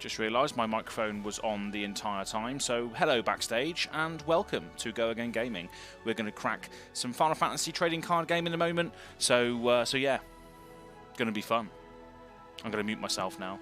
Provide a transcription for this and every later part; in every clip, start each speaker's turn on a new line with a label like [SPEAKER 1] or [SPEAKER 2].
[SPEAKER 1] Just realised my microphone was on the entire time, so hello backstage and welcome to Go Again Gaming. We're going to crack some Final Fantasy trading card game in a moment, so yeah, going to be fun. I'm going to mute myself now.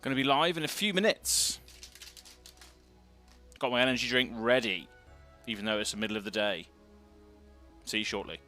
[SPEAKER 1] Going to be live in a few minutes. Got my energy drink ready, even though it's the middle of the day. See you shortly.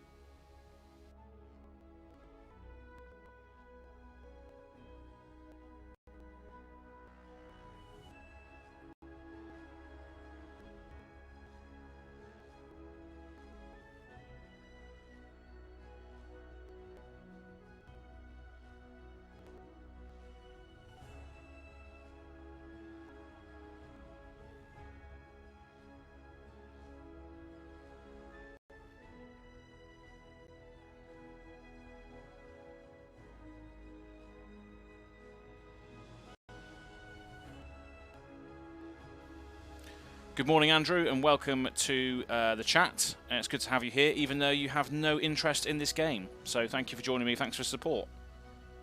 [SPEAKER 1] Good morning, Andrew, and welcome to the chat. It's good to have you here, even though you have no interest in this game. So thank you for joining me. Thanks for support.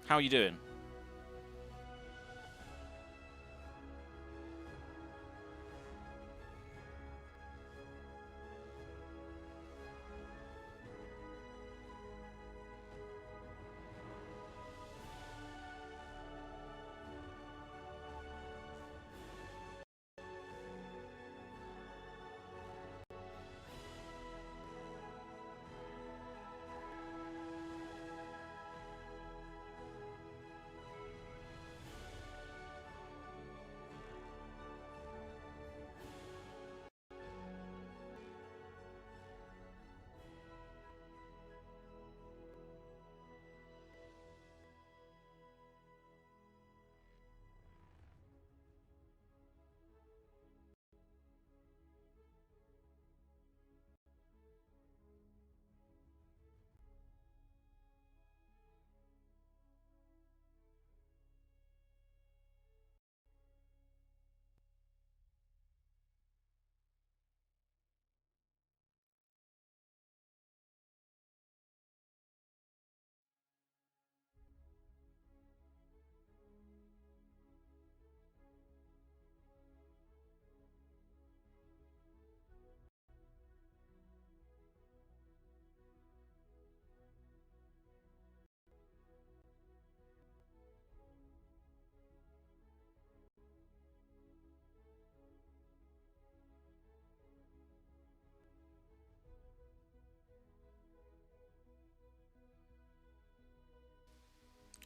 [SPEAKER 1] How are you doing?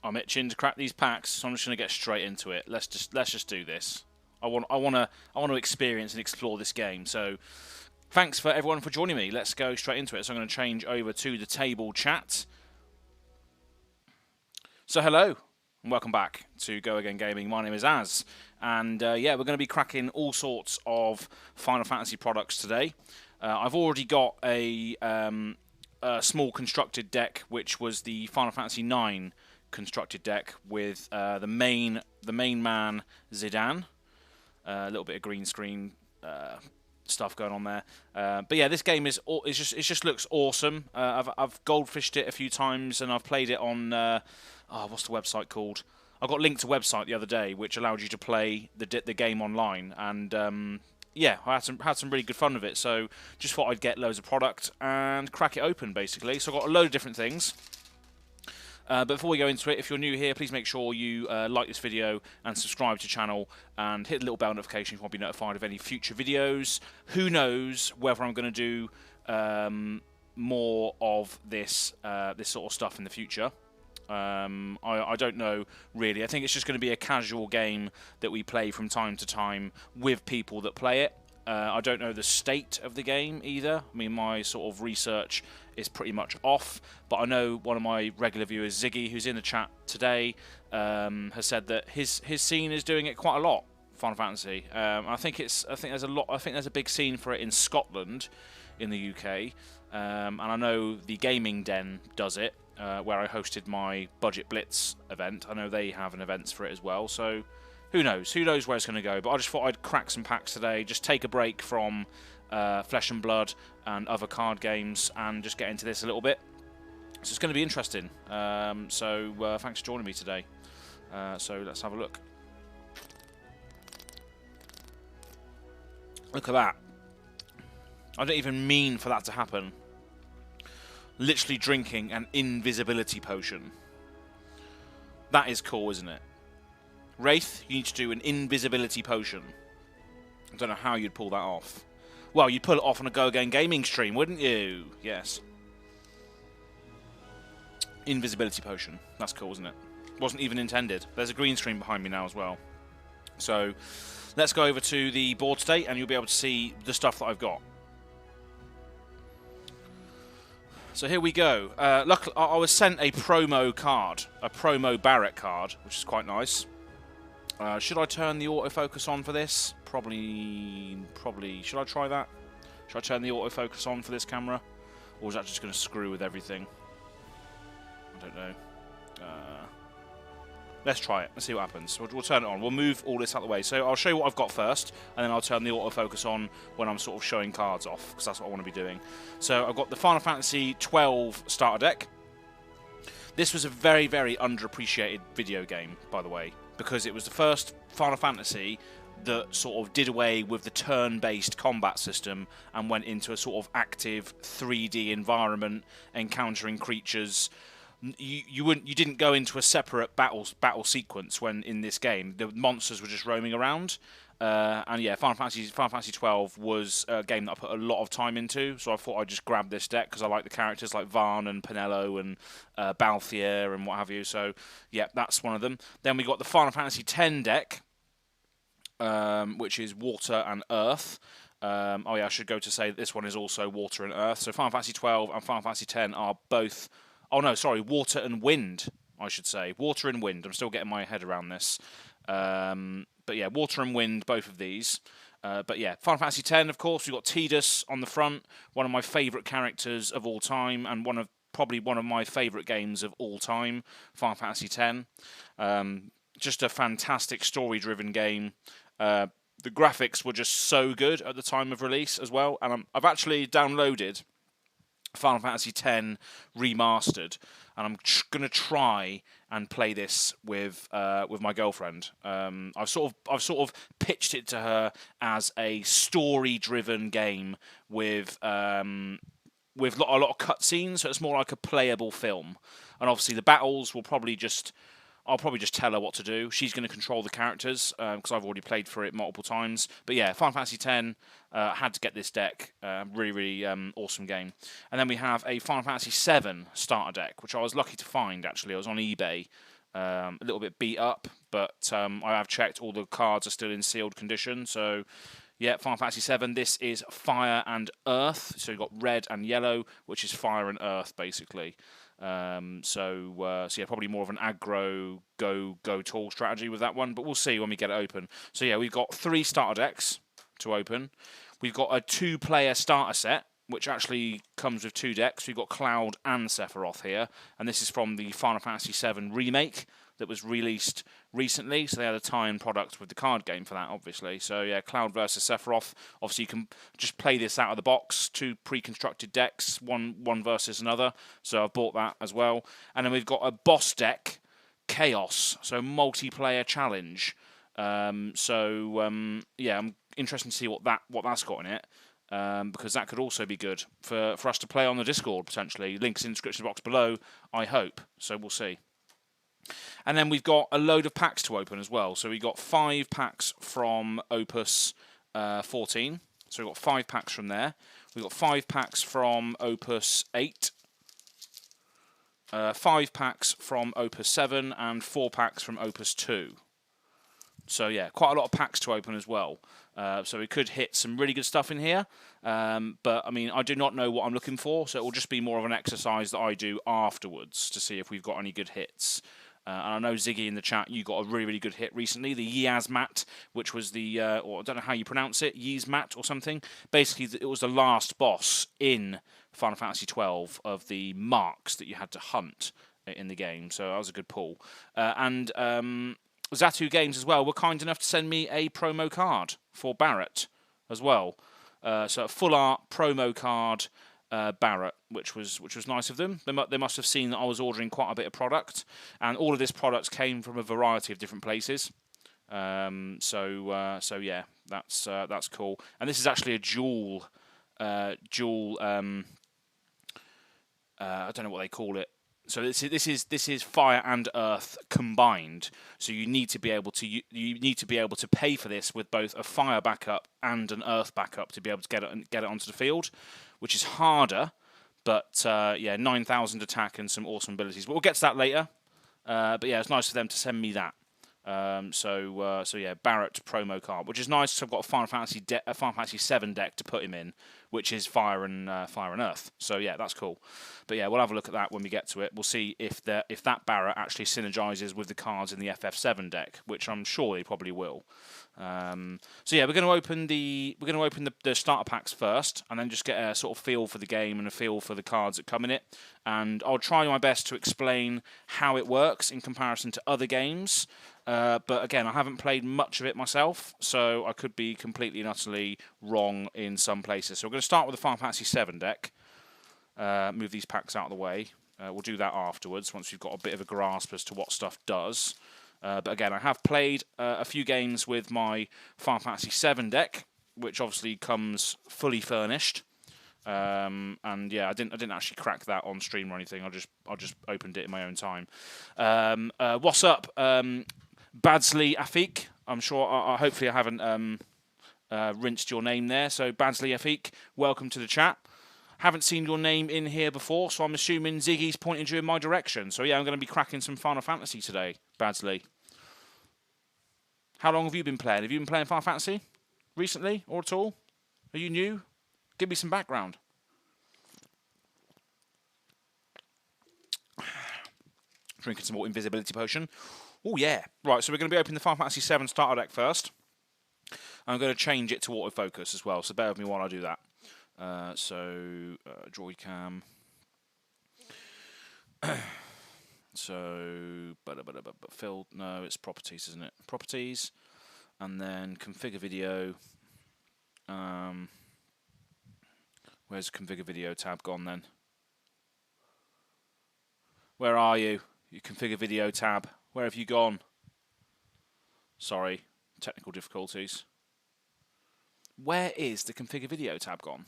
[SPEAKER 1] I'm itching to crack these packs, so I'm just going to get straight into it. Let's just do this. I want to experience and explore this game. So, thanks for everyone for joining me. Let's go straight into it. So I'm going to change over to the table chat. So hello and welcome back to Go Again Gaming. My name is Az, and yeah, we're going to be cracking all sorts of Final Fantasy products today. I've already got a small constructed deck, which was the Final Fantasy IX constructed deck with the main man Zidane, a little bit of green screen stuff going on there, but yeah, this game it just looks awesome. I've goldfished it a few times and I've played it on what's the website called? I got linked to a website the other day which allowed you to play the game online, and yeah, I had some really good fun with it. So just thought I'd get loads of product and crack it open basically. So I've got a load of different things. But before we go into it, if you're new here, please make sure you like this video and subscribe to the channel and hit the little bell notification if you want to be notified of any future videos. Who knows whether I'm going to do more of this sort of stuff in the future. I don't know really. I think it's just going to be a casual game that we play from time to time with people that play it. I don't know the state of the game either. I mean, my sort of research is pretty much off, but I know one of my regular viewers, Ziggy, who's in the chat today, has said that his scene is doing it quite a lot. Final Fantasy. I think there's a big scene for it in Scotland, in the UK, and I know the Gaming Den does it, where I hosted my Budget Blitz event. I know they have an event for it as well. So. Who knows? Who knows where it's going to go? But I just thought I'd crack some packs today, just take a break from Flesh and Blood and other card games and just get into this a little bit. So it's going to be interesting. So thanks for joining me today. So let's have a look. Look at that. I don't even mean for that to happen. Literally drinking an invisibility potion. That is cool, isn't it? Wraith, you need to do an invisibility potion. I don't know how you'd pull that off. Well, you'd pull it off on a Go Again Gaming stream, wouldn't you? Yes. Invisibility potion. That's cool, isn't it? Wasn't even intended. There's a green screen behind me now as well. So, let's go over to the board state and you'll be able to see the stuff that I've got. So here we go. Luckily, I was sent a promo card. A promo Barrett card, which is quite nice. Should I turn the autofocus on for this? Probably. Should I try that? Should I turn the autofocus on for this camera? Or is that just going to screw with everything? I don't know. Let's try it. Let's see what happens. We'll turn it on. We'll move all this out of the way. So I'll show you what I've got first, and then I'll turn the autofocus on when I'm sort of showing cards off, because that's what I want to be doing. So I've got the Final Fantasy 12 starter deck. This was a very, very underappreciated video game, by the way, because it was the first Final Fantasy that sort of did away with the turn-based combat system and went into a sort of active 3D environment, encountering creatures. You didn't go into a separate battle sequence when in this game. The monsters were just roaming around. And yeah, Final Fantasy 12 was a game that I put a lot of time into, so I thought I'd just grab this deck because I like the characters like Varn and Penelo and Balthier and what have you. So yeah, that's one of them. Then we got the Final Fantasy 10 deck, which is Water and Earth. Oh yeah, I should go to say that this one is also Water and Earth. So Final Fantasy 12 and Final Fantasy 10 are both... Oh no, sorry, Water and Wind, I should say. Water and Wind. I'm still getting my head around this. But yeah, Water and Wind, both of these. But yeah, Final Fantasy X, of course, we've got Tidus on the front, one of my favourite characters of all time, and probably one of my favourite games of all time, Final Fantasy X. Just a fantastic story-driven game. The graphics were just so good at the time of release as well, and I've actually downloaded Final Fantasy X Remastered, and I'm going to try and play this with my girlfriend. I've sort of pitched it to her as a story-driven game with a lot of cutscenes, so it's more like a playable film. And obviously the battles will probably just... I'll probably just tell her what to do. She's going to control the characters, because I've already played for it multiple times. But yeah, Final Fantasy X, had to get this deck. Really, really awesome game. And then we have a Final Fantasy VII starter deck, which I was lucky to find, actually. I was on eBay A little bit beat up, but I have checked all the cards are still in sealed condition. So, yeah, Final Fantasy VII, this is Fire and Earth. So you've got red and yellow, which is Fire and Earth, basically. So yeah, probably more of an aggro, go tall strategy with that one, but we'll see when we get it open. So yeah, we've got 3 starter decks to open. We've got a 2-player starter set, which actually comes with 2 decks. We've got Cloud and Sephiroth here, and this is from the Final Fantasy VII Remake that was released recently, so they had a tie-in product with the card game for that, obviously. So yeah, Cloud versus Sephiroth. Obviously, you can just play this out of the box, 2 pre-constructed decks, one versus another. So I've bought that as well. And then we've got a boss deck, Chaos, so multiplayer challenge. Yeah, I'm interested to see what that's got in it. Because that could also be good for us to play on the Discord, potentially. Links in the description box below, I hope. So we'll see. And then we've got a load of packs to open as well. So we've got 5 packs from Opus 14. So we've got 5 packs from there. We've got 5 packs from Opus 8. 5 packs from Opus 7 and 4 packs from Opus 2. So yeah, quite a lot of packs to open as well. So we could hit some really good stuff in here. But I mean, I do not know what I'm looking for, so it will just be more of an exercise that I do afterwards to see if we've got any good hits. And I know Ziggy in the chat, you got a really good hit recently, the Yasmat, which was the, or I don't know how you pronounce it, Yasmat or something. Basically, it was the last boss in Final Fantasy XII of the marks that you had to hunt in the game. So that was a good pull. And Zatu Games as well were kind enough to send me a promo card for Barrett as well. So a full art promo card Barrett, which was nice of them. They must have seen that I was ordering quite a bit of product, and all of this product came from a variety of different places. So yeah, that's cool. And this is actually a dual. I don't know what they call it. So this is Fire and Earth combined. So you need to be able to pay for this with both a Fire backup and an Earth backup to be able to get it onto the field, which is harder. But yeah, 9,000 attack and some awesome abilities. But we'll get to that later. But yeah, it's nice for them to send me that. So yeah, Barrett promo card, which is nice. So I've got a Final Fantasy VII deck to put him in, which is Fire and Earth. So yeah, that's cool. But yeah, we'll have a look at that when we get to it. We'll see if that Barrett actually synergizes with the cards in the FF7 deck, which I'm sure they probably will. So yeah, we're going to open the starter packs first, and then just get a sort of feel for the game and a feel for the cards that come in it. And I'll try my best to explain how it works in comparison to other games. But again, I haven't played much of it myself, so I could be completely and utterly wrong in some places. So we're going to start with the Final Fantasy VII deck. Move these packs out of the way. We'll do that afterwards, once we've got a bit of a grasp as to what stuff does. But again, I have played a few games with my Final Fantasy VII deck, which obviously comes fully furnished. And yeah, I didn't actually crack that on stream or anything. I just opened it in my own time. What's up, Badsley Afik? I'm sure. Hopefully, I haven't rinsed your name there. So Badsley Afik, welcome to the chat. Haven't seen your name in here before, so I'm assuming Ziggy's pointed you in my direction. So yeah, I'm going to be cracking some Final Fantasy today, Badsley. How long have you been playing? Have you been playing Final Fantasy recently or at all? Are you new? Give me some background. Drinking some more invisibility potion. Oh yeah. Right, so we're going to be opening the Final Fantasy VII starter deck first. I'm going to change it to autofocus as well, so bear with me while I do that. Droid cam. So, but fill. No, it's properties, isn't it? Properties, and then configure video. Where's the configure video tab gone then? Where are you? You configure video tab. Where have you gone? Sorry, technical difficulties. Where is the configure video tab gone?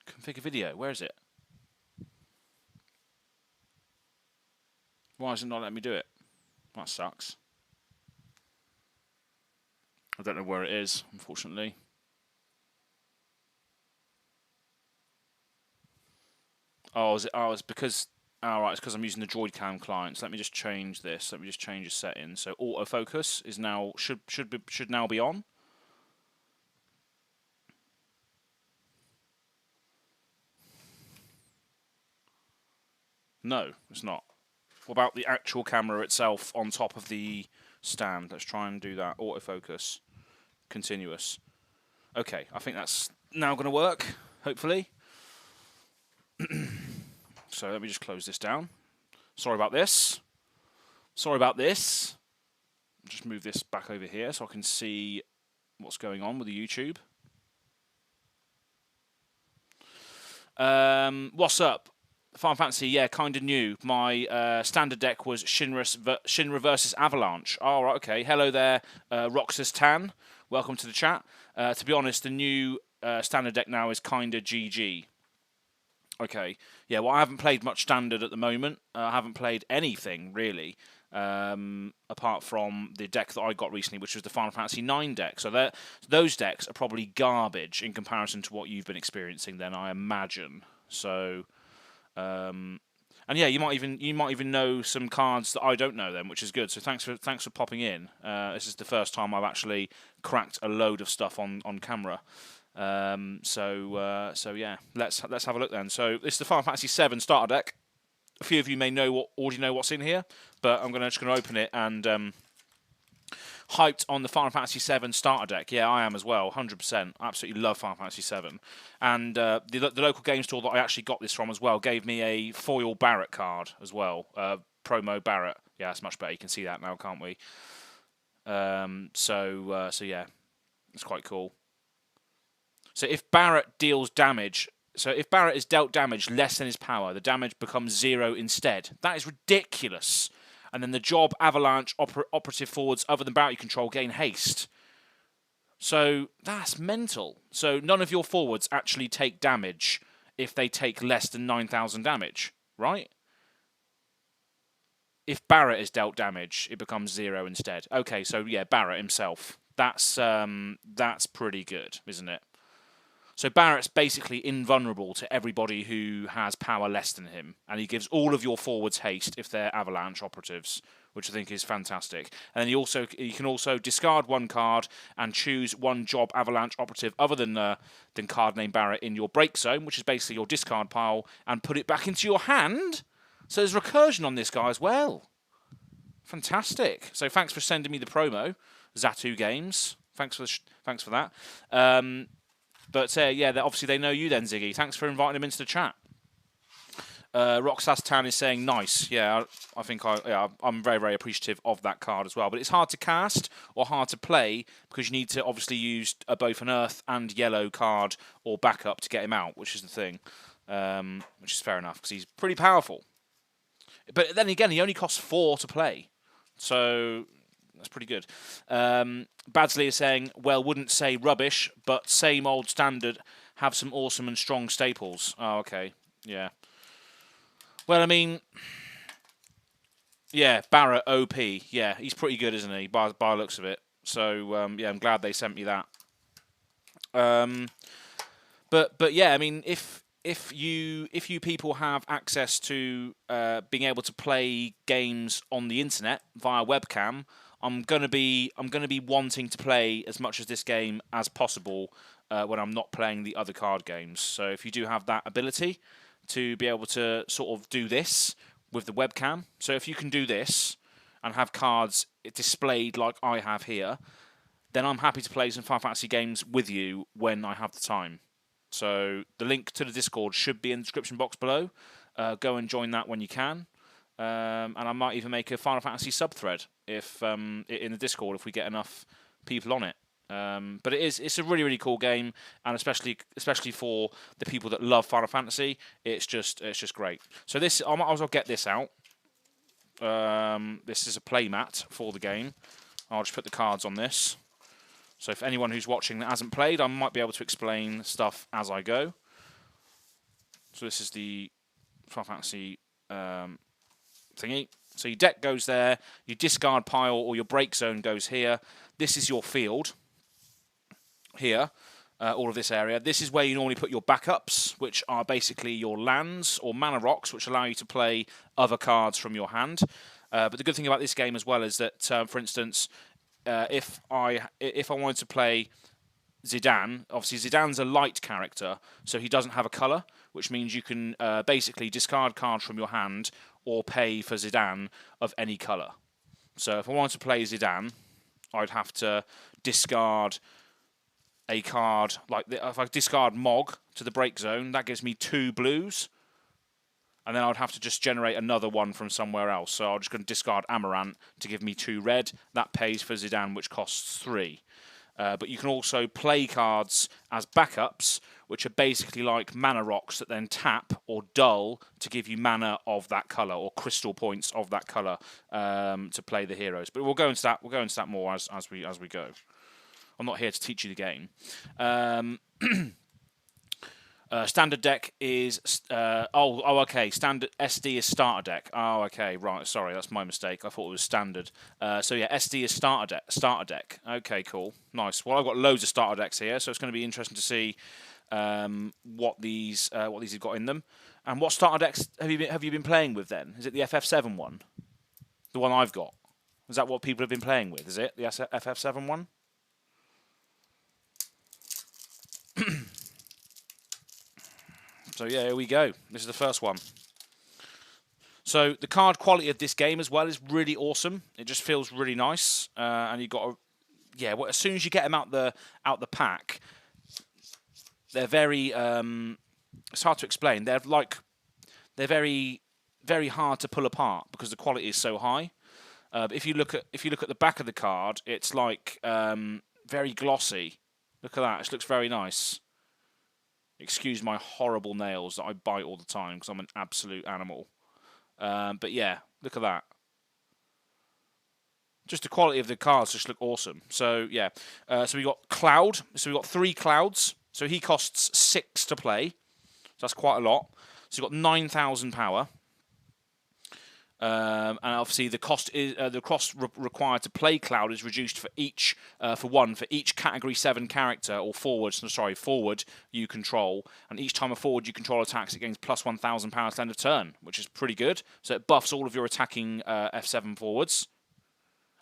[SPEAKER 1] Configure video, where is it? Why is it not letting me do it? That sucks. I don't know where it is, unfortunately. Oh, is it? Oh, it's because Alright, it's because I'm using the Droid Cam client. So let me just change this. Let me just change the settings. So autofocus is now should now be on. No, it's not. What about the actual camera itself on top of the stand? Let's try and do that. Autofocus. Continuous. Okay, I think that's now going to work, hopefully. So let me just close this down. Sorry about this. Sorry about this. Just move this back over here so I can see what's going on with the YouTube. What's up? Final Fantasy, yeah, kind of new. My standard deck was Shinra versus Avalanche. Oh, right, okay. Hello there, Roxas Tan. Welcome to the chat. To be honest, the new standard deck now is kind of GG. Okay. Yeah, well, I haven't played much standard at the moment. I haven't played anything, really, apart from the deck that I got recently, which was the Final Fantasy IX deck. So those decks are probably garbage in comparison to what you've been experiencing then, I imagine. So... and yeah, you might even know some cards that I don't know then, which is good. So thanks for popping in. This is the first time I've actually cracked a load of stuff on camera. So yeah, let's have a look then. So this is the Final Fantasy VII starter deck. A few of you may already know what's in here, but I'm just gonna open it and hyped on the Final Fantasy VII starter deck. Yeah, I am as well, 100%. I absolutely love Final Fantasy VII. And the local game store that I actually got this from as well gave me a foil Barrett card as well. Promo Barrett. Yeah, that's much better. You can see that now, can't we? So yeah, it's quite cool. So if Barrett deals damage... So if Barrett is dealt damage less than his power, the damage becomes 0 instead. That is ridiculous. And then the job Avalanche operative forwards other than Barrett you control gain haste. So that's mental. So none of your forwards actually take damage if they take less than 9,000 damage, right? If Barrett is dealt damage, it becomes 0 instead. Okay, so yeah, Barrett himself. That's pretty good, isn't it? So Barrett's basically invulnerable to everybody who has power less than him, and he gives all of your forwards haste if they're Avalanche operatives, which I think is fantastic. And then you can also discard one card and choose one job Avalanche operative other than card name Barrett in your break zone, which is basically your discard pile, and put it back into your hand. So there's recursion on this guy as well. Fantastic. So thanks for sending me the promo, Zatu Games. Thanks for that. But yeah, obviously they know you then, Ziggy. Thanks for inviting him into the chat. Roxas Tan is saying nice. Yeah, I think I'm very, very appreciative of that card as well. But it's hard to cast or hard to play because you need to obviously use both an earth and yellow card or backup to get him out, which is the thing. Which is fair enough because he's pretty powerful. But then again, he only costs 4 to play. So... that's pretty good. Badsley is saying, well, wouldn't say rubbish, but same old standard, have some awesome and strong staples. Oh, okay. Yeah. Well, I mean, yeah, Barrett, OP. Yeah, he's pretty good, isn't he, by the looks of it. So, yeah, I'm glad they sent me that. But yeah, I mean, if you people have access to being able to play games on the internet via webcam, I'm gonna be wanting to play as much of this game as possible when I'm not playing the other card games. So if you do have that ability to be able to sort of do this with the webcam, so if you can do this and have cards displayed like I have here, then I'm happy to play some Final Fantasy games with you when I have the time. So the link to the Discord should be in the description box below. Go and join that when you can. And I might even make a Final Fantasy sub-thread if in the Discord if we get enough people on it. But it's a really, really cool game, and especially for the people that love Final Fantasy, it's just great. So this, I might as well get this out. This is a playmat for the game. I'll just put the cards on this. So if anyone who's watching that hasn't played, I might be able to explain stuff as I go. So this is the Final Fantasy thingy. So your deck goes there, your discard pile or your break zone goes here. This is your field here. all of this area. This is where you normally put your backups, which are basically your lands or mana rocks, which allow you to play other cards from your hand. But the good thing about this game as well is that, for instance, if I wanted to play Zidane, obviously Zidane's a light character, so he doesn't have a colour, which means you can basically discard cards from your hand or pay for Zidane of any colour. So if I wanted to play Zidane, I'd have to discard a card, like if I discard Mog to the break zone, that gives me 2 blues, and then I'd have to just generate another one from somewhere else. So I'm just going to discard Amaranth to give me 2 red. That pays for Zidane, which costs 3. But you can also play cards as backups, which are basically like mana rocks that then tap or dull to give you mana of that colour or crystal points of that colour to play the heroes. But we'll go into that. We'll go into that more as we go. I'm not here to teach you the game. Standard deck is okay. Standard SD is starter deck. Oh, okay, right. Sorry, that's my mistake. I thought it was standard. So yeah, SD is starter deck. Okay, cool, nice. Well, I've got loads of starter decks here, so it's going to be interesting to see what these have got in them. And what starter decks have you been playing with then? Is it the FF7 one? The one I've got. Is that what people have been playing with? Is it the FF7 one? So yeah, here we go. This is the first one. So the card quality of this game as well is really awesome. It just feels really nice, and you got well, as soon as you get them out the pack, they're very. It's hard to explain. They're very very hard to pull apart because the quality is so high. But if you look at the back of the card, it's like very glossy. Look at that. It looks very nice. Excuse my horrible nails that I bite all the time because I'm an absolute animal. But yeah, look at that. Just the quality of the cards just look awesome. So yeah, so we got Cloud. So we got 3 Clouds. So he costs 6 to play. So that's quite a lot. So you've got 9,000 power. And obviously the cost required to play Cloud is reduced for each Category 7 character or forward you control, and each time a forward you control attacks, it gains plus 1,000 power at the end of turn, which is pretty good. So it buffs all of your attacking F7 forwards.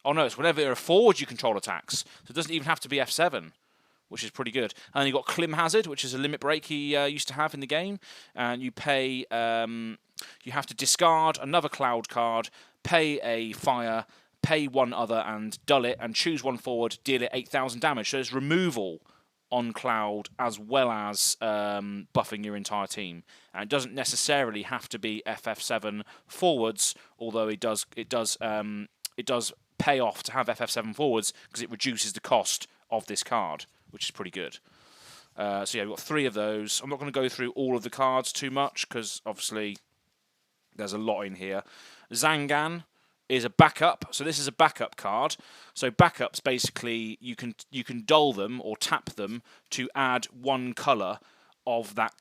[SPEAKER 1] Oh no, it's whenever you're a forward you control attacks, so it doesn't even have to be F7. Which is pretty good. And then you've got Clim Hazard, which is a limit break he used to have in the game. And you pay, you have to discard another Cloud card, pay a fire, pay 1 other, and dull it, and choose 1 forward, deal it 8,000 damage. So there's removal on Cloud as well as buffing your entire team. And it doesn't necessarily have to be FF7 forwards, although it does pay off to have FF7 forwards because it reduces the cost of this card, which is pretty good. So yeah, we've got 3 of those. I'm not going to go through all of the cards too much because obviously there's a lot in here. Zangan is a backup. So this is a backup card. So backups basically you can dull them or tap them to add 1 colour of that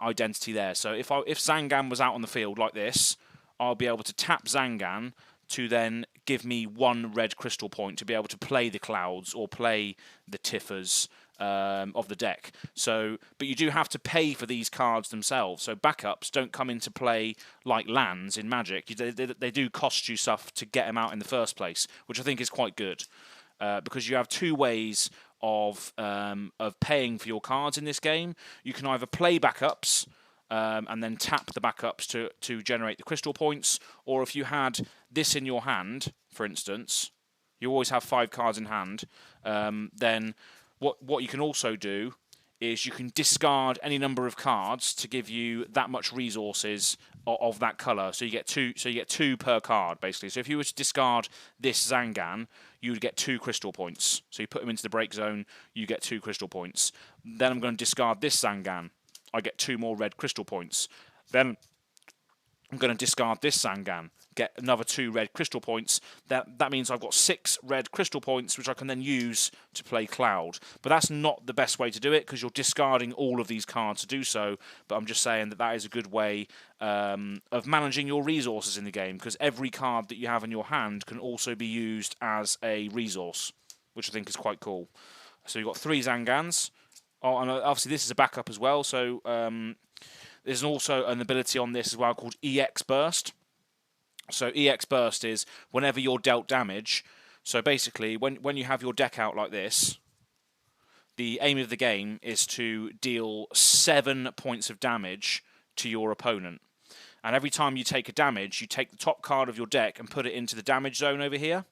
[SPEAKER 1] identity there. So if Zangan was out on the field like this, I'll be able to tap Zangan to then give me 1 red crystal point to be able to play the Clouds or play the Tiffers of the deck. So, but you do have to pay for these cards themselves. So backups don't come into play like lands in Magic. They do cost you stuff to get them out in the first place, which I think is quite good because you have 2 ways of paying for your cards in this game. You can either play backups and then tap the backups to generate the crystal points, or if you had this in your hand, for instance, you always have 5 cards in hand, then what you can also do is you can discard any number of cards to give you that much resources of that colour. So you get 2 per card, basically. So if you were to discard this Zangan, you would get 2 crystal points. So you put him into the break zone, you get 2 crystal points. Then I'm going to discard this Zangan. I get 2 more red crystal points. Then I'm going to discard this Zangan, get another 2 red crystal points. That means I've got 6 red crystal points, which I can then use to play Cloud. But that's not the best way to do it, because you're discarding all of these cards to do so. But I'm just saying that is a good way of managing your resources in the game, because every card that you have in your hand can also be used as a resource, which I think is quite cool. So you've got 3 Zangans. Oh, and obviously this is a backup as well. So there's also an ability on this as well called EX Burst. So EX Burst is whenever you're dealt damage. So basically, when you have your deck out like this, the aim of the game is to deal 7 points of damage to your opponent. And every time you take a damage, you take the top card of your deck and put it into the damage zone over here.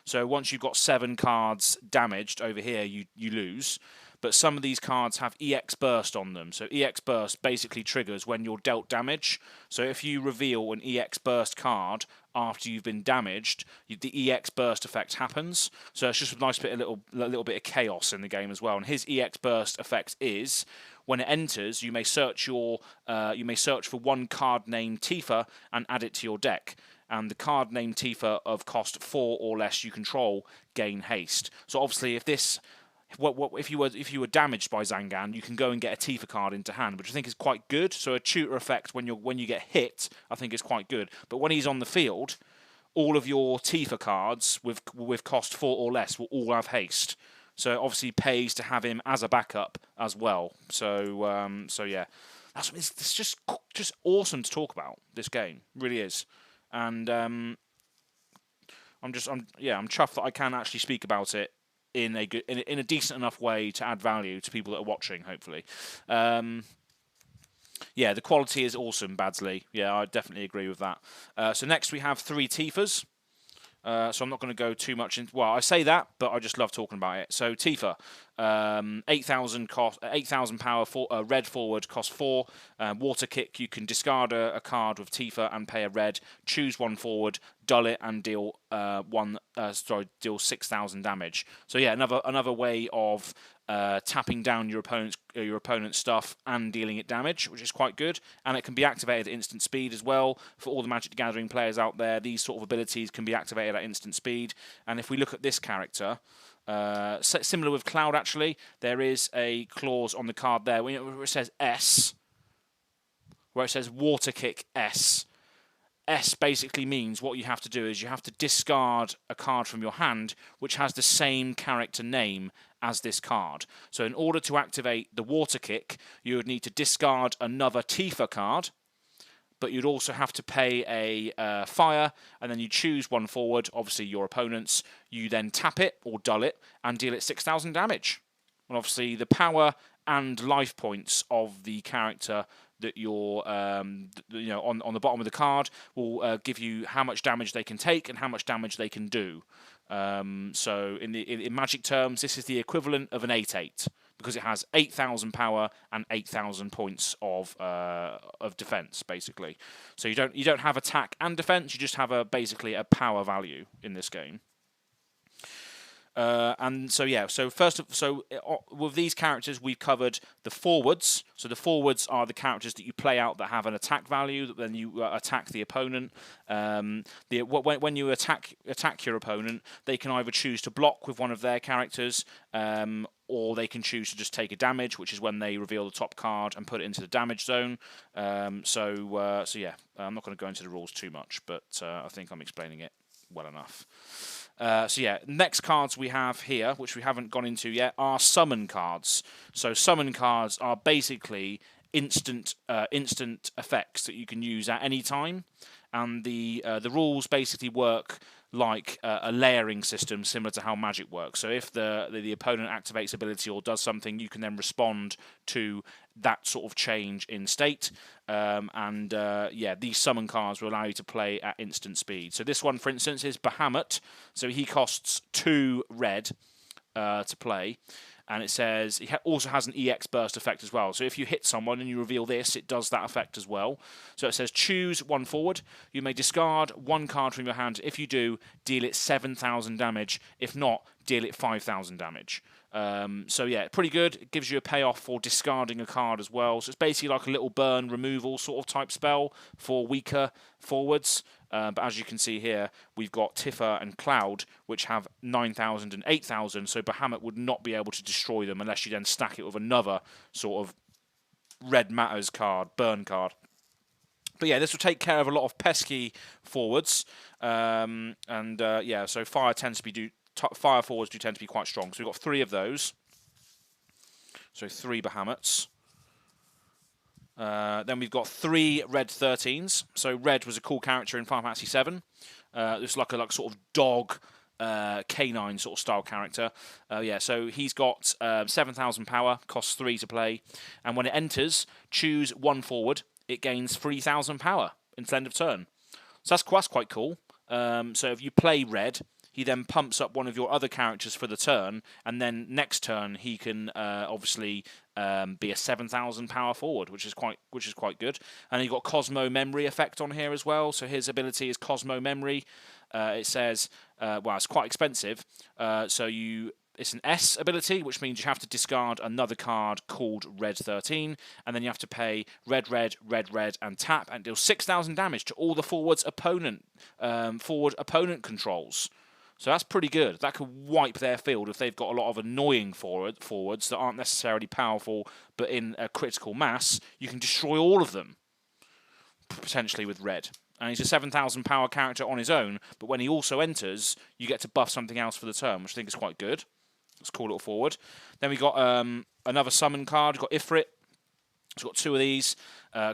[SPEAKER 1] So once you've got 7 cards damaged over here, you lose. But some of these cards have EX Burst on them. So EX Burst basically triggers when you're dealt damage. So if you reveal an EX Burst card after you've been damaged, the EX Burst effect happens. So it's just a nice bit, a little bit of chaos in the game as well. And his EX Burst effect is, when it enters, you may search for one card named Tifa and add it to your deck. And the card named Tifa of cost 4 or less you control gain haste. So obviously, if you were damaged by Zangan, you can go and get a Tifa card into hand, which I think is quite good. So a tutor effect when you get hit, I think is quite good. But when he's on the field, all of your Tifa cards with cost 4 or less will all have haste. So it obviously pays to have him as a backup as well. So yeah, it's just awesome to talk about. This game really is, and I'm chuffed that I can actually speak about it in a decent enough way to add value to people that are watching, hopefully. Yeah, the quality is awesome, Badsley. Yeah, I definitely agree with that. So next we have 3 Tifas. So I'm not going to go too much into... Well, I say that, but I just love talking about it. So Tifa, 8,000 cost, 8,000 power, red forward, cost 4. Water kick, you can discard a card with Tifa and pay a red. Choose one forward, dull it, and deal deal 6,000 damage. So yeah, another way of tapping down your opponent's stuff and dealing it damage, which is quite good. And it can be activated at instant speed as well. For all the Magic the Gathering players out there, these sort of abilities can be activated at instant speed. And if we look at this character, similar with Cloud actually, there is a clause on the card there where it says S, where it says Water Kick S. S basically means what you have to do is you have to discard a card from your hand which has the same character name as this card. So in order to activate the Water Kick, you would need to discard another Tifa card, but you'd also have to pay a fire, and then you choose one forward, obviously your opponent's. You then tap it or dull it and deal it 6,000 damage. And obviously the power and life points of the character that you're, on the bottom of the card will give you how much damage they can take and how much damage they can do. So in Magic terms, this is the equivalent of an 8/8 because it has 8,000 power and 8,000 points of defense, basically. So you don't have attack and defense; you just have basically a power value in this game. And so yeah, so with these characters we've covered the forwards. So the forwards are the characters that you play out that have an attack value, that then you attack the opponent. When you attack your opponent, they can either choose to block with one of their characters, or they can choose to just take a damage, which is when they reveal the top card and put it into the damage zone. So yeah, I'm not going to go into the rules too much, but I think I'm explaining it well enough. So yeah, next cards we have here, which we haven't gone into yet, are summon cards. So summon cards are basically instant effects that you can use at any time, and the rules basically work like a layering system similar to how Magic works. So if the opponent activates ability or does something, you can then respond to that sort of change in state. Yeah, these summon cards will allow you to play at instant speed. So this one, for instance, is Bahamut. So he costs 2 red to play. And it says he also has an EX burst effect as well. So if you hit someone and you reveal this, it does that effect as well. So it says choose one forward. You may discard one card from your hand. If you do, deal it 7,000 damage. If not, deal it 5,000 damage. So yeah, pretty good. It gives you a payoff for discarding a card as well. So it's basically like a little burn removal sort of type spell for weaker forwards. But as you can see here, we've got Tifa and Cloud, which have 9,000 and 8,000, so Bahamut would not be able to destroy them unless you then stack it with another sort of red matters card, burn card. But yeah, this will take care of a lot of pesky forwards. Yeah, so fire forwards do tend to be quite strong. So we've got 3 of those. So 3 Bahamut's. Then we've got 3 red 13s. So red was a cool character in Final Fantasy VII. It's like a sort of dog, canine sort of style character. Yeah, so he's got 7,000 power, costs 3 to play, and when it enters, choose 1 forward. It gains 3,000 power until end of turn. So that's quite cool. So if you play red, he then pumps up one of your other characters for the turn, and then next turn he can obviously be a 7,000 power forward, which is quite good. And you've got Cosmo Memory effect on here as well. So his ability is Cosmo Memory. It says, well, it's quite expensive. It's an S ability, which means you have to discard another card called Red 13, and then you have to pay red, red, red, red, and tap, and deal 6,000 damage to all the forward opponent controls. So that's pretty good. That could wipe their field if they've got a lot of annoying forwards that aren't necessarily powerful, but in a critical mass, you can destroy all of them, potentially with red. And he's a 7,000 power character on his own, but when he also enters, you get to buff something else for the turn, which I think is quite good. Let's call it forward. Then we got another summon card. We've got Ifrit. It's got 2 of these.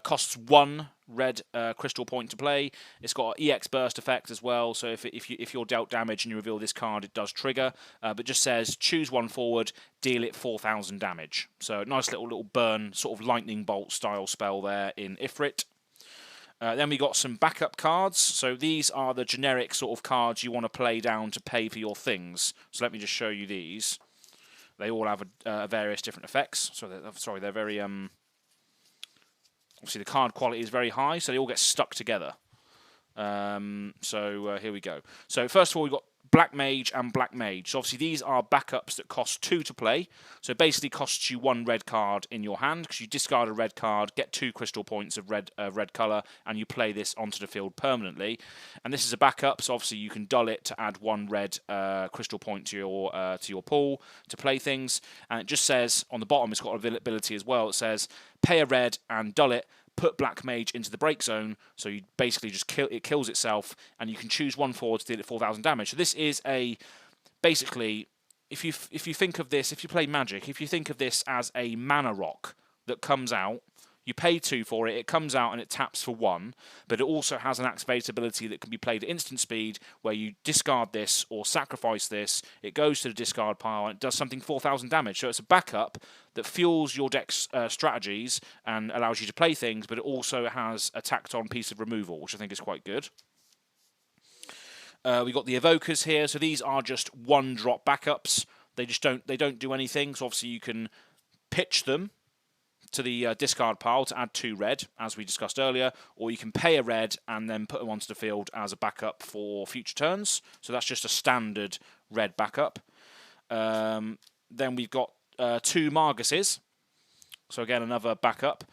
[SPEAKER 1] Costs 1 red crystal point to play. It's got an EX burst effect as well. So if you're dealt damage and you reveal this card, it does trigger. But just says choose 1 forward, deal it 4,000 damage. So nice little burn, sort of lightning bolt style spell there in Ifrit. Then we got some backup cards. So these are the generic sort of cards you want to play down to pay for your things. So let me just show you these. They all have various different effects. So they're very obviously the card quality is very high, so they all get stuck together. Here we go. So first of all, we've got Black Mage and Black Mage. So obviously these are backups that cost 2 to play. So it basically costs you 1 red card in your hand, because you discard a red card, get 2 crystal points of red colour, and you play this onto the field permanently. And this is a backup, so obviously you can dull it to add 1 red crystal point to your pool to play things. And it just says on the bottom, it's got an ability as well. It says pay a red and dull it. Put Black Mage into the break zone, so you basically just kills itself, and you can choose 1 forward to deal it 4,000 damage. So this is basically, if you think of this, if you play Magic, if you think of this as a mana rock that comes out, you pay 2 for it, it comes out and it taps for 1, but it also has an activated ability that can be played at instant speed, where you discard this or sacrifice this, it goes to the discard pile and it does something 4,000 damage. So it's a backup that fuels your deck's strategies and allows you to play things, but it also has a tacked on piece of removal, which I think is quite good. We've got the Evokers here, so these are just 1-drop backups. They don't do anything, so obviously you can pitch them to the discard pile to add 2 red, as we discussed earlier, or you can pay a red and then put them onto the field as a backup for future turns. So that's just a standard red backup. Then we've got 2 Marguses. So again, another backup.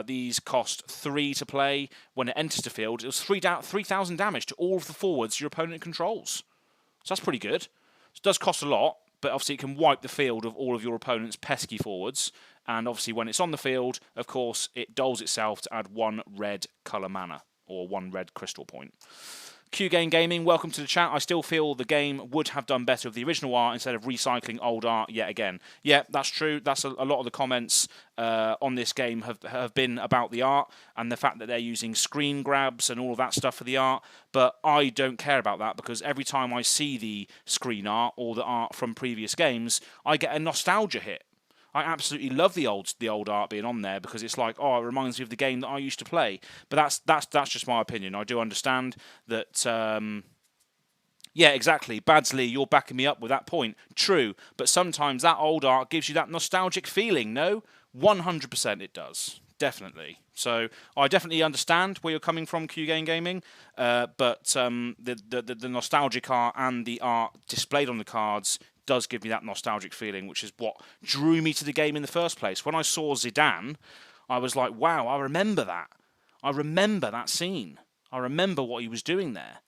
[SPEAKER 1] These cost 3 to play. When it enters the field, it was 3,000 damage to all of the forwards your opponent controls. So that's pretty good. It does cost a lot, but obviously it can wipe the field of all of your opponent's pesky forwards. And obviously when it's on the field, of course, it dulls itself to add 1 red colour mana, or 1 red crystal point. Q Game Gaming, welcome to the chat. I still feel the game would have done better with the original art instead of recycling old art yet again. Yeah, that's true. That's a lot of the comments on this game have been about the art and the fact that they're using screen grabs and all of that stuff for the art. But I don't care about that, because every time I see the screen art or the art from previous games, I get a nostalgia hit. I absolutely love the old art being on there, because it's like, oh, it reminds me of the game that I used to play. But that's just my opinion. I do understand that. Yeah, exactly. Badsley, you're backing me up with that point. True, but sometimes that old art gives you that nostalgic feeling. No, 100% it does. Definitely. So I definitely understand where you're coming from, Q Game Gaming. But the nostalgic art and the art displayed on the cards does give me that nostalgic feeling, which is what drew me to the game in the first place. When I saw Zidane, I was like, wow, I remember that. I remember that scene. I remember what he was doing there.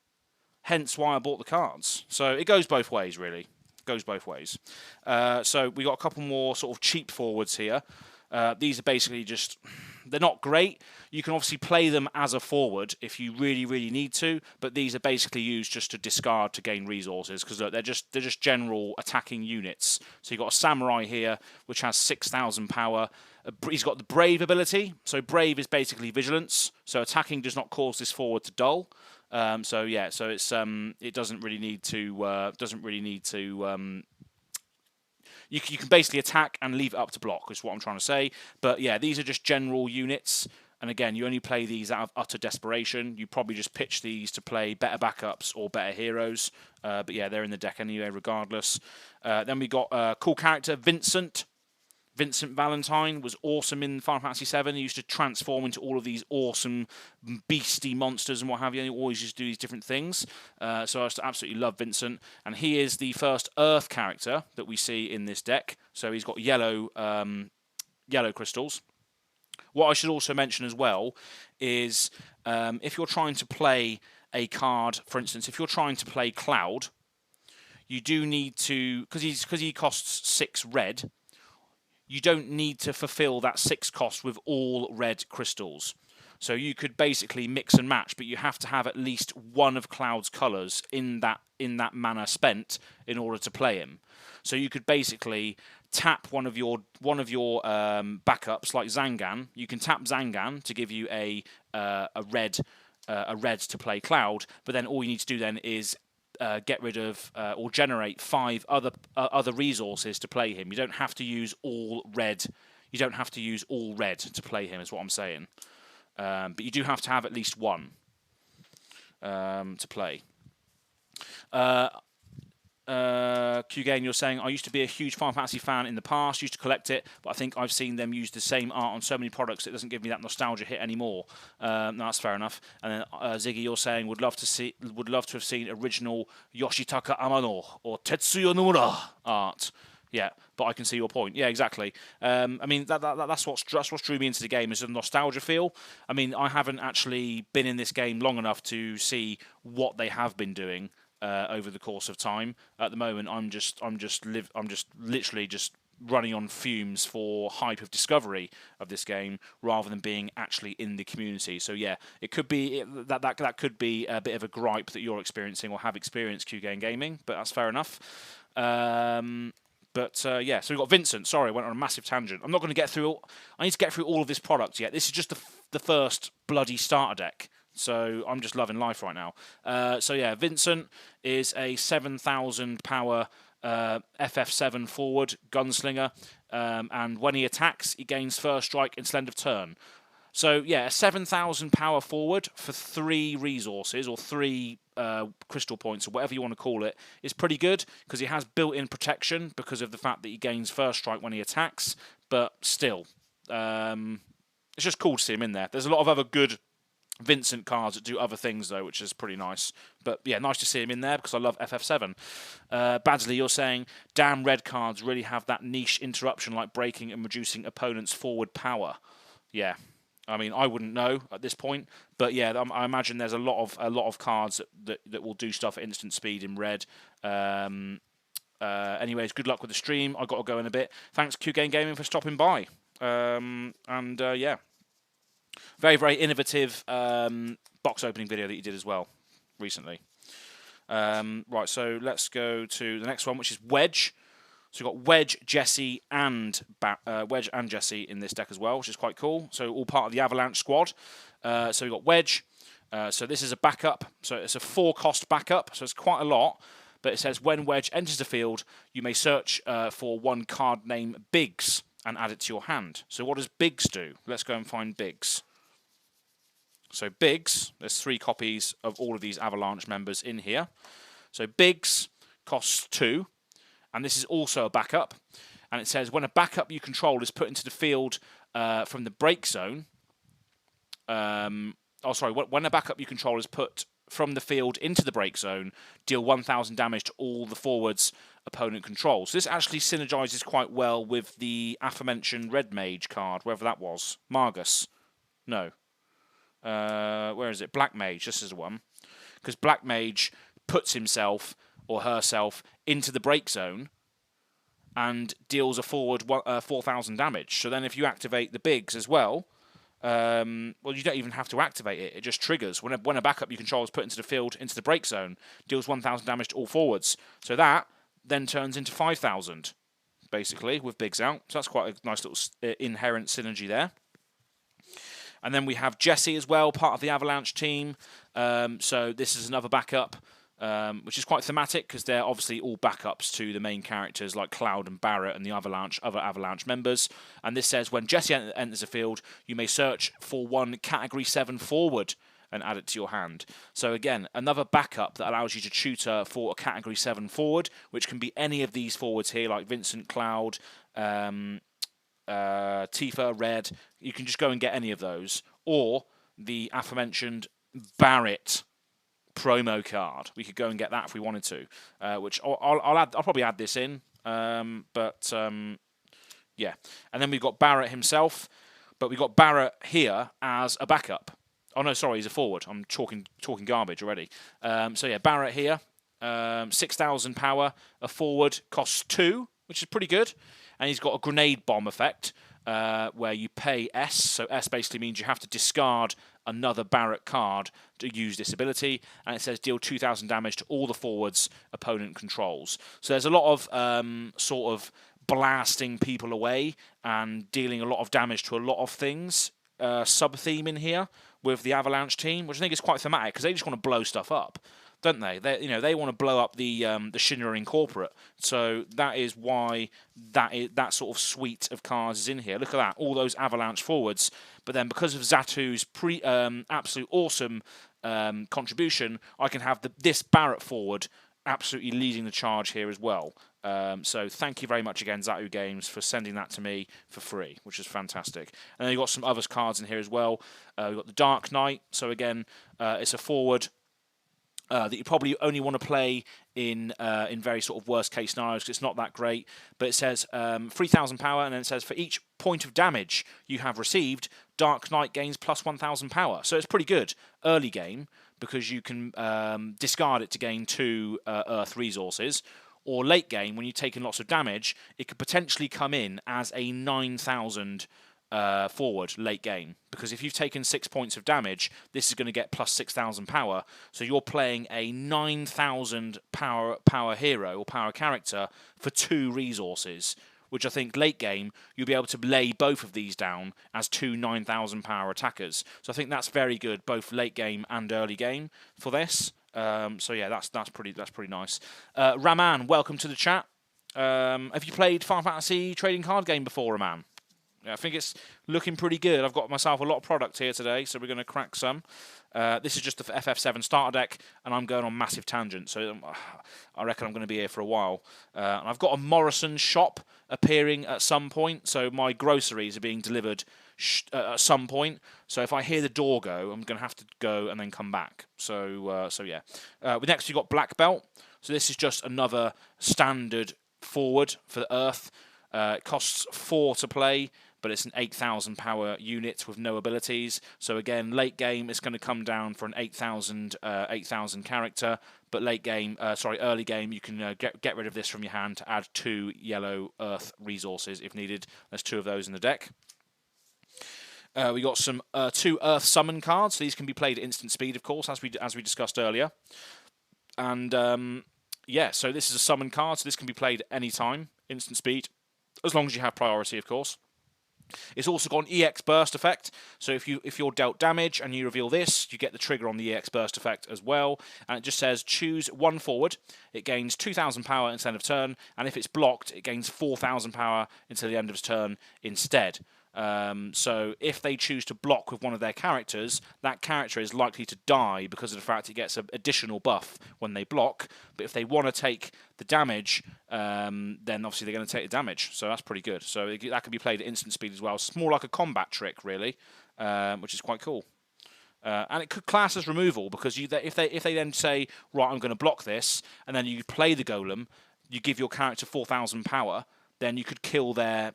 [SPEAKER 1] Hence why I bought the cards. So it goes both ways, really. It goes both ways. So we got a couple more sort of cheap forwards here. These are basically just they're not great. You can obviously play them as a forward if you really, really need to, but these are basically used just to discard to gain resources, because they're just general attacking units. So you've got a samurai here, which has 6,000 power. He's got the brave ability. So brave is basically vigilance. So attacking does not cause this forward to dull. So yeah, so it's it doesn't really need to You can basically attack and leave it up to block, is what I'm trying to say. But yeah, these are just general units. And again, you only play these out of utter desperation. You probably just pitch these to play better backups or better heroes. But yeah, they're in the deck anyway, regardless. Then we got a cool character, Vincent. Vincent Valentine was awesome in Final Fantasy VII. He used to transform into all of these awesome beastie monsters and what have you. And he always used to do these different things. So I just absolutely love Vincent. And he is the first Earth character that we see in this deck. So he's got yellow crystals. What I should also mention as well is if you're trying to play a card, for instance, if you're trying to play Cloud, you do need to, because he costs 6 red, you don't need to fulfill that 6 cost with all red crystals. So you could basically mix and match, but you have to have at least one of Cloud's colours in that mana spent in order to play him. So you could basically tap one of your backups like Zangan. You can tap Zangan to give you a red to play Cloud, but then all you need to do then is get rid of or generate 5 other resources to play him. You don't have to use all red. You don't have to use all red to play him, is what I'm saying. But you do have to have at least one to play. Q-Gain, you're saying, I used to be a huge Final Fantasy fan in the past, used to collect it, but I think I've seen them use the same art on so many products it doesn't give me that nostalgia hit anymore. No, that's fair enough. And then Ziggy, you're saying, would love to have seen original Yoshitaka Amano or Tetsuya Nomura art. Yeah, but I can see your point. Yeah, exactly. I mean, that's what drew me into the game, is a nostalgia feel. I mean, I haven't actually been in this game long enough to see what they have been doing over the course of time. At the moment, I'm just literally just running on fumes for hype of discovery of this game rather than being actually in the community. So yeah, it could be that could be a bit of a gripe that you're experiencing or have experienced Q-Game Gaming, but that's fair enough. Yeah, so we've got Vincent. Sorry, I went on a massive tangent. I'm not going to get through I need to get through all of this product yet. This is just the first bloody starter deck. So I'm just loving life right now. So yeah, Vincent is a 7,000 power FF7 forward gunslinger. And when he attacks, he gains first strike instead of turn. So yeah, a 7,000 power forward for 3 resources or 3 crystal points or whatever you want to call it is pretty good, because he has built-in protection because of the fact that he gains first strike when he attacks. But still, it's just cool to see him in there. There's a lot of other good Vincent cards that do other things though, which is pretty nice. But yeah, nice to see him in there because I love FF7. Badsley, you're saying, damn, red cards really have that niche interruption like breaking and reducing opponents' forward power. Yeah. I mean, I wouldn't know at this point, but yeah, I imagine there's a lot of cards that will do stuff at instant speed in red. Anyways, good luck with the stream. I got to go in a bit. Thanks, Q-Game Gaming, for stopping by. Yeah, very, very innovative box opening video that you did as well recently. Right, so let's go to the next one, which is Wedge. So we've got Wedge, Jesse, and Jesse in this deck as well, which is quite cool. So all part of the Avalanche squad. So we've got Wedge. So this is a backup. So it's a 4-cost backup. So it's quite a lot. But it says when Wedge enters the field, you may search for one card named Biggs and add it to your hand. So what does Biggs do? Let's go and find Biggs. So Biggs, there's 3 copies of all of these Avalanche members in here. So Biggs costs 2. And this is also a backup. And it says when a backup you control is put into the field from the break zone. When a backup you control is put from the field into the break zone, deal 1,000 damage to all the forwards opponent controls. So this actually synergizes quite well with the aforementioned Red Mage card, wherever that was. Margus. No. Where is it? Black Mage. This is the one. Because Black Mage puts himself or herself into the break zone and deals a forward 4,000 damage. So then if you activate the Biggs as well, well, you don't even have to activate it. It just triggers. When a backup you control is put into the field, into the break zone, deals 1,000 damage to all forwards. So that then turns into 5,000, basically, with Bigs out. So that's quite a nice little inherent synergy there. And then we have Jesse as well, part of the Avalanche team. So this is another backup, which is quite thematic because they're obviously all backups to the main characters like Cloud and Barrett and the other Avalanche members. And this says when Jesse enters the field, you may search for one Category 7 forward and add it to your hand. So again, another backup that allows you to tutor for a Category 7 forward, which can be any of these forwards here, like Vincent, Cloud, Tifa, Red. You can just go and get any of those, or the aforementioned Barrett promo card. We could go and get that if we wanted to, which I'll probably add this in, yeah. And then we've got Barrett himself, but we've got Barrett here as a backup. Oh no, sorry, he's a forward. I'm talking garbage already. So yeah, Barrett here, 6,000 power, a forward, costs 2, which is pretty good. And he's got a grenade bomb effect where you pay S. So S basically means you have to discard another Barrett card to use this ability. And it says deal 2,000 damage to all the forwards opponent controls. So there's a lot of sort of blasting people away and dealing a lot of damage to a lot of things. Sub-theme in here with the Avalanche team, which I think is quite thematic because they just want to blow stuff up, don't they? They want to blow up the Shinra Incorporate. So that is why that sort of suite of cards is in here. Look at that, all those Avalanche forwards. But then because of Zatu's absolute awesome contribution, I can have this Barrett forward absolutely leading the charge here as well. So thank you very much again, Zatu Games, for sending that to me for free, which is fantastic. And then you've got some other cards in here as well. We've got the Dark Knight. So again, it's a forward that you probably only want to play in very sort of worst case scenarios because it's not that great. But it says 3,000 power, and then it says for each point of damage you have received, Dark Knight gains plus 1,000 power. So it's pretty good early game because you can discard it to gain 2 Earth resources. Or late game, when you've taken lots of damage, it could potentially come in as a 9,000 forward late game. Because if you've taken 6 points of damage, this is going to get plus 6,000 power. So you're playing a 9,000 power hero or power character for 2 resources, which I think late game, you'll be able to lay both of these down as 2 9,000 power attackers. So I think that's very good, both late game and early game for this. So yeah, that's pretty nice. Raman, welcome to the chat. Have you played Final Fantasy trading card game before, Raman? Yeah, I think it's looking pretty good. I've got myself a lot of product here today, so we're going to crack some. This is just the FF7 starter deck, and I'm going on massive tangent, so I reckon I'm going to be here for a while. And I've got a Morrison shop appearing at some point, so my groceries are being delivered at some point. So if I hear the door go, I'm going to have to go and then come back. So yeah. Next, we've got Black Belt. So this is just another standard forward for the Earth. It costs 4 to play, but it's an 8,000 power unit with no abilities. So again, late game, it's going to come down for an 8,000 character. But early game, you can get rid of this from your hand to add 2 yellow Earth resources if needed. There's 2 of those in the deck. We got some 2 Earth summon cards. So these can be played at instant speed, of course, as we discussed earlier. And yeah, so this is a summon card. So this can be played at any time, instant speed, as long as you have priority, of course. It's also got an EX burst effect. So if you're dealt damage and you reveal this, you get the trigger on the EX burst effect as well. And it just says choose 1 forward. It gains 2,000 power instead of turn, and if it's blocked, it gains 4,000 power until the end of its turn instead. So if they choose to block with one of their characters, that character is likely to die because of the fact it gets an additional buff when they block. But if they want to take the damage, then obviously they're going to take the damage. So that's pretty good. So that can be played at instant speed as well. It's more like a combat trick, really, which is quite cool. And it could class as removal because if they then say, right, I'm going to block this, and then you play the golem, you give your character 4,000 power. Then you could kill their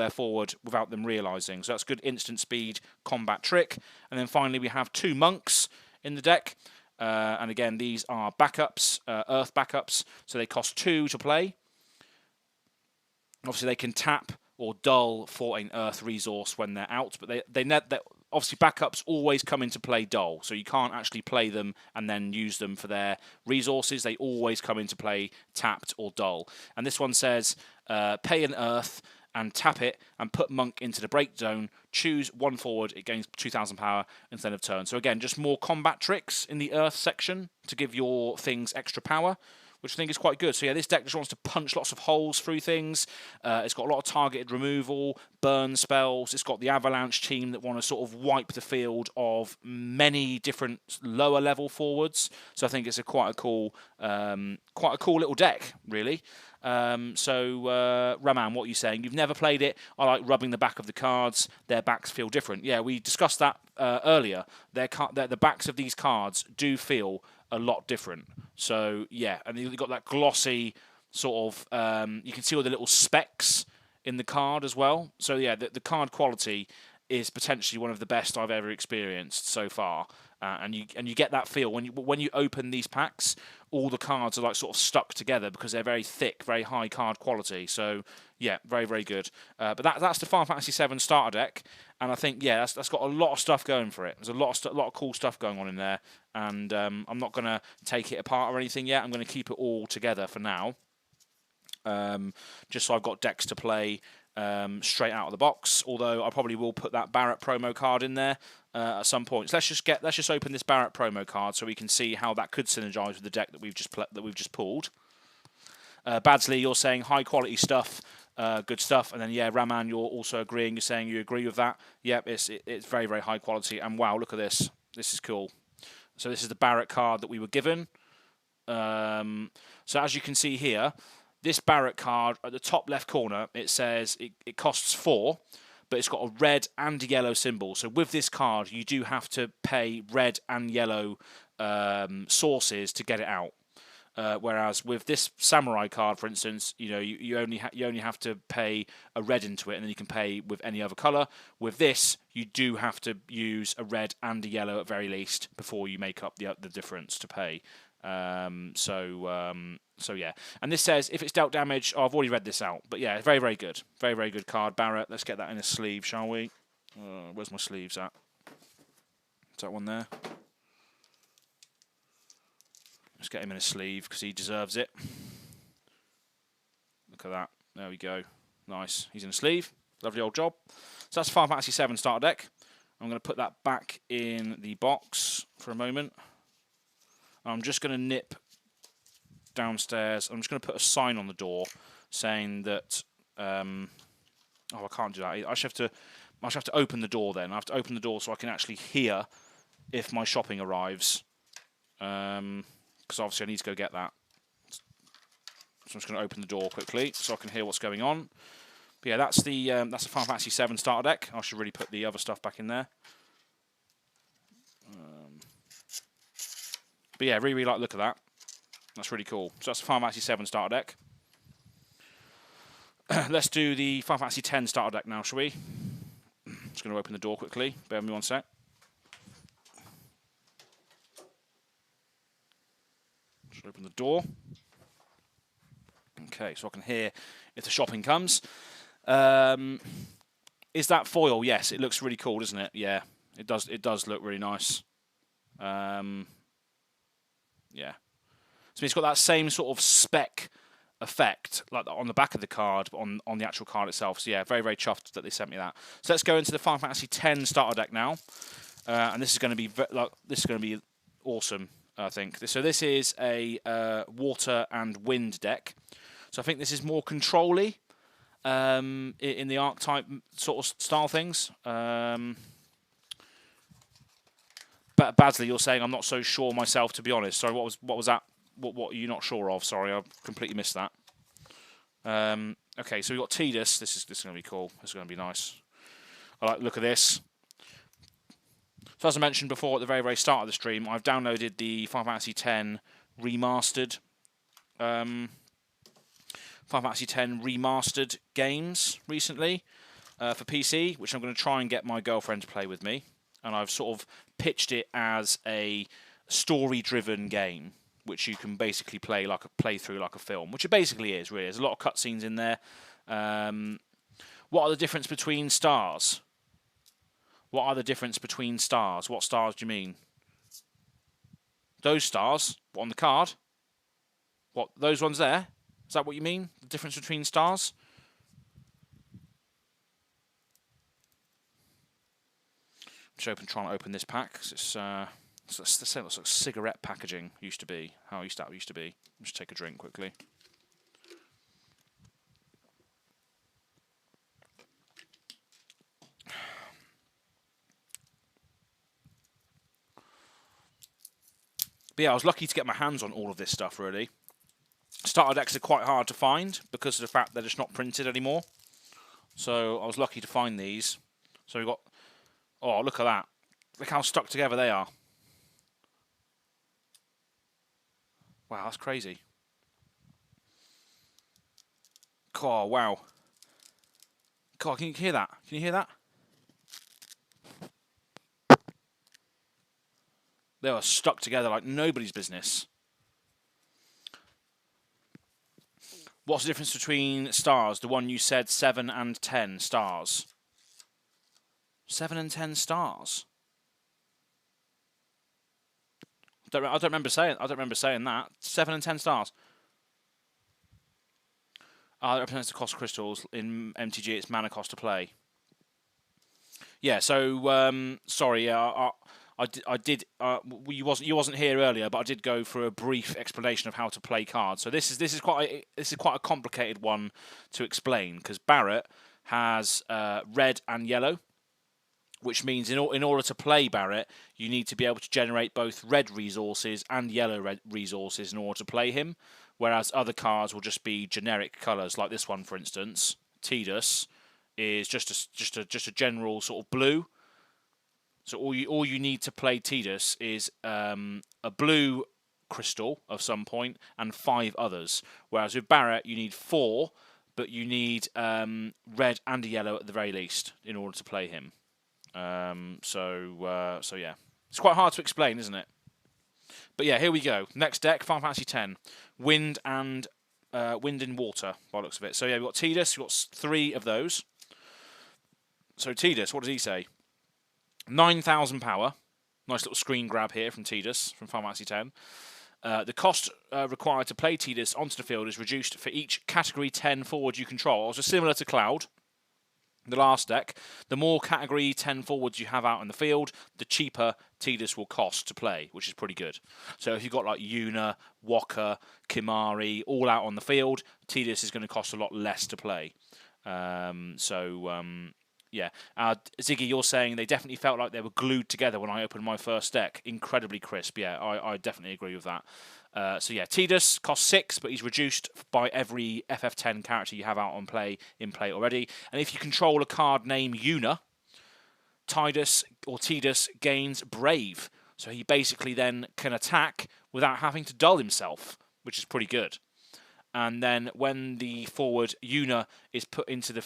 [SPEAKER 1] forward without them realising. So that's good instant speed combat trick. And then finally we have 2 monks in the deck. And again, these are backups, Earth backups. So they cost 2 to play. Obviously they can tap or dull for an Earth resource when they're out, but obviously backups always come into play dull, so you can't actually play them and then use them for their resources. They always come into play tapped or dull. And this one says, pay an earth and tap it and put monk into the break zone. Choose one forward. It gains 2,000 power instead of turn. So again, just more combat tricks in the earth section to give your things extra power, which I think is quite good. So yeah, this deck just wants to punch lots of holes through things. It's got a lot of targeted removal, burn spells. It's got the Avalanche team that want to sort of wipe the field of many different lower level forwards. So I think it's quite a cool little deck, really. Raman, what are you saying? You've never played it. I like rubbing the back of the cards. Their backs feel different. Yeah, we discussed that earlier. The backs of these cards do feel a lot different. So yeah, and you've got that glossy sort of. You can see all the little specks in the card as well. So yeah, the card quality is potentially one of the best I've ever experienced so far. And you get that feel when you open these packs, all the cards are like sort of stuck together because they're very thick, very high card quality. So yeah, very, very good. But that's the Final Fantasy VII starter deck, and I think yeah, that's got a lot of stuff going for it. There's a lot of cool stuff going on in there, and I'm not gonna take it apart or anything yet. I'm gonna keep it all together for now, just so I've got decks to play straight out of the box. Although I probably will put that Barrett promo card in there at some point. So let's just open this Barrett promo card so we can see how that could synergize with the deck that we've just pulled. Badsley, you're saying high quality stuff, good stuff, and then yeah, Raman, you're also agreeing. You're saying you agree with that. Yep, it's very, very high quality. And wow, look at this. This is cool. So this is the Barrett card that we were given. So as you can see here, this Barrett card at the top left corner, it says it costs 4, but it's got a red and yellow symbol. So with this card, you do have to pay red and yellow sources to get it out. Whereas with this Samurai card, for instance, you know you only have to pay a red into it, and then you can pay with any other color. With this, you do have to use a red and a yellow at very least before you make up the difference to pay. So yeah, and this says if it's dealt damage. Oh, I've already read this out, but yeah, very, very good, very, very good card, Barrett. Let's get that in a sleeve, shall we? Where's my sleeves at? Is that one there? Let's get him in a sleeve because he deserves it. Look at that. There we go. Nice. He's in a sleeve. Lovely old job. So that's Final Fantasy VII starter deck. I'm going to put that back in the box for a moment. I'm just going to nip downstairs. I'm just going to put a sign on the door saying that. Oh, I can't do that. I should have to open the door then. I have to open the door so I can actually hear if my shopping arrives. Because obviously I need to go get that. So I'm just going to open the door quickly so I can hear what's going on. But yeah, that's the Final Fantasy VII starter deck. I should really put the other stuff back in there. But yeah, really, really like the look of that. That's really cool. So that's the Final Fantasy VII starter deck. Let's do the Final Fantasy X starter deck now, shall we? Just going to open the door quickly. Bear with me one sec. Just open the door. Okay, so I can hear if the shopping comes. Is that foil? Yes, it looks really cool, doesn't it? Yeah, it does. It does look really nice. Yeah. So it's got that same sort of spec effect, like on the back of the card, but on the actual card itself. So yeah, very, very chuffed that they sent me that. So let's go into the Final Fantasy X starter deck now, and this is going to be awesome, I think. So this is a water and wind deck. So I think this is more control-y in the archetype sort of style things. But Badsley, you're saying I'm not so sure myself, to be honest. Sorry, what was that? What are you not sure of? Sorry, I completely missed that. Okay, so we've got Tidus. This is going to be cool. This is going to be nice. I like the look of this. So as I mentioned before at the very, very start of the stream, I've downloaded the Final Fantasy X remastered Final Fantasy X remastered games recently for PC, which I'm going to try and get my girlfriend to play with me. And I've sort of pitched it as a story-driven game, which you can basically play through like a film, which it basically is, really. There's a lot of cutscenes in there. What are the difference between stars? What are the difference between stars? What stars do you mean? Those stars? What, on the card? What, those ones there? Is that what you mean? The difference between stars? Just trying to open this pack, because it's the same looks like cigarette packaging used to be. How that used to be. Just take a drink quickly. But yeah, I was lucky to get my hands on all of this stuff, really. Starter decks are quite hard to find because of the fact they're just not printed anymore. So I was lucky to find these. So we've got... Oh, look at that. Look how stuck together they are. Wow, that's crazy. Oh, wow. God, can you hear that? Can you hear that? They are stuck together like nobody's business. What's the difference between stars? The one you said 7 and 10 stars. 7 and 10 stars. I don't remember saying that. 7 and 10 stars. That represents the cost of crystals. In MTG, it's mana cost to play. Yeah. So sorry. You wasn't here earlier, but I did go through a brief explanation of how to play cards. So this is quite a complicated one to explain, because Barrett has red and yellow, which means in order to play Barrett, you need to be able to generate both red resources and yellow resources in order to play him. Whereas other cards will just be generic colours, like this one, for instance. Tidus is just a general sort of blue. So all you need to play Tidus is a blue crystal of some point and 5 others. Whereas with Barrett, you need 4, but you need red and a yellow at the very least in order to play him. So yeah, it's quite hard to explain, isn't it? But yeah, here we go. Next deck, Final Fantasy X, wind and water, by the looks of it. So yeah, we've got Tidus. We've got 3 of those. So Tidus, what does he say? 9,000 power. Nice little screen grab here from Tidus from Final Fantasy X. The cost required to play Tidus onto the field is reduced for each Category 10 forward you control. Also similar to Cloud, the last deck. The more Category 10 forwards you have out in the field, the cheaper Tidus will cost to play, which is pretty good. So if you've got like Yuna, Waka, Kimari all out on the field, Tidus is going to cost a lot less to play. Yeah, Ziggy, you're saying they definitely felt like they were glued together when I opened my first deck. Incredibly crisp. Yeah, I definitely agree with that. So yeah, Tidus costs 6, but he's reduced by every FF10 character you have out on play already. And if you control a card named Yuna, Tidus gains Brave. So he basically then can attack without having to dull himself, which is pretty good. And then when the forward Yuna is put into the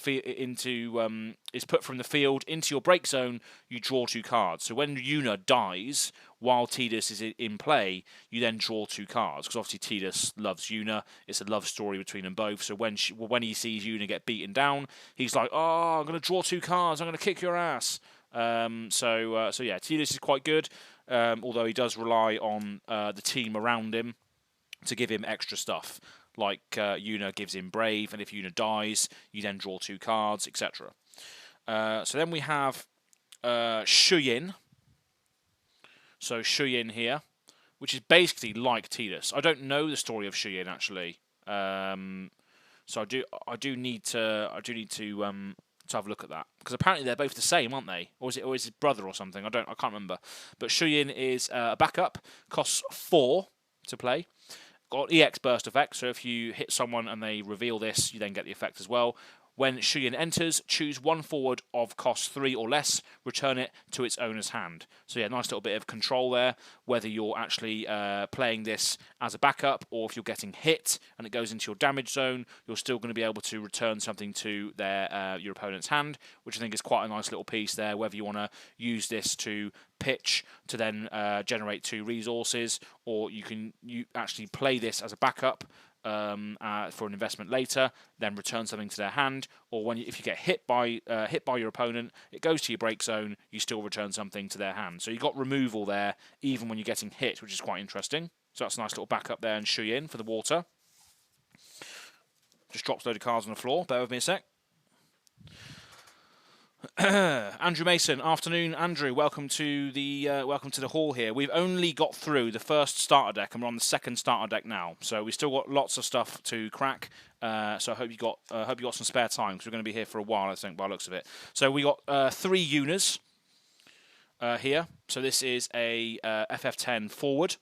[SPEAKER 1] is put from the field into your break zone, you draw 2 cards. So when Yuna dies while Tidus is in play, you then draw 2 cards, because obviously Tidus loves Yuna. It's a love story between them both. So when he sees Yuna get beaten down, he's like, "Oh, I'm going to draw 2 cards. I'm going to kick your ass." So yeah, Tidus is quite good, although he does rely on the team around him to give him extra stuff. Like Yuna gives him Brave, and if Yuna dies, you then draw 2 cards, etc. So then we have Shu Yin. So Shu Yin here, which is basically like Tidus. I don't know the story of Shu Yin actually, so I do need to have a look at that, because apparently they're both the same, aren't they? Or is it his brother or something? I can't remember. But Shu Yin is a backup, costs 4 to play. Got EX burst effect, so if you hit someone and they reveal this, you then get the effect as well. When Shu Yin enters, choose 1 forward of cost 3 or less, return it to its owner's hand. So yeah, nice little bit of control there, whether you're actually playing this as a backup, or if you're getting hit and it goes into your damage zone, you're still going to be able to return something to your opponent's hand, which I think is quite a nice little piece there, whether you want to use this to pitch to then generate 2 resources, or you actually play this as a backup, for an investment later, then return something to their hand, or if you get hit by your opponent, it goes to your break zone, you still return something to their hand. So you've got removal there, even when you're getting hit, which is quite interesting. So that's a nice little backup there, and Shu Yin for the water. Just drops a load of cards on the floor. Bear with me a sec. Andrew Mason, afternoon, Andrew. Welcome to the hall here. We've only got through the first starter deck, and we're on the second starter deck now. So we still got lots of stuff to crack. So I hope you got some spare time, because we're going to be here for a while, I think, by the looks of it. So we got 3 Unas here. So this is a FF10 forward.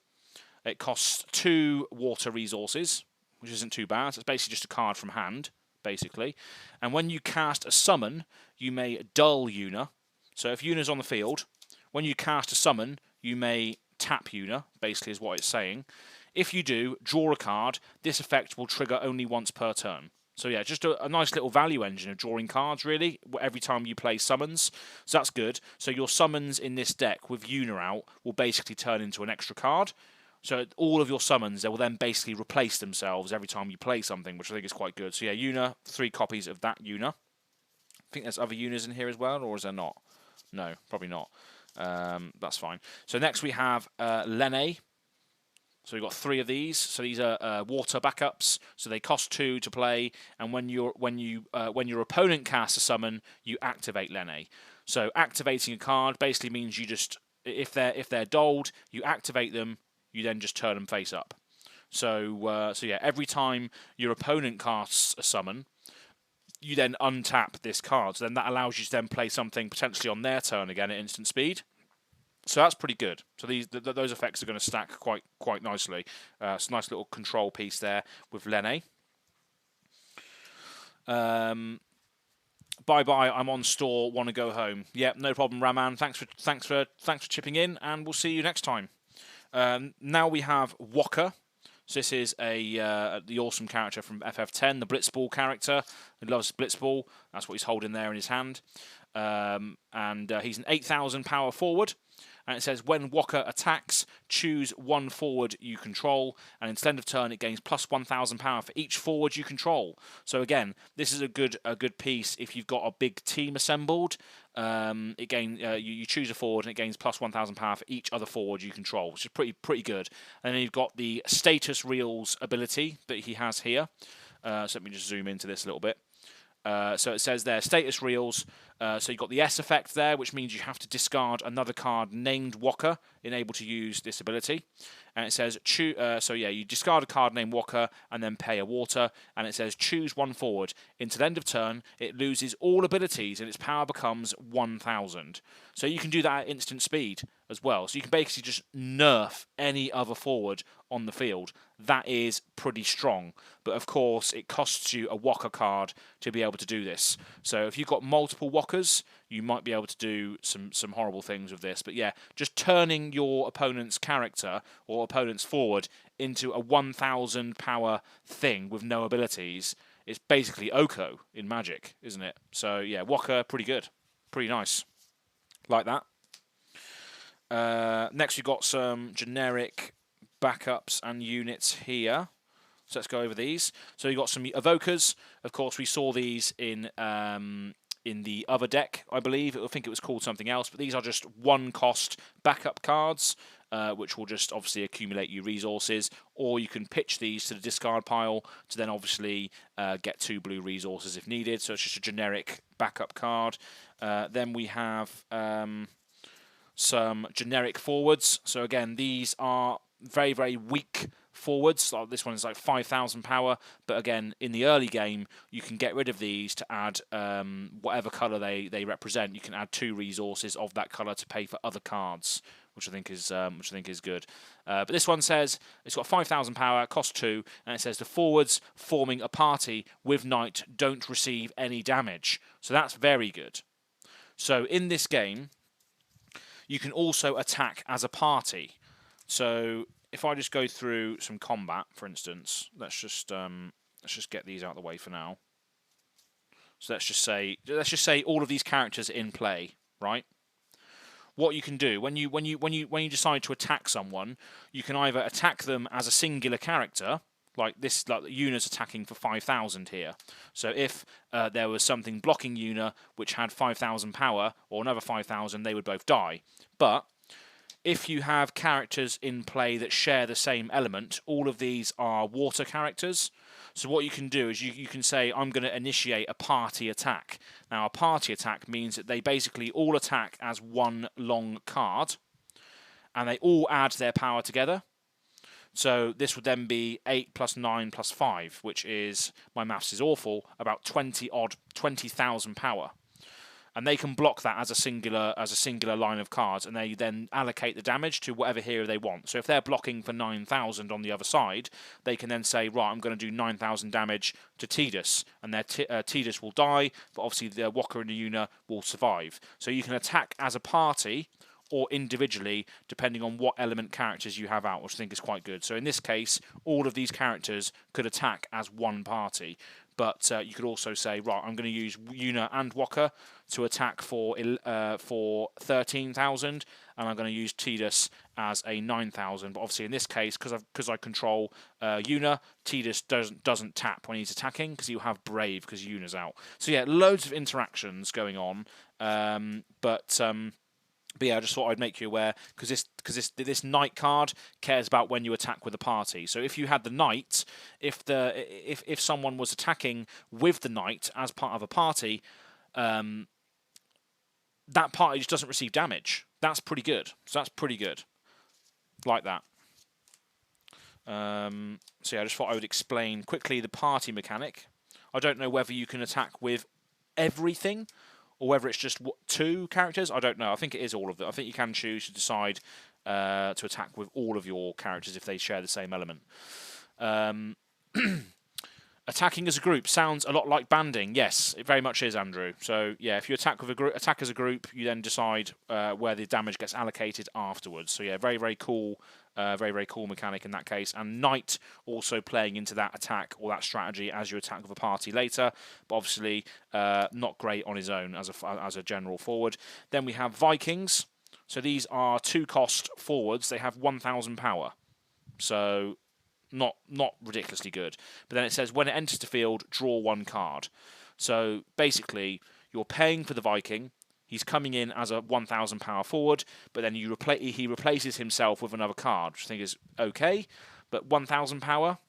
[SPEAKER 1] It costs 2 water resources, which isn't too bad. So it's basically just a card from hand, basically. And when you cast a summon, you may dull Una. So if Una's on the field, when you cast a summon, you may tap Una, basically is what it's saying. If you do, draw a card. This effect will trigger only once per turn. So yeah, just a nice little value engine of drawing cards, really, every time you play summons. So that's good. So your summons in this deck with Una out will basically turn into an extra card. So all of your summons, they will then basically replace themselves every time you play something, which I think is quite good. So yeah, Una, 3 copies of that Una. I think there's other Unas in here as well, or is there not? No, probably not. That's fine. So next we have Lene. So we've got 3 of these. So these are water backups. So they cost 2 to play, and when your opponent casts a summon, you activate Lene. So activating a card basically means you just, if they're dulled, you activate them. You then just turn them face up. So yeah, every time your opponent casts a summon, you then untap this card. So then that allows you to then play something potentially on their turn again at instant speed. So that's pretty good. So those effects are going to stack quite nicely. It's a nice little control piece there with Lene. Bye bye. I'm on store. Want to go home? Yep, no problem, Raman. Thanks for chipping in, and we'll see you next time. Now we have Waka. So this is the awesome character from FF10, the Blitzball character. He loves Blitzball. That's what he's holding there in his hand. And he's an 8,000 power forward. And it says, when Waka attacks, choose 1 forward you control, and instead of turn, it gains plus 1,000 power for each forward you control. So again, this is a good piece if you've got a big team assembled. You choose a forward, and it gains plus 1,000 power for each other forward you control, which is pretty good. And then you've got the status reels ability that he has here. So let me just zoom into this a little bit. So it says there, status reels. So you've got the S effect there, which means you have to discard another card named Waka in able to use this ability. And it says, so yeah, you discard a card named Waka and then pay a water. And it says, choose 1 forward. Until the end of turn, it loses all abilities and its power becomes 1,000. So you can do that at instant speed as well. So you can basically just nerf any other forward on the field. That is pretty strong. But of course, it costs you a Waka card to be able to do this. So if you've got multiple Wakas, you might be able to do some horrible things with this. But yeah, just turning your opponent's character or opponent's forward into a 1,000 power thing with no abilities, it's basically Oko in Magic, isn't it? So yeah, Waka, pretty good. Pretty nice. Like that. Next, we've got some generic backups and units here. So let's go over these. So you've got some Evokers. Of course, we saw these in the other deck, I believe. I think it was called something else. But these are just 1-cost backup cards, which will just obviously accumulate you resources. Or you can pitch these to the discard pile to then obviously get 2 blue resources if needed. So it's just a generic backup card. Then we have some generic forwards. So again, these are very, very weak forwards. Like this one is like 5,000 power, but again, in the early game, you can get rid of these to add whatever colour they represent. You can add 2 resources of that colour to pay for other cards, which I think is good. But this one says it's got 5,000 power, costs 2, and it says the forwards forming a party with Knight don't receive any damage. So that's very good. So in this game, you can also attack as a party. So if I just go through some combat, for instance, let's just get these out of the way for now. So let's just say all of these characters are in play, right? What you can do when you decide to attack someone, you can either attack them as a singular character, Like this, like Yuna's attacking for 5,000 here. So if there was something blocking Yuna which had 5,000 power or another 5,000, they would both die. But if you have characters in play that share the same element, all of these are water characters. So what you can do is you can say, I'm going to initiate a party attack. Now, a party attack means that they basically all attack as one long card, and they all add their power together. So this would then be 8 plus 9 plus 5, which is, my maths is awful, about 20,000 power. And they can block that as a singular line of cards, and they then allocate the damage to whatever hero they want. So if they're blocking for 9,000 on the other side, they can then say, right, I'm going to do 9,000 damage to Tidus, and their Tidus will die, but obviously the Waka and the Yuna will survive. So you can attack as a party or individually, depending on what element characters you have out, which I think is quite good. So in this case, all of these characters could attack as one party. But you could also say, right, I'm going to use Yuna and Waka to attack for 13,000, and I'm going to use Tidus as a 9,000. But obviously, in this case, because I control Yuna, Tidus doesn't tap when he's attacking because he'll have Brave because Yuna's out. So yeah, loads of interactions going on. But yeah, I just thought I'd make you aware because this knight card cares about when you attack with a party. So if you had the knight, if someone was attacking with the knight as part of a party, that party just doesn't receive damage. That's pretty good. So that's pretty good, like that. So yeah, I just thought I would explain quickly the party mechanic. I don't know whether you can attack with everything, or whether it's just 2 characters. I don't know. I think it is all of them. I think you can choose to decide to attack with all of your characters if they share the same element. Attacking as a group sounds a lot like banding. Yes, it very much is, Andrew. So yeah, if you attack as a group, you then decide where the damage gets allocated afterwards. So yeah, very, very cool. Very cool mechanic in that case, and Knight also playing into that attack or that strategy as you attack with a party later, but obviously not great on his own as a general forward. Then we have Vikings. So these are 2-cost forwards. They have 1,000 power, so not ridiculously good. But then it says when it enters the field, draw 1 card. So basically, you're paying for the Viking. He's coming in as a 1,000 power forward, but then he replaces himself with another card, which I think is okay. But 1,000 power,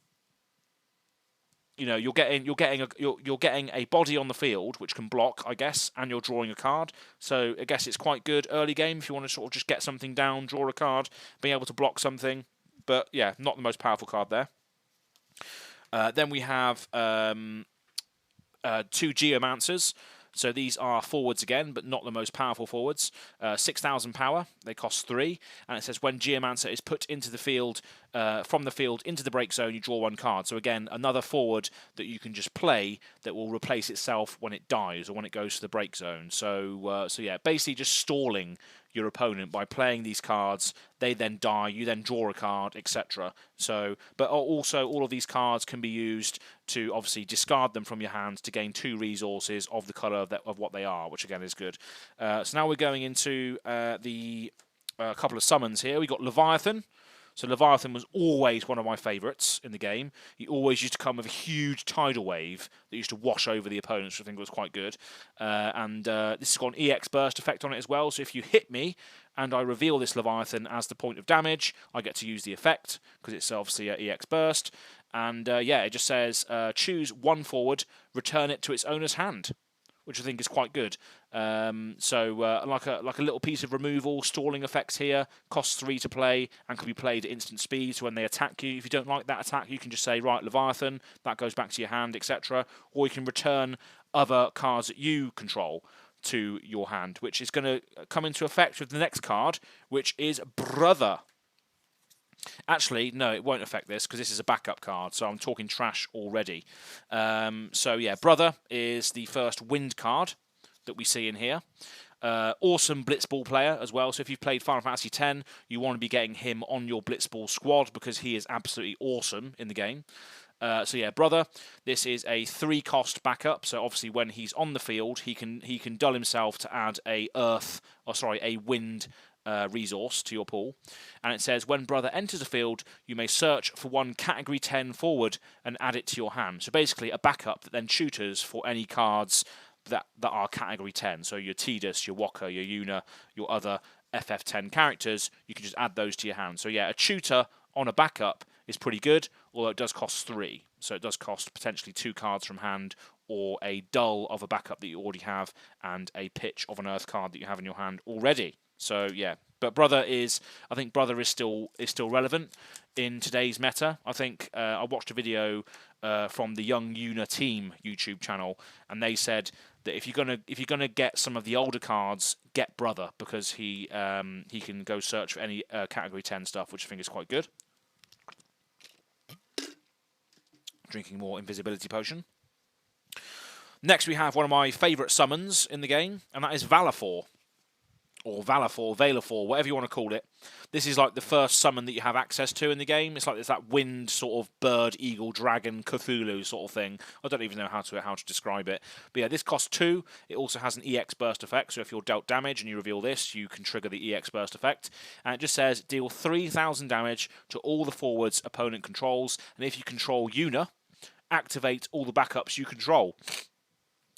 [SPEAKER 1] you know, you're getting a body on the field which can block, I guess, and you're drawing a card. So I guess it's quite good early game if you want to sort of just get something down, draw a card, being able to block something. But yeah, not the most powerful card there. Then we have 2 Geomancers. So these are forwards again, but not the most powerful forwards. 6,000 power, they cost 3. And it says when Geomancer is put into the field, from the field into the break zone, you draw 1 card. So again, another forward that you can just play that will replace itself when it dies or when it goes to the break zone. So yeah, basically just stalling your opponent by playing these cards. They then die, you then draw a card, etc. So, but also all of these cards can be used to obviously discard them from your hands to gain 2 resources of the colour of what they are, which again is good. So now we're going into the couple of summons here. We got Leviathan. So Leviathan was always one of my favourites in the game. He always used to come with a huge tidal wave that used to wash over the opponents, which I think was quite good. This has got an EX burst effect on it as well. So if you hit me and I reveal this Leviathan as the point of damage, I get to use the effect because it's obviously an EX burst. And yeah, it just says choose 1 forward, return it to its owner's hand, which I think is quite good. Like a little piece of removal, stalling effects here, costs 3 to play and can be played at instant speed. So when they attack you, if you don't like that attack, you can just say, right, Leviathan, that goes back to your hand, etc. Or you can return other cards that you control to your hand, which is going to come into effect with the next card, which is Brother. Actually, no, it won't affect this because this is a backup card, so I'm talking trash already. So yeah, Brother is the first wind card that we see in here. Awesome Blitzball player as well, so if you've played Final Fantasy X, you want to be getting him on your Blitzball squad because he is absolutely awesome in the game. So yeah, Brother, this is a 3-cost backup, so obviously when he's on the field, he can dull himself to add a wind resource to your pool, and it says when brother enters a field, you may search for one category 10 forward and add it to your hand. So basically a backup that then tutors for any cards that are category 10. So your Tidus, your Waka, your Yuna, your other FF10 characters, you can just add those to your hand. So yeah, a tutor on a backup is pretty good, although it does cost 3. So it does cost potentially 2 cards from hand, or a dull of a backup that you already have, and a pitch of an earth card that you have in your hand already. So yeah, but I think brother is still relevant in today's meta. I think I watched a video from the Young Yuna Team YouTube channel, and they said that if you're gonna get some of the older cards, get brother, because he can go search for any category 10 stuff, which I think is quite good. Drinking more invisibility potion. Next we have one of my favourite summons in the game, and that is Valafor. Or Valafor, Valafor, whatever you want to call it. This is like the first summon that you have access to in the game. It's like it's that wind sort of bird, eagle, dragon, Cthulhu sort of thing. I don't even know how to describe it. But yeah, this costs 2. It also has an EX burst effect. So if you're dealt damage and you reveal this, you can trigger the EX burst effect. And it just says deal 3,000 damage to all the forwards opponent controls. And if you control Yuna, activate all the backups you control.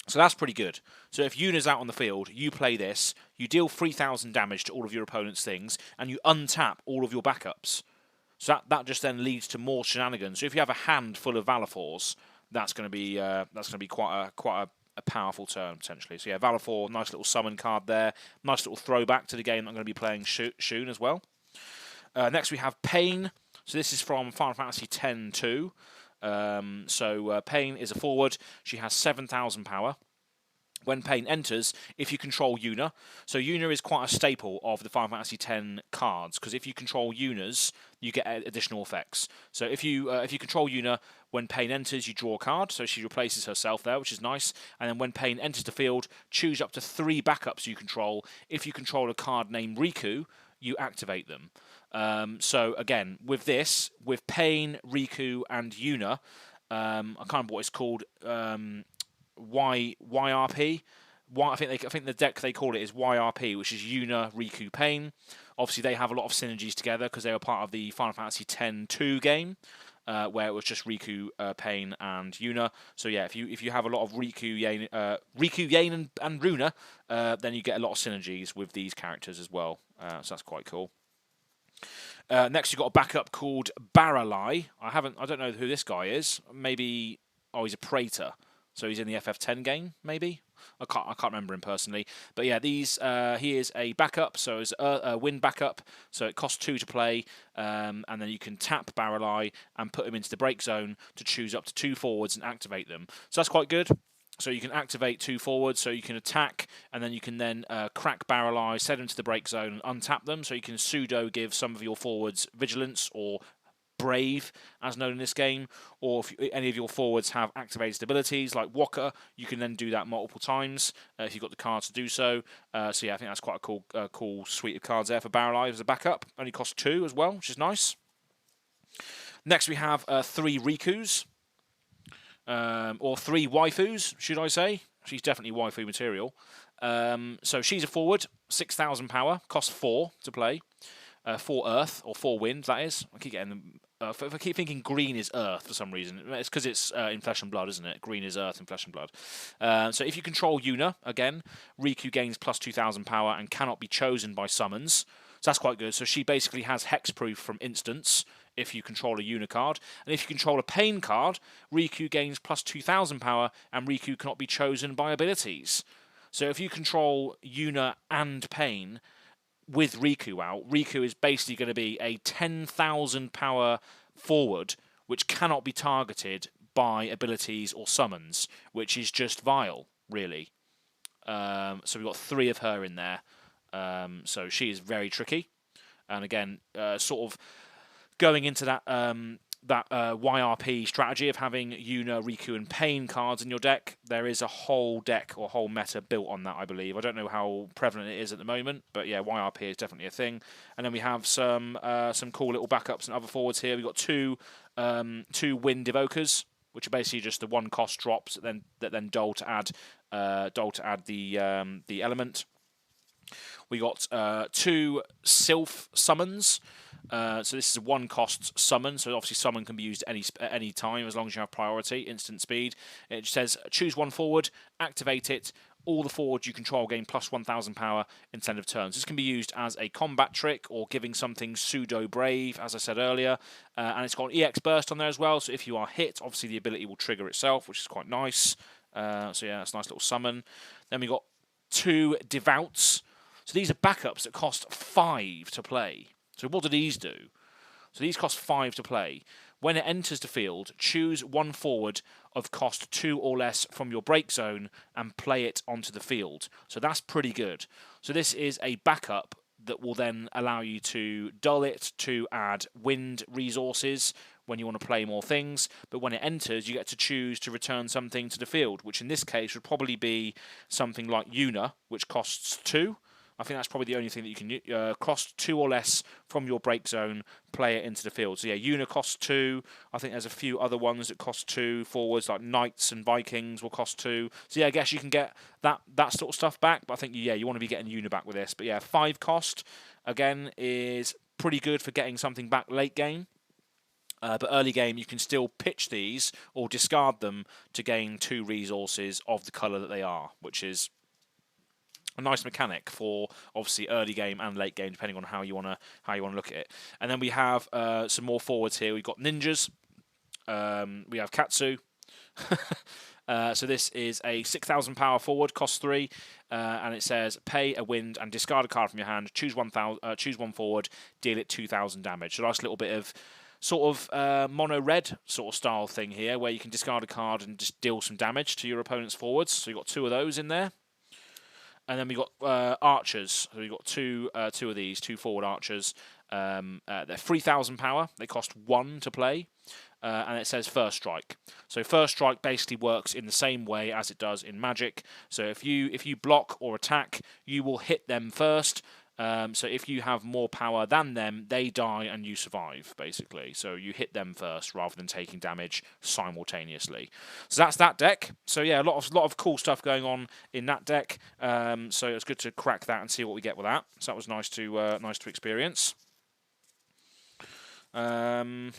[SPEAKER 1] So that's pretty good. So if Yuna's out on the field, you play this, you deal 3,000 damage to all of your opponent's things, and you untap all of your backups. So that just then leads to more shenanigans. So if you have a hand full of Valafors, that's going to be quite a powerful turn potentially. So yeah, Valafor, nice little summon card there, nice little throwback to the game I'm going to be playing soon as well. Next we have Pain. So this is from Final Fantasy X-2. Pain is a forward. She has 7,000 power. When Pain enters, if you control Yuna, so Yuna is quite a staple of the Final Fantasy X cards, because if you control Yunas, you get additional effects. So if you control Yuna, when Pain enters, you draw a card, so she replaces herself there, which is nice. And then when Pain enters the field, choose up to 3 backups you control. If you control a card named Riku, you activate them. So again, with this, with Pain, Riku, and Yuna, I can't remember what it's called. YRP. I think the deck they call it is YRP, which is Yuna, Riku, Pain. Obviously, they have a lot of synergies together because they were part of the Final Fantasy X-2 game, where it was just Riku, Pain, and Yuna. So yeah, if you have a lot of Riku, Yain, and Runa, then you get a lot of synergies with these characters as well. So that's quite cool. Next, you've got a backup called Baralai. I don't know who this guy is. Maybe, he's a Praetor. So he's in the FF10 game, maybe? I can't remember him personally. But yeah, he is a backup, so it's a wind backup. So it costs 2 to play, and then you can tap Baralai and put him into the break zone to choose up to 2 forwards and activate them. So that's quite good. So you can activate 2 forwards, so you can attack, and then you can then crack Baralai, set them to the break zone, and untap them. So you can pseudo give some of your forwards Vigilance or Brave, as known in this game, or if any of your forwards have activated abilities like Waka, you can then do that multiple times if you've got the cards to do so. So yeah, I think that's quite a cool suite of cards there for Baralai as a backup. Only costs 2 as well, which is nice. Next we have 3 Rikus. Or 3 waifus, should I say? She's definitely waifu material. So she's a forward, 6,000 power, costs 4 to play. 4 earth, or 4 wind, that is. I keep getting them. If I keep thinking green is earth for some reason, it's because it's in Flesh and Blood, isn't it? Green is earth in Flesh and Blood. So if you control Yuna, again, Riku gains plus 2,000 power and cannot be chosen by summons. So that's quite good. So she basically has hexproof from instance if you control a Yuna card. And if you control a Pain card, Riku gains plus 2,000 power and Riku cannot be chosen by abilities. So if you control Yuna and Pain with Riku out, Riku is basically going to be a 10,000 power forward which cannot be targeted by abilities or summons, which is just vile, really. So we've got 3 of her in there. So she is very tricky. And again, sort of going into that YRP strategy of having Yuna, Riku, and Pain cards in your deck, there is a whole deck or whole meta built on that, I believe. I don't know how prevalent it is at the moment, but yeah, YRP is definitely a thing. And then we have some cool little backups and other forwards here. We've got 2 Wind Evokers, which are basically just the 1 cost drops that then dole to add the element. We got 2 Sylph summons. So this is a 1-cost summon. So obviously summon can be used at any time as long as you have priority, instant speed. It says choose 1 forward, activate it. All the forwards you control gain plus 1,000 power instead of turns. This can be used as a combat trick or giving something pseudo brave, as I said earlier. And it's got an EX burst on there as well. So if you are hit, obviously the ability will trigger itself, which is quite nice. So yeah, it's a nice little summon. Then we got 2 Devouts. So these are backups that cost 5 to play. So what do these do? So these cost 5 to play. When it enters the field, choose 1 forward of cost 2 or less from your break zone and play it onto the field. So that's pretty good. So this is a backup that will then allow you to dull it to add wind resources when you want to play more things. But when it enters, you get to choose to return something to the field, which in this case would probably be something like Una, which costs 2. I think that's probably the only thing that you can cost 2 or less from your break zone, play it into the field. So yeah, Una costs 2. I think there's a few other ones that cost 2 forwards, like Knights and Vikings will cost 2. So yeah, I guess you can get that sort of stuff back. But I think yeah, you want to be getting Una back with this. But yeah, 5 cost again is pretty good for getting something back late game. But early game, you can still pitch these or discard them to gain 2 resources of the colour that they are, which is a nice mechanic for obviously early game and late game, depending on how you wanna look at it. And then we have some more forwards here. We've got ninjas. We have Katsu. So this is a 6,000 power forward, costs 3, and it says pay a wind and discard a card from your hand. Choose 1 forward, deal it 2,000 damage. So nice little bit of sort of mono red sort of style thing here, where you can discard a card and just deal some damage to your opponent's forwards. So you've got 2 of those in there. And then we got archers. So we've got two of these, 2 forward archers. They're 3,000 power. They cost 1 to play. And it says first strike. So first strike basically works in the same way as it does in Magic. So if you block or attack, you will hit them first. So if you have more power than them, they die and you survive, basically. So you hit them first rather than taking damage simultaneously. So that's that deck. So yeah, a lot of cool stuff going on in that deck. So it's good to crack that and see what we get with that. So that was nice to experience. I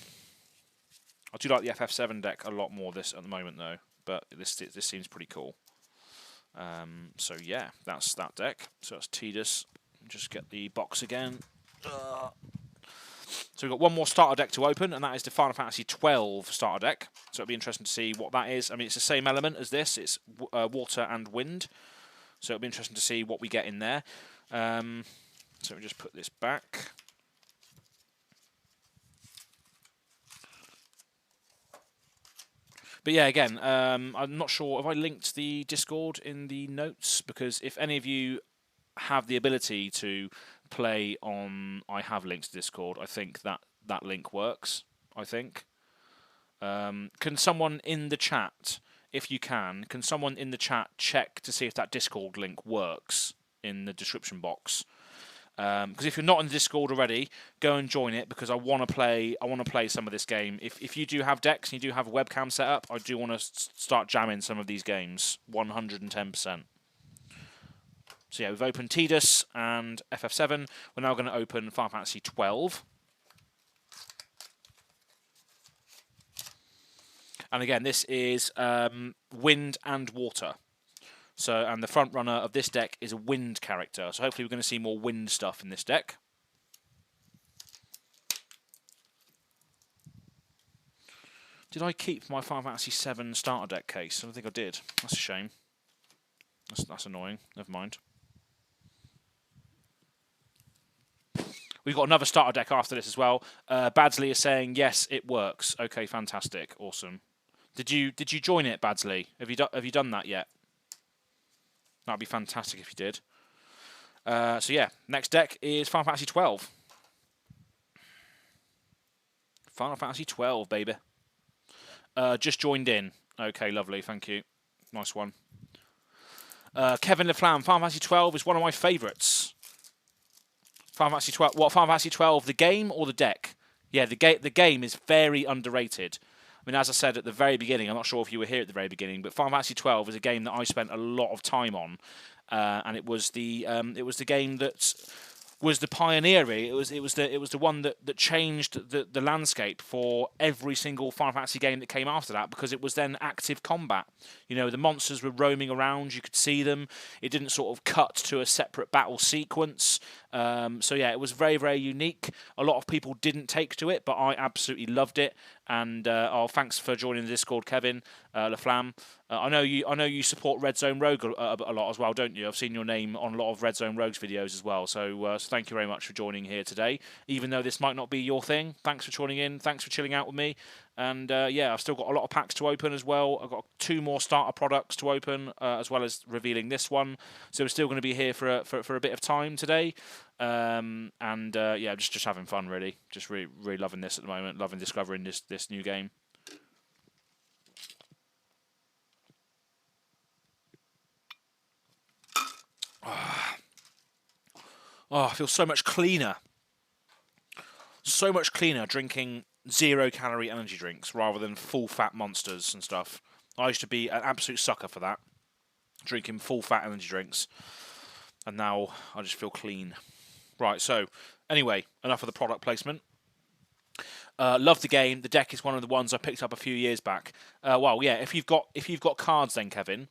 [SPEAKER 1] do like the FF7 deck a lot more this at the moment though, but this seems pretty cool. So yeah, that's that deck. So that's Tidus. Just get the box again. So we've got one more starter deck to open, and that is the Final Fantasy XII starter deck. So it'll be interesting to see what that is. I mean, it's the same element as this. It's water and wind. So it'll be interesting to see what we get in there. So we just put this back. But yeah, again, I'm not sure. Have I linked the Discord in the notes? Because if any of you have the ability to play on, I have linked to Discord. I think that link works. I think. Can someone in the chat, if you can someone in the chat check to see if that Discord link works in the description box? Because if you're not in the Discord already, go and join it, because I want to play some of this game. If you do have decks and you do have a webcam set up, I do want to start jamming some of these games 110%. So yeah, we've opened Tidus and FF7. We're now going to open Final Fantasy XII. And again, this is wind and water. So, and the front runner of this deck is a wind character. So hopefully we're going to see more wind stuff in this deck. Did I keep my Final Fantasy VII starter deck case? I don't think I did. That's a shame. That's annoying. Never mind. We've got another starter deck after this as well. Badsley is saying yes, it works. Okay, fantastic, awesome. Did you join it, Badsley? Have you done that yet? That'd be fantastic if you did. So yeah, next deck is Final Fantasy XII. Final Fantasy XII, baby. Just joined in. Okay, lovely, thank you. Nice one. Kevin LeFlam, Final Fantasy XII is one of my favourites. Final Fantasy XII. What, Final Fantasy XII? The game or the deck? Yeah, the game is very underrated. I mean, as I said at the very beginning, I'm not sure if you were here at the very beginning, but Final Fantasy 12 is a game that I spent a lot of time on, and it was the game that was the pioneer. It was the one that changed the landscape for every single Final Fantasy game that came after that, because it was then active combat. You know, the monsters were roaming around, you could see them. It didn't sort of cut to a separate battle sequence. So yeah, it was very, very unique. A lot of people didn't take to it, but I absolutely loved it. And thanks for joining the Discord, Kevin LaFlamme. I know you support Red Zone Rogue a lot as well, don't you? I've seen your name on a lot of Red Zone Rogue's videos as well. So thank you very much for joining here today. Even though this might not be your thing, thanks for tuning in. Thanks for chilling out with me. And yeah, I've still got a lot of packs to open as well. I've got 2 more starter products to open, as well as revealing this one. So we're still going to be here for a bit of time today. Yeah, just having fun, really. Just really loving this at the moment. Loving discovering this new game. Oh, I feel so much cleaner. So much cleaner drinking 0-calorie energy drinks rather than full-fat monsters and stuff. I used to be an absolute sucker for that, drinking full-fat energy drinks. And now I just feel clean. Right, so anyway, enough of the product placement. Love the game. The deck is one of the ones I picked up a few years back. Well, yeah, if you've got cards, then Kevin,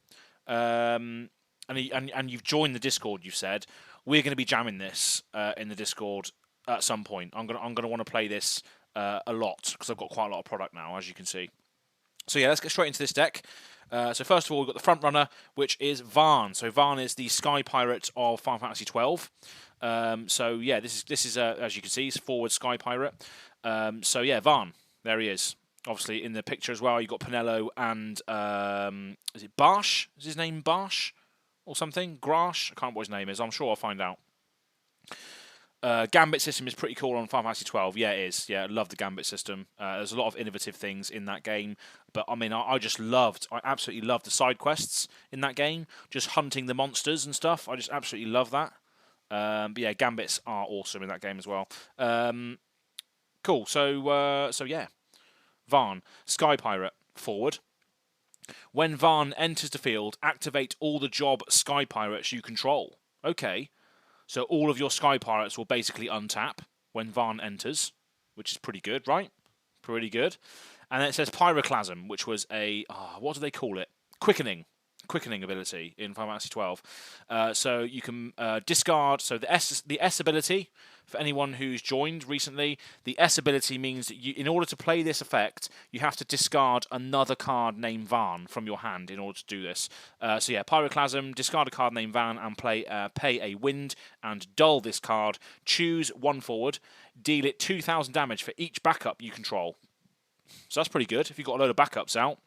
[SPEAKER 1] and you've joined the Discord, you said we're going to be jamming this in the Discord at some point. I'm gonna want to play this a lot because I've got quite a lot of product now, as you can see. So yeah, let's get straight into this deck. So first of all, we've got the front runner, which is Varn. So Varn is the Sky Pirate of Final Fantasy 12. So yeah, this is as you can see, he's forward Sky Pirate. So yeah, Varn, there he is. Obviously in the picture as well, you've got Penelo and is it Barsh? Is his name Barsh or something? Grash? I can't remember what his name is. I'm sure I'll find out. Gambit system is pretty cool on Final Fantasy 12. Yeah, it is. Yeah, I love the Gambit system. There's a lot of innovative things in that game. But, I mean, I absolutely loved the side quests in that game. Just hunting the monsters and stuff. I just absolutely love that. But, yeah, Gambits are awesome in that game as well. Cool. So yeah. Varn, Sky Pirate, forward. When Varn enters the field, activate all the job Sky Pirates you control. Okay. So all of your Sky Pirates will basically untap when Varn enters, which is pretty good, right? Pretty good. And then it says Pyroclasm, which was a, what do they call it? Quickening ability in Final Fantasy 12. So you can discard, so the S ability, for anyone who's joined recently, the S ability means that in order to play this effect, you have to discard another card named Varn from your hand in order to do this. So yeah, Pyroclasm, discard a card named Varn and pay a wind and dull this card. Choose one forward, deal it 2,000 damage for each backup you control. So that's pretty good if you've got a load of backups out.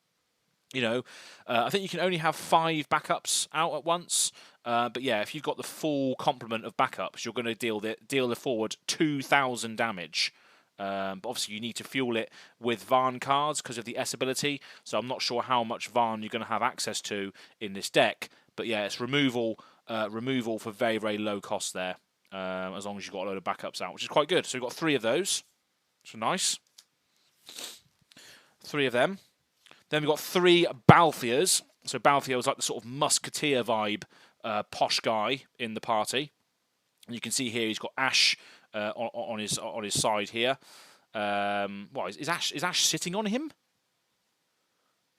[SPEAKER 1] You know, I think you can only have 5 backups out at once. But yeah, if you've got the full complement of backups, you're going to deal the forward 2,000 damage. But obviously, you need to fuel it with Varn cards because of the S ability. So I'm not sure how much Varn you're going to have access to in this deck. But yeah, it's removal for very, very low cost there. As long as you've got a load of backups out, which is quite good. So we've got 3 of those. So nice. 3 of them. Then we've got 3 Balthiers. So Balthier was like the sort of musketeer vibe, posh guy in the party. And you can see here he's got Ash on his side here. What is Ash sitting on him?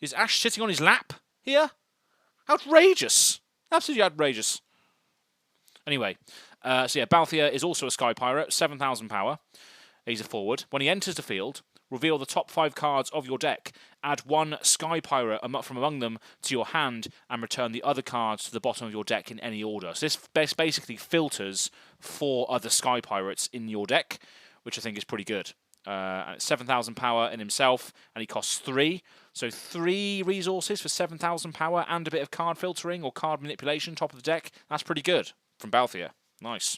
[SPEAKER 1] Is Ash sitting on his lap here? Outrageous! Absolutely outrageous. Anyway, so yeah, Balthier is also a Sky Pirate, 7,000 power. He's a forward. When he enters the field, reveal the top 5 cards of your deck. Add 1 Sky Pirate from among them to your hand and return the other cards to the bottom of your deck in any order. So this basically filters 4 other Sky Pirates in your deck, which I think is pretty good. And it's 7,000 power in himself, and he costs 3. So 3 resources for 7,000 power and a bit of card filtering or card manipulation top of the deck. That's pretty good from Balthier. Nice.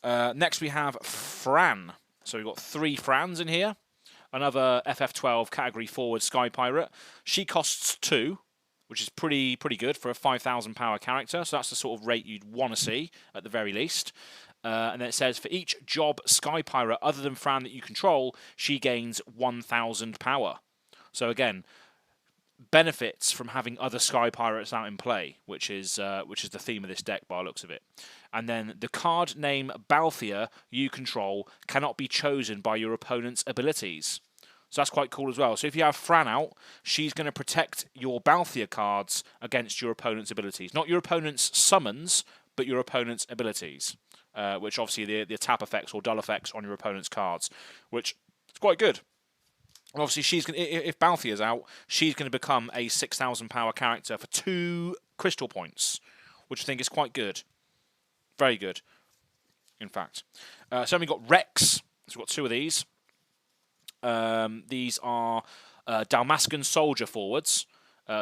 [SPEAKER 1] Next we have Fran. So we've got 3 Frans in here. Another FF12 category forward Sky Pirate. She costs 2, which is pretty good for a 5,000 power character. So that's the sort of rate you'd want to see at the very least. And then it says, for each job Sky Pirate other than Fran that you control, she gains 1,000 power. So again, benefits from having other Sky Pirates out in play, which is the theme of this deck by the looks of it. And then the card name Balthier you control cannot be chosen by your opponent's abilities. So that's quite cool as well. So if you have Fran out, she's going to protect your Balthier cards against your opponent's abilities. Not your opponent's summons, but your opponent's abilities. Which obviously the tap effects or dull effects on your opponent's cards, which is quite good. And obviously, she's gonna, if Balthier's out, she's going to become a 6,000 power character for 2 crystal points, which I think is quite good. Very good, in fact. So then we've got Rex. So we've got 2 of these. These are Dalmascan soldier forwards.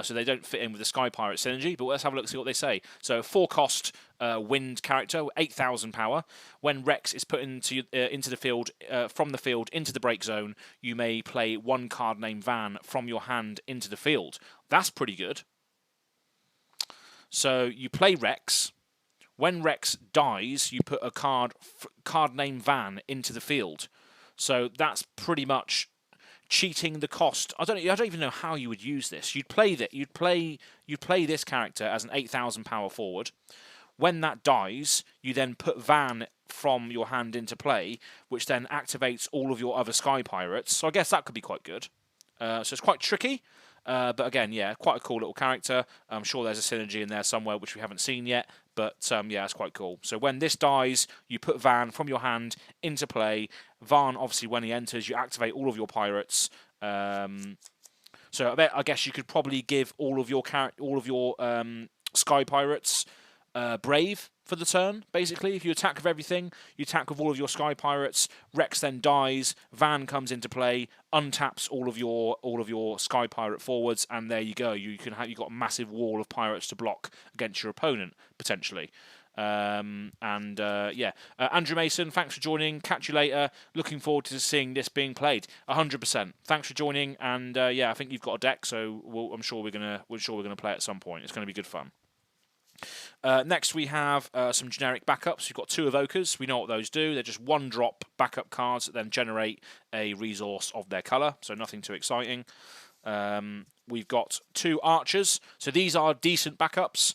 [SPEAKER 1] So they don't fit in with the Sky Pirate synergy, but let's have a look and see what they say. So 4-cost wind character, 8,000 power. When Rex is put into the field, from the field into the break zone, you may play 1 card named Van from your hand into the field. That's pretty good. So you play Rex. When Rex dies, you put a card named Van into the field. So that's pretty much cheating the cost. I don't even know how you would use this. You'd play this character as an 8,000 power forward. When that dies, you then put Van from your hand into play, which then activates all of your other Sky Pirates. So I guess that could be quite good. So it's quite tricky. But again, yeah, quite a cool little character. I'm sure there's a synergy in there somewhere which we haven't seen yet. But yeah, it's quite cool. So when this dies, you put Van from your hand into play. Van, obviously, when he enters, you activate all of your pirates. So I guess you could probably give all of your Sky Pirates Brave for the turn, basically. If you attack with everything, you attack with all of your Sky Pirates. Rex then dies. Van comes into play, untaps all of your Sky Pirate forwards, and there you go. You've got a massive wall of pirates to block against your opponent potentially. Andrew Mason, thanks for joining. Catch you later. Looking forward to seeing this being played. 100%. Thanks for joining, and yeah, I think you've got a deck, so I'm sure we're gonna play at some point. It's going to be good fun. Next we have some generic backups. We've got 2 Evokers. We know what those do. They're just 1-drop backup cards that then generate a resource of their colour, so nothing too exciting. We've got 2 Archers. So these are decent backups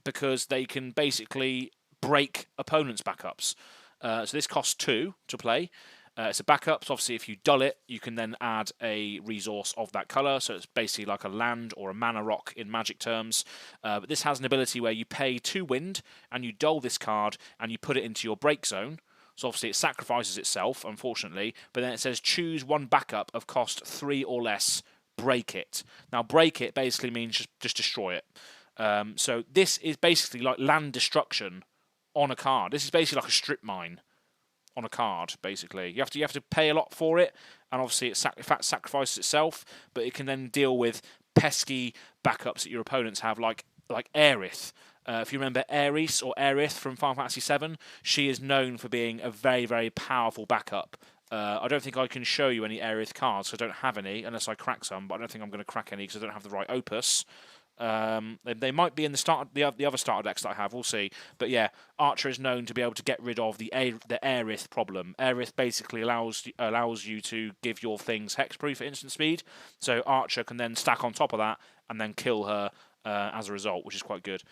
[SPEAKER 1] because they can basically break opponents' backups. So this costs 2 to play. It's a backup, so obviously if you dull it, you can then add a resource of that colour, so it's basically like a land or a mana rock in Magic terms. But this has an ability where you pay 2 wind, and you dull this card, and you put it into your break zone. So obviously it sacrifices itself, unfortunately, but then it says choose 1 backup of cost 3 or less, break it. Now break it basically means just destroy it. So this is basically like land destruction on a card. This is basically like a strip mine on a card, basically. You have to pay a lot for it, and obviously it sacrifices itself, but it can then deal with pesky backups that your opponents have, like Aerith. If you remember Aerith or Aerith from Final Fantasy VII, she is known for being a very, very powerful backup. I don't think I can show you any Aerith cards, so I don't have any, unless I crack some, but I don't think I'm going to crack any because I don't have the right opus. They might be in the other starter decks that I have. We'll see. But yeah, Archer is known to be able to get rid of the Aerith problem. Aerith basically allows you to give your things hexproof at instant speed. So Archer can then stack on top of that and then kill her as a result, which is quite good.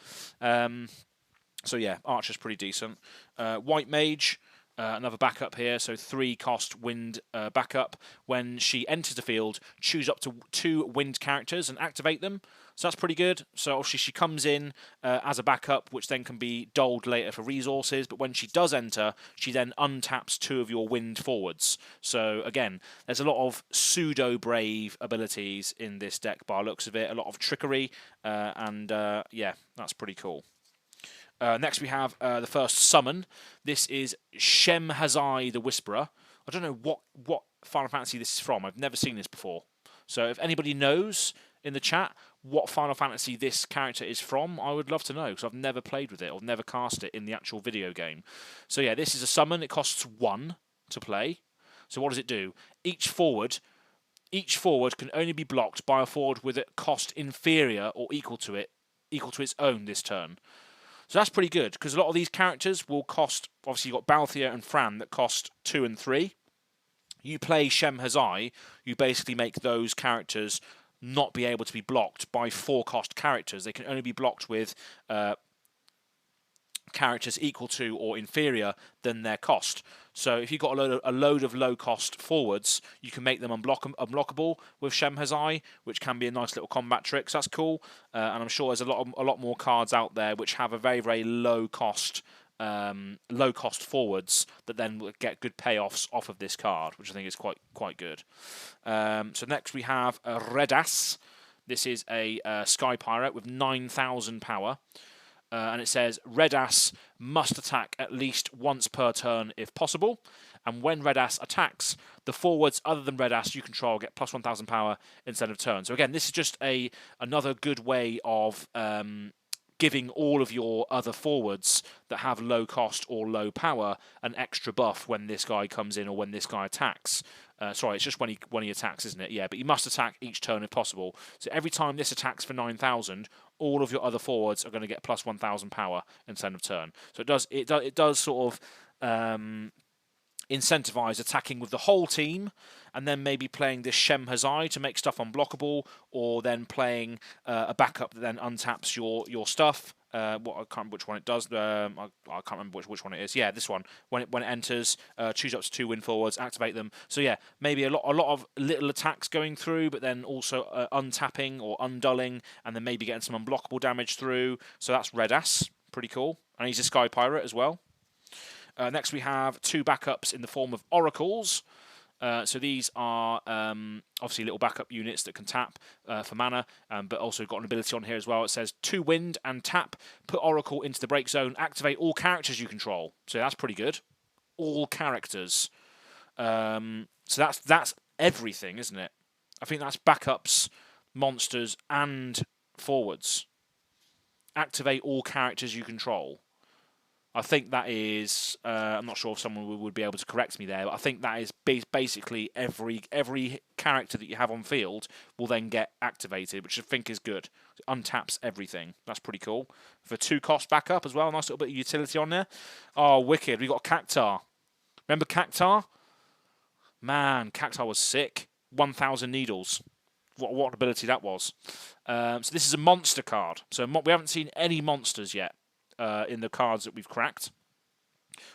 [SPEAKER 1] So yeah, Archer's pretty decent. White Mage. Another backup here, so 3-cost wind backup. When she enters the field, choose up to 2 wind characters and activate them. So that's pretty good. So obviously she comes in as a backup, which then can be dulled later for resources. But when she does enter, she then untaps 2 of your wind forwards. So again, there's a lot of pseudo-brave abilities in this deck by the looks of it. A lot of trickery, and yeah, that's pretty cool. Next we have the first summon. This is Shem Hazai the Whisperer. I don't know what Final Fantasy this is from. I've never seen this before. So if anybody knows in the chat what Final Fantasy this character is from, I would love to know, because I've never played with it or never cast it in the actual video game. So yeah, this is a summon. It costs 1 to play. So what does it do? Each each forward can only be blocked by a forward with a cost inferior or equal to its own this turn. So that's pretty good, because a lot of these characters will cost, obviously you've got Balthier and Fran that cost 2 and 3. You play Shem Hazai, you basically make those characters not be able to be blocked by 4-cost characters. They can only be blocked with characters equal to or inferior than their cost. So if you've got a load of low-cost forwards, you can make them unblockable with Shem Hazai, which can be a nice little combat trick. So that's cool. And I'm sure there's a lot more cards out there which have a very, very low-cost forwards that then will get good payoffs off of this card, which I think is quite good. So next we have Redas. This is a Sky Pirate with 9,000 power. And it says, Redas must attack at least once per turn if possible. And when Redas attacks, the forwards other than Redas you control get plus 1,000 power instead of turn. So again, this is just another good way of giving all of your other forwards that have low cost or low power an extra buff when this guy comes in or when this guy attacks. Sorry, it's just when he attacks, isn't it? Yeah, but you must attack each turn if possible. So every time this attacks for 9,000, all of your other forwards are going to get plus 1,000 power instead of turn. So it does sort of incentivize attacking with the whole team, and then maybe playing this Shem Hazai to make stuff unblockable, or then playing a backup that then untaps your stuff. I can't remember which one it does. I can't remember which one it is. Yeah, this one. When it enters, choose up to 2 win forwards, activate them. So yeah, maybe a lot of little attacks going through, but then also untapping or undulling, and then maybe getting some unblockable damage through. So that's Redas, pretty cool, and he's a Sky Pirate as well. Next we have 2 backups in the form of Oracles. So these are obviously little backup units that can tap for mana, but also got an ability on here as well. It says 2 wind and tap, put Oracle into the break zone, activate all characters you control. So that's pretty good. All characters. So that's everything, isn't it? I think that's backups, monsters, and forwards. Activate all characters you control. I think that is, I'm not sure if someone would be able to correct me there, but I think that is basically every character that you have on field will then get activated, which I think is good. It untaps everything. That's pretty cool. For 2-cost backup as well, nice little bit of utility on there. Oh, wicked. We got Cactar. Remember Cactar? Man, Cactar was sick. 1,000 needles. What ability that was. So this is a monster card. So we haven't seen any monsters yet. In the cards that we've cracked,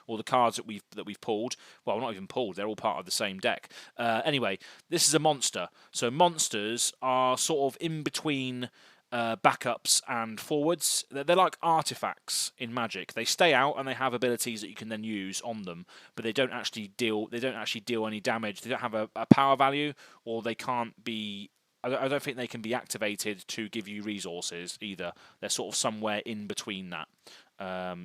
[SPEAKER 1] or the cards that we've pulled. Well, not even pulled; they're all part of the same deck. Anyway, this is a monster. So monsters are sort of in between backups and forwards. They're like artifacts in Magic. They stay out and they have abilities that you can then use on them, but they don't actually deal. They don't actually deal any damage. They don't have a power value, or they can't be. I don't think they can be activated to give you resources either. They're sort of somewhere in between that.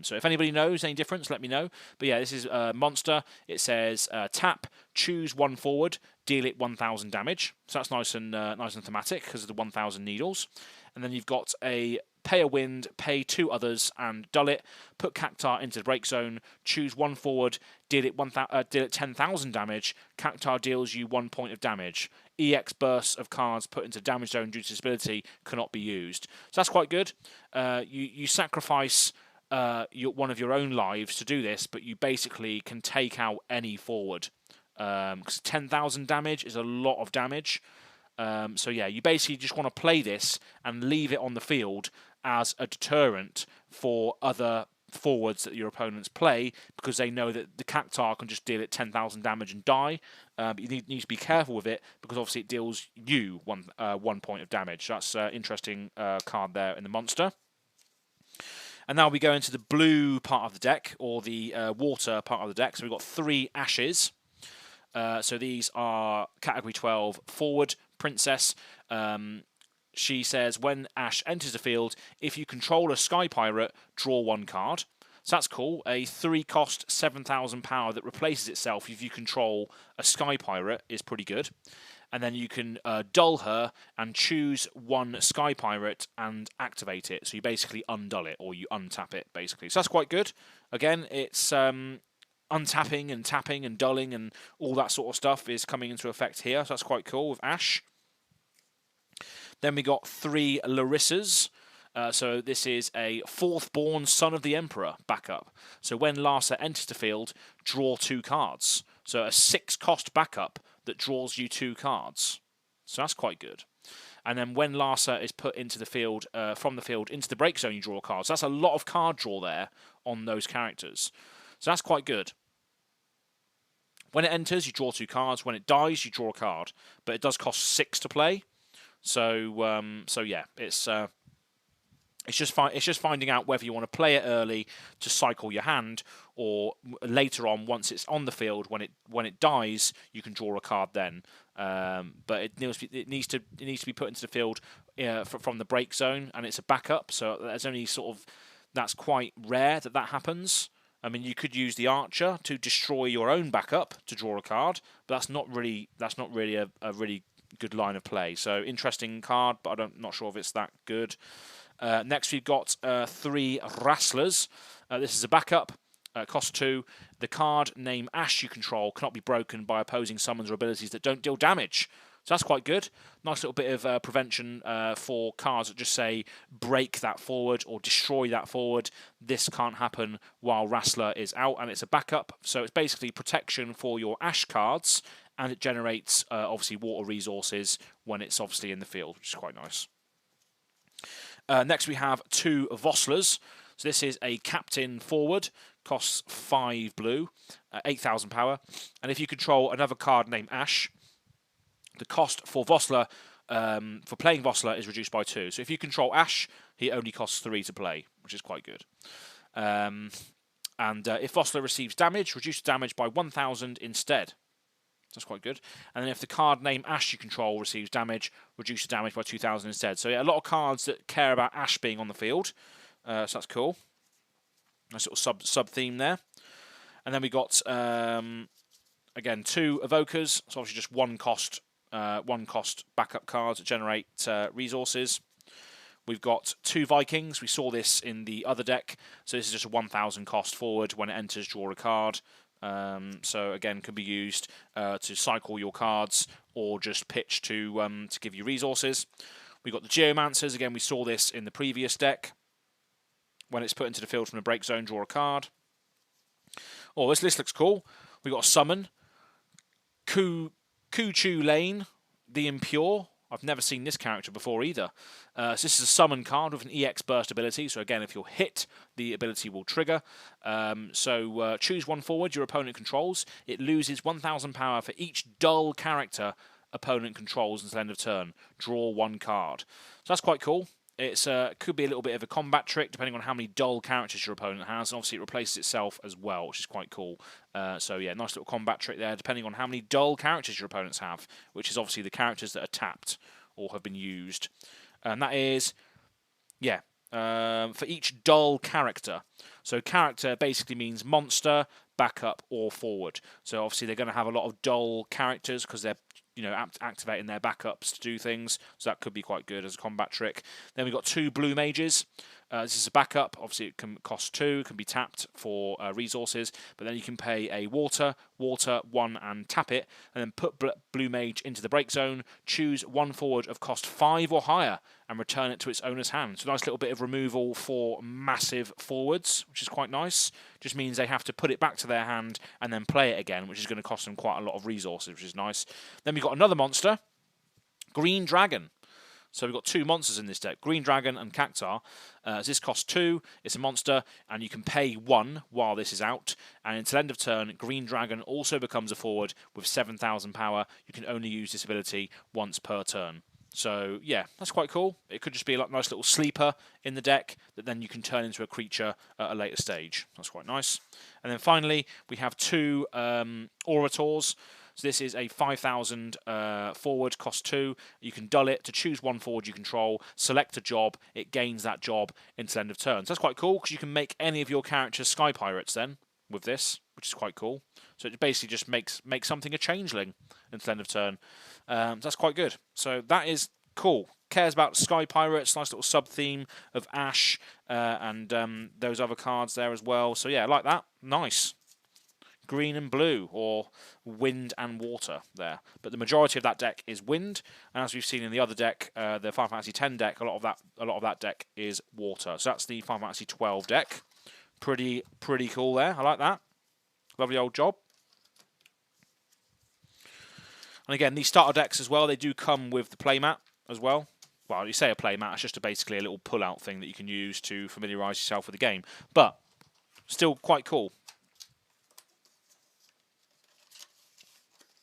[SPEAKER 1] So if anybody knows any difference, let me know. But yeah, this is Monster. It says tap, choose 1 forward, deal it 1,000 damage. So that's nice and thematic because of the 1,000 needles. And then you've got a pay a wind, pay 2 others, and dull it. Put Cactar into the break zone. Choose 1 forward, deal it 10,000 damage. Cactar deals you 1 point of damage. EX bursts of cards put into damage zone due to this ability cannot be used. So that's quite good. You sacrifice one of your own lives to do this, but you basically can take out any forward. Because 10,000 damage is a lot of damage. So yeah, you basically just want to play this and leave it on the field as a deterrent for other forwards that your opponents play, because they know that the Cactar can just deal it 10,000 damage and die. But you need to be careful with it, because obviously it deals you 1 point of damage. So that's an interesting card there in the monster. And now we go into the blue part of the deck, or the water part of the deck. So we've got 3 ashes. So these are category 12 forward princess. She says, when Ash enters the field, if you control a Sky Pirate, draw 1 card. So that's cool. A 3-cost, 7,000 power that replaces itself if you control a Sky Pirate is pretty good. And then you can dull her and choose 1 Sky Pirate and activate it. So you basically undull it, or you untap it, basically. So that's quite good. Again, it's untapping and tapping and dulling and all that sort of stuff is coming into effect here. So that's quite cool with Ash. Then we got 3 Larissas. So this is a 4th-born Son of the Emperor backup. So when Larsa enters the field, draw 2 cards. So a 6-cost backup that draws you 2 cards. So that's quite good. And then when Larsa is put into the field, from the field into the break zone, you draw cards. So that's a lot of card draw there on those characters. So that's quite good. When it enters, you draw 2 cards. When it dies, you draw a card. But it does cost 6 to play. So yeah, it's just finding out whether you want to play it early to cycle your hand, or later on, once it's on the field, when it dies, you can draw a card then. But it needs to be put into the field from the break zone, and it's a backup. So that's quite rare that happens. I mean, you could use the archer to destroy your own backup to draw a card, but that's not really a really good line of play. So interesting card, but I'm not sure if it's that good. Next, we've got 3 Wrestlers. This is a backup. Cost 2. The card name Ash you control cannot be broken by opposing summons or abilities that don't deal damage. So that's quite good. Nice little bit of prevention for cards that just say break that forward or destroy that forward. This can't happen while Wrestler is out, and it's a backup. So it's basically protection for your Ash cards, and it generates obviously water resources when it's obviously in the field, which is quite nice. Next we have 2 Vosslers. So this is a captain forward, costs 5 blue, 8,000 power. And if you control another card named Ash, the cost for Vossler, for playing Vossler, is reduced by 2. So if you control Ash, he only costs 3 to play, which is quite good. If Vossler receives damage, reduce the damage by 1,000 instead. That's quite good. And then if the card name Ash you control receives damage, reduce the damage by 2,000 instead. So yeah, a lot of cards that care about Ash being on the field. So that's cool. Nice little sub-theme there. And then we got, again, 2 Evokers. So obviously just one cost backup cards that generate resources. We've got 2 Vikings. We saw this in the other deck. So this is just a 1,000 cost forward. When it enters, draw a card. So again, can be used to cycle your cards or just pitch to give you resources. We've got the Geomancers. Again, we saw this in the previous deck. When it's put into the field from the break zone, draw a card. Oh, this list looks cool. We've got a summon. Kuchu Lane, the Impure. I've never seen this character before either. So this is a summon card with an EX burst ability. So again, if you're hit, the ability will trigger. Choose 1 forward your opponent controls. It loses 1,000 power for each dull character opponent controls until end of turn. Draw 1 card. So that's quite cool. It's could be a little bit of a combat trick depending on how many dull characters your opponent has. And obviously, it replaces itself as well, which is quite cool. So yeah, nice little combat trick there, depending on how many dull characters your opponents have, which is obviously the characters that are tapped or have been used. And that is, yeah, for each dull character. So character basically means monster, backup, or forward. So obviously, they're going to have a lot of dull characters because they're activating their backups to do things. So that could be quite good as a combat trick. Then we've got 2 blue mages. This is a backup. Obviously, it can cost 2. It can be tapped for resources. But then you can pay a water 1, and tap it. And then put blue mage into the break zone. Choose 1 forward of cost 5 or higher and return it to its owner's hand. So a nice little bit of removal for massive forwards, which is quite nice. Just means they have to put it back to their hand and then play it again, which is going to cost them quite a lot of resources, which is nice. Then we've got another monster, Green Dragon. So we've got 2 monsters in this deck, Green Dragon and Cactar. This costs 2, it's a monster, and you can pay 1 while this is out. And until end of turn, Green Dragon also becomes a forward with 7,000 power. You can only use this ability once per turn. So yeah, that's quite cool. It could just be a nice little sleeper in the deck that then you can turn into a creature at a later stage. That's quite nice. And then finally, we have 2 Orators. So this is a 5,000 forward, cost 2. You can dull it to choose 1 forward you control, select a job, it gains that job until end of turn. So that's quite cool because you can make any of your characters Sky Pirates then with this, which is quite cool. So it basically just makes something a changeling until end of turn. That's quite good. So that is cool. Cares about Sky Pirates, nice little sub-theme of Ash and those other cards there as well. So yeah, I like that. Nice. green and blue, or wind and water there. But the majority of that deck is wind, and as we've seen in the other deck, the Final Fantasy X deck, a lot of that deck is water. So that's the Final Fantasy 12 deck. Pretty cool there. I like that. Lovely old job. And again, these starter decks as well, they do come with the playmat as well. Well, you say a playmat, it's just basically a little pull-out thing that you can use to familiarise yourself with the game. But still quite cool.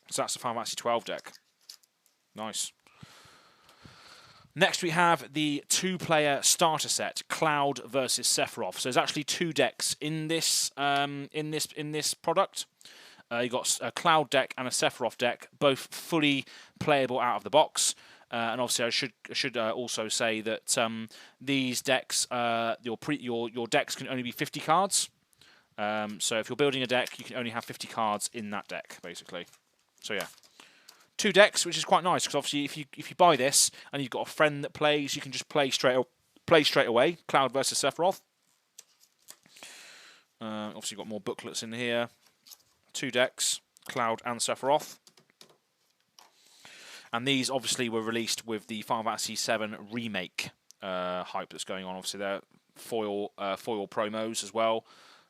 [SPEAKER 1] So that's the Final Fantasy 12 deck. Nice. Next we have the 2-player starter set, Cloud versus Sephiroth. So there's actually 2 decks in this product. You got a Cloud deck and a Sephiroth deck, both fully playable out of the box. And obviously, I should also say that these decks, your decks can only be 50 cards. So if you're building a deck, you can only have 50 cards in that deck, basically. So yeah, 2 decks, which is quite nice because obviously, if you buy this and you've got a friend that plays, you can just play straight away. Cloud versus Sephiroth. Obviously, you've got more booklets in here. 2 decks, Cloud and Sephiroth. And these obviously were released with the Final Fantasy VII Remake hype that's going on. Obviously, they're foil promos as well.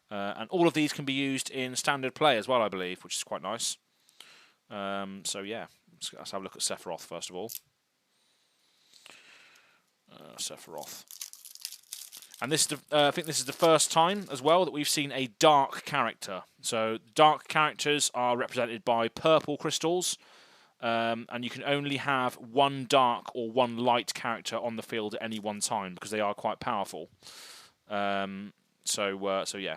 [SPEAKER 1] And all of these can be used in standard play as well, I believe, which is quite nice. So yeah, let's have a look at Sephiroth first of all. Sephiroth. And this, I think this is the first time as well that we've seen a dark character. So dark characters are represented by purple crystals, and you can only have 1 dark or 1 light character on the field at any one time because they are quite powerful. So yeah,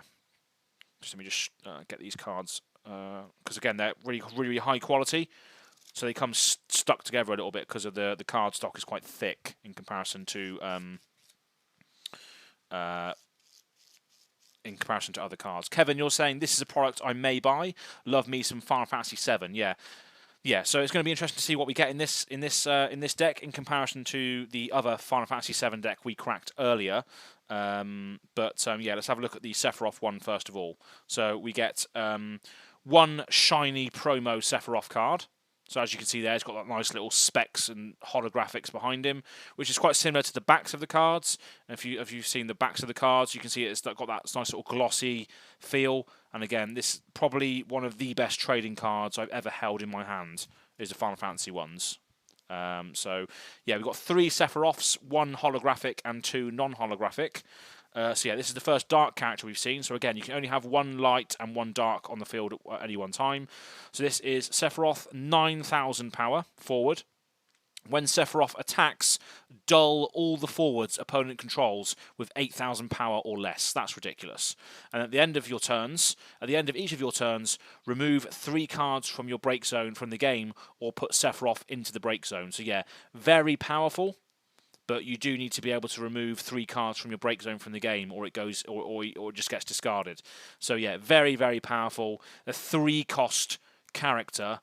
[SPEAKER 1] let me just get these cards because again they're really high quality. So they come stuck together a little bit because of the card stock is quite thick in comparison to other cards. Kevin, you're saying this is a product I may buy. Love me some Final Fantasy VII. Yeah. So it's going to be interesting to see what we get in this deck in comparison to the other Final Fantasy VII deck we cracked earlier. Yeah, let's have a look at the Sephiroth one first of all. So we get 1 shiny promo Sephiroth card. So as you can see there, it's got that nice little specs and holographics behind him, which is quite similar to the backs of the cards. And if you've seen the backs of the cards, you can see it's got that nice little glossy feel. And again, this is probably one of the best trading cards I've ever held in my hand, is the Final Fantasy ones. So yeah, we've got 3 Sephiroths, 1 holographic and 2 non-holographic. So yeah, this is the first dark character we've seen. So again, you can only have 1 light and 1 dark on the field at any one time. So this is Sephiroth, 9,000 power, forward. When Sephiroth attacks, dull all the forwards opponent controls with 8,000 power or less. That's ridiculous. And at the end of each of your turns, remove 3 cards from your break zone from the game or put Sephiroth into the break zone. So yeah, very powerful. But you do need to be able to remove 3 cards from your break zone from the game, or it goes, or it just gets discarded. So yeah, very powerful. A 3-cost character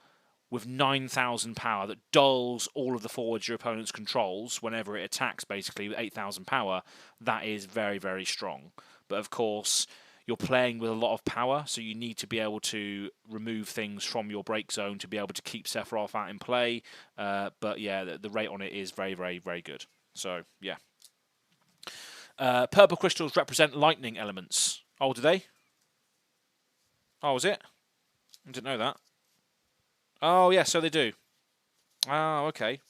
[SPEAKER 1] with 9,000 power that dulls all of the forwards your opponent's controls whenever it attacks, basically with 8,000 power. That is very strong. But of course, you're playing with a lot of power, so you need to be able to remove things from your break zone to be able to keep Sephiroth out in play. But yeah, the rate on it is very good. So, yeah. Purple crystals represent lightning elements. Oh, do they? Oh, is it? I didn't know that. Oh, yeah, so they do. Oh, okay.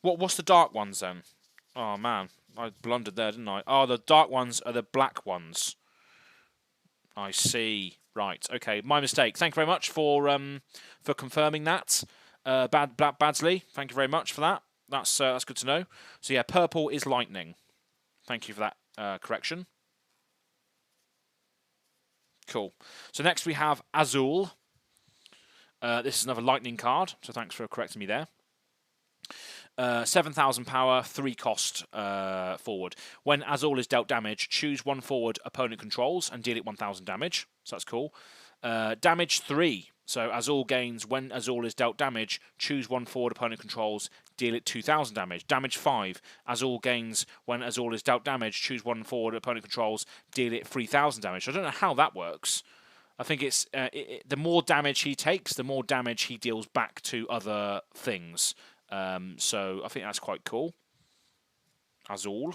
[SPEAKER 1] What's the dark ones, then? Oh, man. I blundered there, didn't I? Oh, the dark ones are the black ones. I see. Right, okay. My mistake. Thank you very much for confirming that. Badsley, thank you very much for that. That's good to know. So yeah, purple is lightning. Thank you for that correction. Cool. So next we have Azul. This is another lightning card, so thanks for correcting me there. 7,000 power, 3 cost forward. When Azul is dealt damage, choose 1 forward opponent controls and deal it 1,000 damage. So that's cool. Damage 3. So Azul gains when Azul is dealt damage, choose 1 forward opponent controls, deal it 2,000 damage. Damage 5. Azul gains when Azul is dealt damage, choose 1 forward opponent controls, deal it 3,000 damage. So I don't know how that works. I think it's the more damage he takes, the more damage he deals back to other things. So I think that's quite cool. Azul.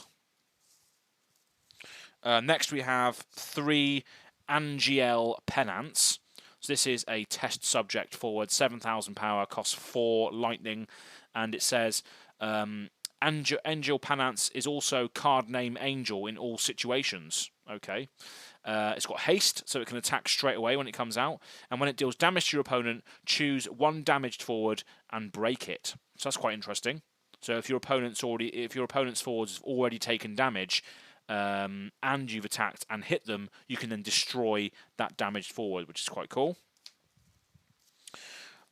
[SPEAKER 1] Next we have 3 Angiel Penance. So this is a test subject forward, 7,000 power, costs 4 lightning, and it says Angel Penance is also card name Angel in all situations. Okay. It's got haste, so it can attack straight away when it comes out, and when it deals damage to your opponent, choose 1 damaged forward and break it. So that's quite interesting. So if your opponent's forwards have already taken damage, and you've attacked and hit them, you can then destroy that damaged forward, which is quite cool.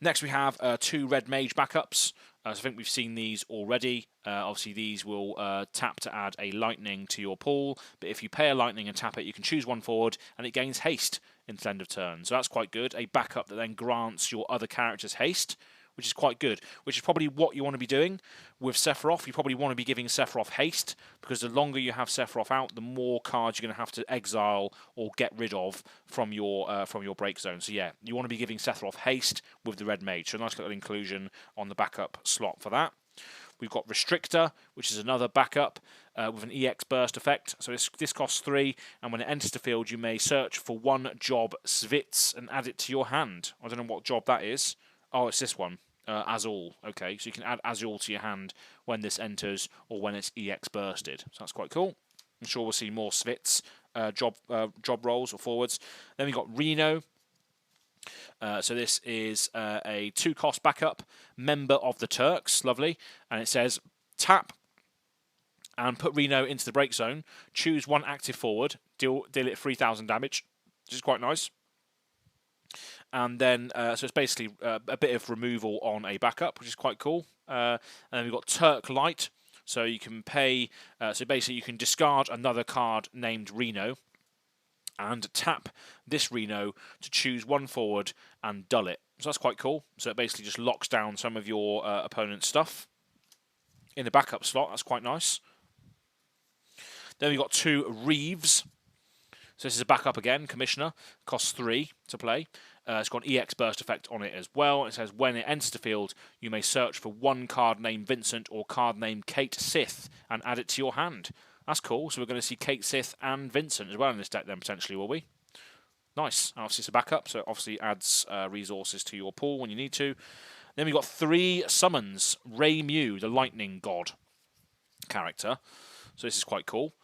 [SPEAKER 1] Next we have 2 red mage backups. So I think we've seen these already. Obviously these will tap to add a lightning to your pool, but if you pay a lightning and tap it, you can choose 1 forward and it gains haste until end of turn. So that's quite good. A backup that then grants your other characters haste, which is quite good, which is probably what you want to be doing with Sephiroth. You probably want to be giving Sephiroth haste, because the longer you have Sephiroth out, the more cards you're going to have to exile or get rid of from your break zone. So yeah, you want to be giving Sephiroth haste with the red mage. So a nice little inclusion on the backup slot for that. We've got Restrictor, which is another backup with an EX burst effect. So this costs 3, and when it enters the field, you may search for 1 job Svitz and add it to your hand. I don't know what job that is. Oh, it's this one, Azul. Okay, so you can add Azul to your hand when this enters or when it's EX bursted. So that's quite cool. I'm sure we'll see more Svitz job rolls or forwards. Then we've got Reno. So this is a 2-cost backup, member of the Turks, lovely. And it says, tap and put Reno into the break zone. Choose 1 active forward, deal it 3,000 damage, which is quite nice. And then, so it's basically a bit of removal on a backup, which is quite cool. And then we've got Turk Light. So you can pay, so basically you can discard another card named Reno and tap this Reno to choose 1 forward and dull it. So that's quite cool. So it basically just locks down some of your opponent's stuff in the backup slot. That's quite nice. Then we've got 2 Reeves. So this is a backup again, Commissioner. Costs 3 to play. It's got an EX burst effect on it as well. It says when it enters the field, you may search for 1 card named Vincent or card named Kate Sith and add it to your hand. That's cool. So we're going to see Kate Sith and Vincent as well in this deck then, potentially, will we? Nice. Obviously it's a backup, so it obviously adds resources to your pool when you need to. Then we've got 3 summons. Ray Mew, the lightning god character. So this is quite cool.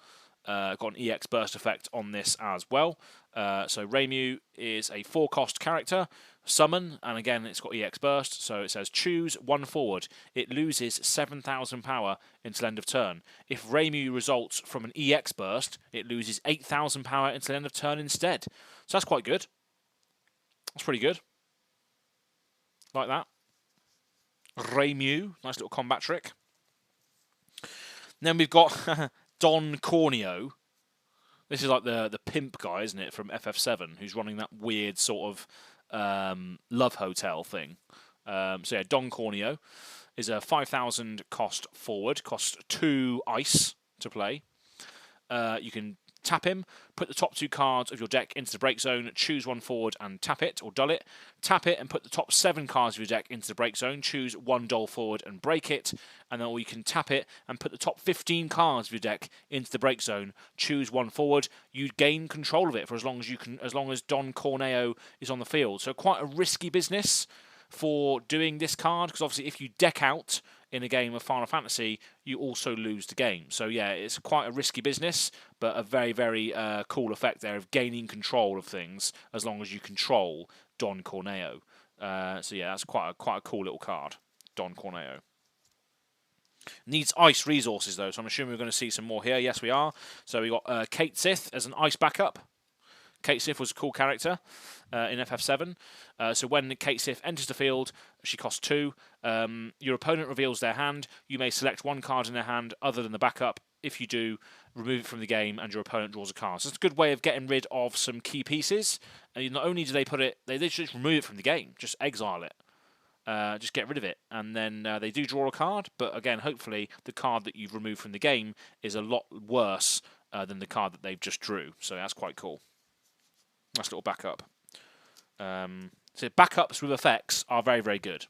[SPEAKER 1] Got an EX burst effect on this as well. So Raymu is a 4-cost character, summon, and again it's got EX burst. So it says choose 1 forward. It loses 7,000 power until end of turn. If Raymu results from an EX burst, it loses 8,000 power until end of turn instead. So that's quite good. That's pretty good. Like that. Raymu, nice little combat trick. Then we've got Don Corneo. This is like the pimp guy, isn't it, from FF7, who's running that weird sort of love hotel thing. So yeah, Don Corneo is a 5,000 cost forward, costs 2 ice to play. You can tap him, put the top 2 cards of your deck into the break zone, choose 1 forward and tap it or dull it. Tap it and put the top 7 cards of your deck into the break zone, choose 1 dull forward and break it. And then you can tap it and put the top 15 cards of your deck into the break zone, choose 1 forward. You gain control of it for as long as Don Corneo is on the field. So quite a risky business for doing this card, because obviously if you deck out in a game of Final Fantasy, you also lose the game. So yeah, it's quite a risky business, but a very, very cool effect there of gaining control of things as long as you control Don Corneo. So yeah, that's quite a cool little card, Don Corneo. Needs ice resources though, so I'm assuming we're going to see some more here. Yes, we are. So we got Kate Sith as an ice backup. Kate Sith was a cool character in FF7. So when Kate Sith enters the field, she costs 2. Your opponent reveals their hand. You may select 1 card in their hand other than the backup. If you do, remove it from the game and your opponent draws a card. So it's a good way of getting rid of some key pieces. And not only do they put it, they just remove it from the game. Just exile it. Just get rid of it. And then they do draw a card. But again, hopefully the card that you've removed from the game is a lot worse than the card that they've just drew. So that's quite cool. Nice little backup. So backups with effects are very, very good.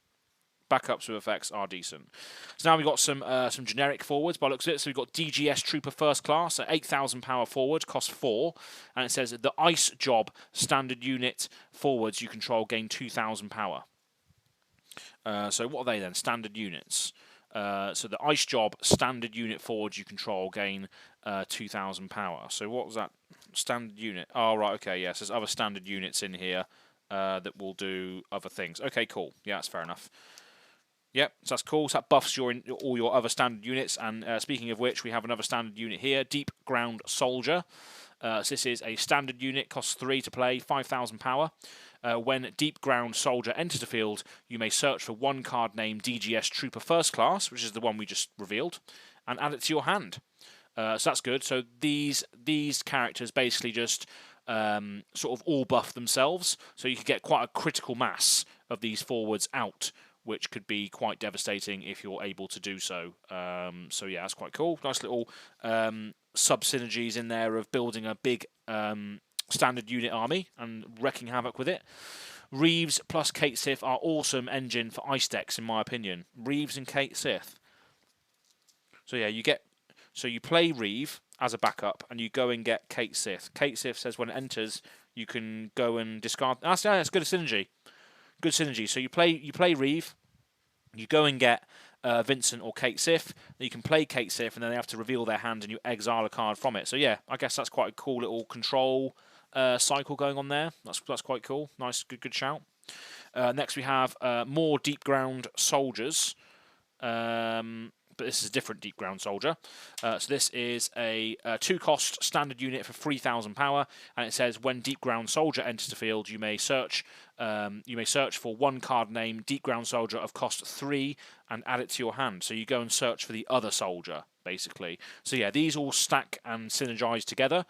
[SPEAKER 1] Backups with effects are decent. So now we've got some generic forwards by the looks of it. So we've got DGS Trooper First Class at 8,000 power forward, cost 4. And it says the Ice Job standard unit forwards you control gain 2,000 power. So what are they then? Standard units. So the Ice Job standard unit forwards you control gain 2,000 power. So what was that standard unit? Oh, right, okay, yes. There's other standard units in here that will do other things. Okay, cool. Yeah, that's fair enough. Yep, so that's cool. So that buffs all your other standard units. And speaking of which, we have another standard unit here, Deep Ground Soldier. So this is a standard unit, costs 3 to play, 5,000 power. When Deep Ground Soldier enters the field, you may search for one card named DGS Trooper First Class, which is the one we just revealed, and add it to your hand. So that's good. So these characters basically just sort of all buff themselves, so you could get quite a critical mass of these forwards out, which could be quite devastating if you're able to do so. So yeah, that's quite cool. Nice little sub-synergies in there of building a big standard unit army and wrecking havoc with it. Reeves plus Kate Sith are awesome engine for ice decks, in my opinion. Reeves and Kate Sith. So yeah, you play Reeve as a backup, and you go and get Kate Sith. Kate Sith says when it enters, you can go and discard. That's good synergy. Good synergy. So you play Reeve, you go and get Vincent or Kate Sith. Then you can play Kate Sith, and then they have to reveal their hand, and you exile a card from it. So yeah, I guess that's quite a cool little control cycle going on there. That's quite cool. Nice, good shout. Next we have more Deep Ground Soldiers. But this is a different Deep Ground Soldier. So this is a 2-cost standard unit for 3,000 power, and it says when Deep Ground Soldier enters the field, you may search for one card named Deep Ground Soldier of cost 3 and add it to your hand. So you go and search for the other soldier, basically. So yeah, these all stack and synergize together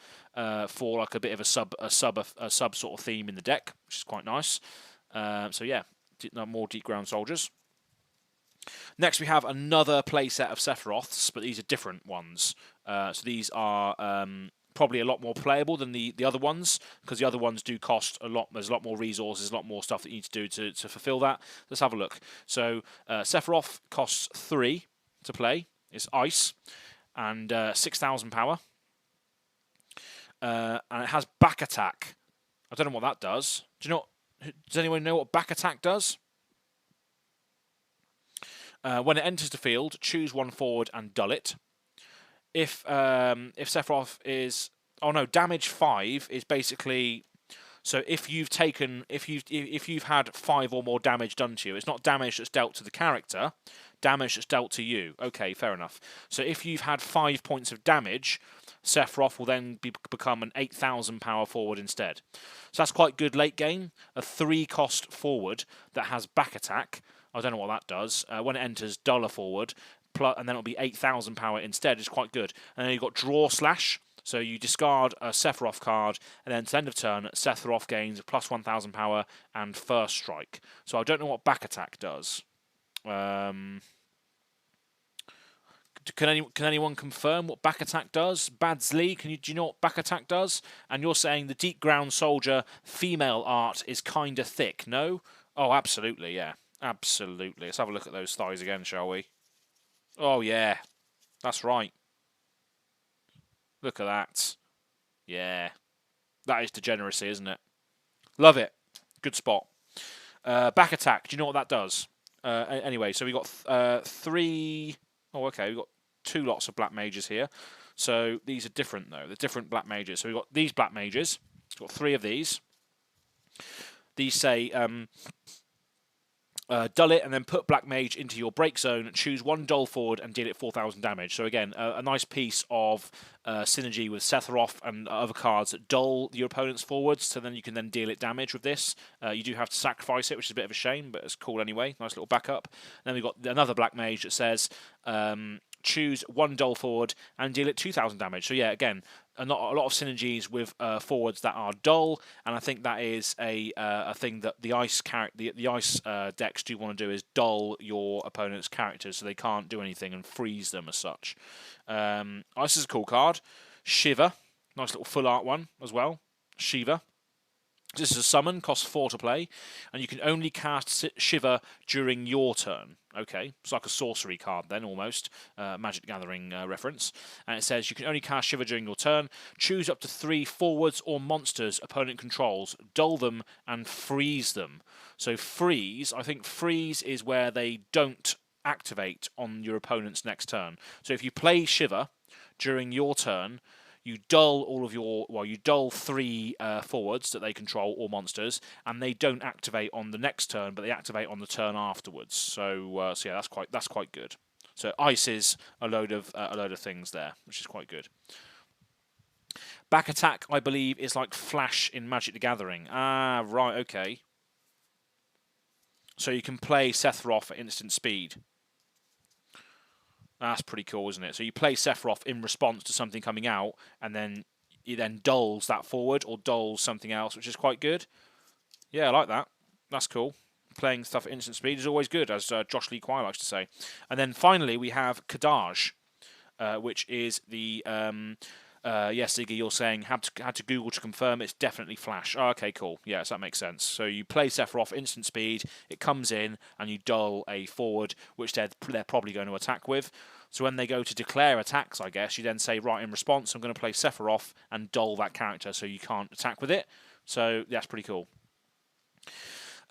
[SPEAKER 1] for like a bit of a sub sort of theme in the deck, which is quite nice. So yeah, more Deep Ground Soldiers. Next, we have another playset of Sephiroths, but these are different ones. So these are probably a lot more playable than the other ones, because the other ones do cost a lot. There's a lot more resources, a lot more stuff that you need to do to fulfill that. Let's have a look. So Sephiroth costs 3 to play. It's ice and 6,000 power, and it has back attack. I don't know what that does. Does anyone know what back attack does? When it enters the field, choose one forward and dull it. If Sephiroth is damage 5 is basically, so if you've had 5 or more damage done to you, it's not damage that's dealt to the character, damage that's dealt to you. Okay, fair enough. So if you've had 5 points of damage, Sephiroth will then become an 8,000 power forward instead. So that's quite good late game. A 3-cost forward that has back attack. I don't know what that does. When it enters, dull a forward, and then it'll be 8,000 power instead. It's quite good. And then you've got Draw Slash. So you discard a Sephiroth card, and then at the end of turn, Sephiroth gains plus 1,000 power and First Strike. So I don't know what back attack does. Can anyone confirm what back attack does? Badsley, do you know what back attack does? And you're saying the Deep Ground Soldier female art is kinda thick, no? Oh, absolutely, yeah. Absolutely. Let's have a look at those thighs again, shall we? Oh, yeah. That's right. Look at that. Yeah. That is degeneracy, isn't it? Love it. Good spot. Back attack. Do you know what that does? Anyway, so we got 3... Oh, okay. We've got 2 lots of black mages here. So these are different, though. They're different black mages. So we've got these black mages. We've got 3 of these. These say... dull it and then put Black Mage into your break zone, choose one dull forward and deal it 4,000 damage. So again, a nice piece of synergy with Sephiroth and other cards that dull your opponent's forwards, so then you can then deal it damage with this. You do have to sacrifice it, which is a bit of a shame, but it's cool anyway. Nice little backup. And then we've got another Black Mage that says choose one dull forward and deal it 2,000 damage. So yeah, again, a lot of synergies with forwards that are dull, and I think that is a thing that the ice decks do want to do, is dull your opponent's characters so they can't do anything and freeze them as such. Ice is a cool card. Shiva, nice little full art one as well. Shiva. This is a summon, costs 4 to play, and you can only cast Shiver during your turn. Okay, it's like a sorcery card then, almost. Magic Gathering reference. And it says you can only cast Shiver during your turn. Choose up to 3 forwards or monsters opponent controls. Dull them and freeze them. So freeze, I think freeze is where they don't activate on your opponent's next turn. So if you play Shiver during your turn, you dull all of your, well, you dull 3 forwards that they control or monsters, and they don't activate on the next turn, but they activate on the turn afterwards. So, so yeah, that's quite good. So ices a load of things there, which is quite good. Back attack, I believe, is like flash in Magic the Gathering. Ah, right, okay. So you can play Sephiroth at instant speed. That's pretty cool, isn't it? So you play Sephiroth in response to something coming out, and then he then dulls that forward or dulls something else, which is quite good. Yeah, I like that. That's cool. Playing stuff at instant speed is always good, as Josh Lee Kwai likes to say. And then finally we have Kadaj, which is the... yes, Ziggy, you're saying had to Google to confirm it's definitely Flash. Oh, okay, cool. Yes, that makes sense. So you play Sephiroth instant speed, it comes in, and you dull a forward, which they're probably going to attack with. So when they go to declare attacks, I guess, you then say, right, in response, I'm going to play Sephiroth and dull that character so you can't attack with it. So that's pretty cool.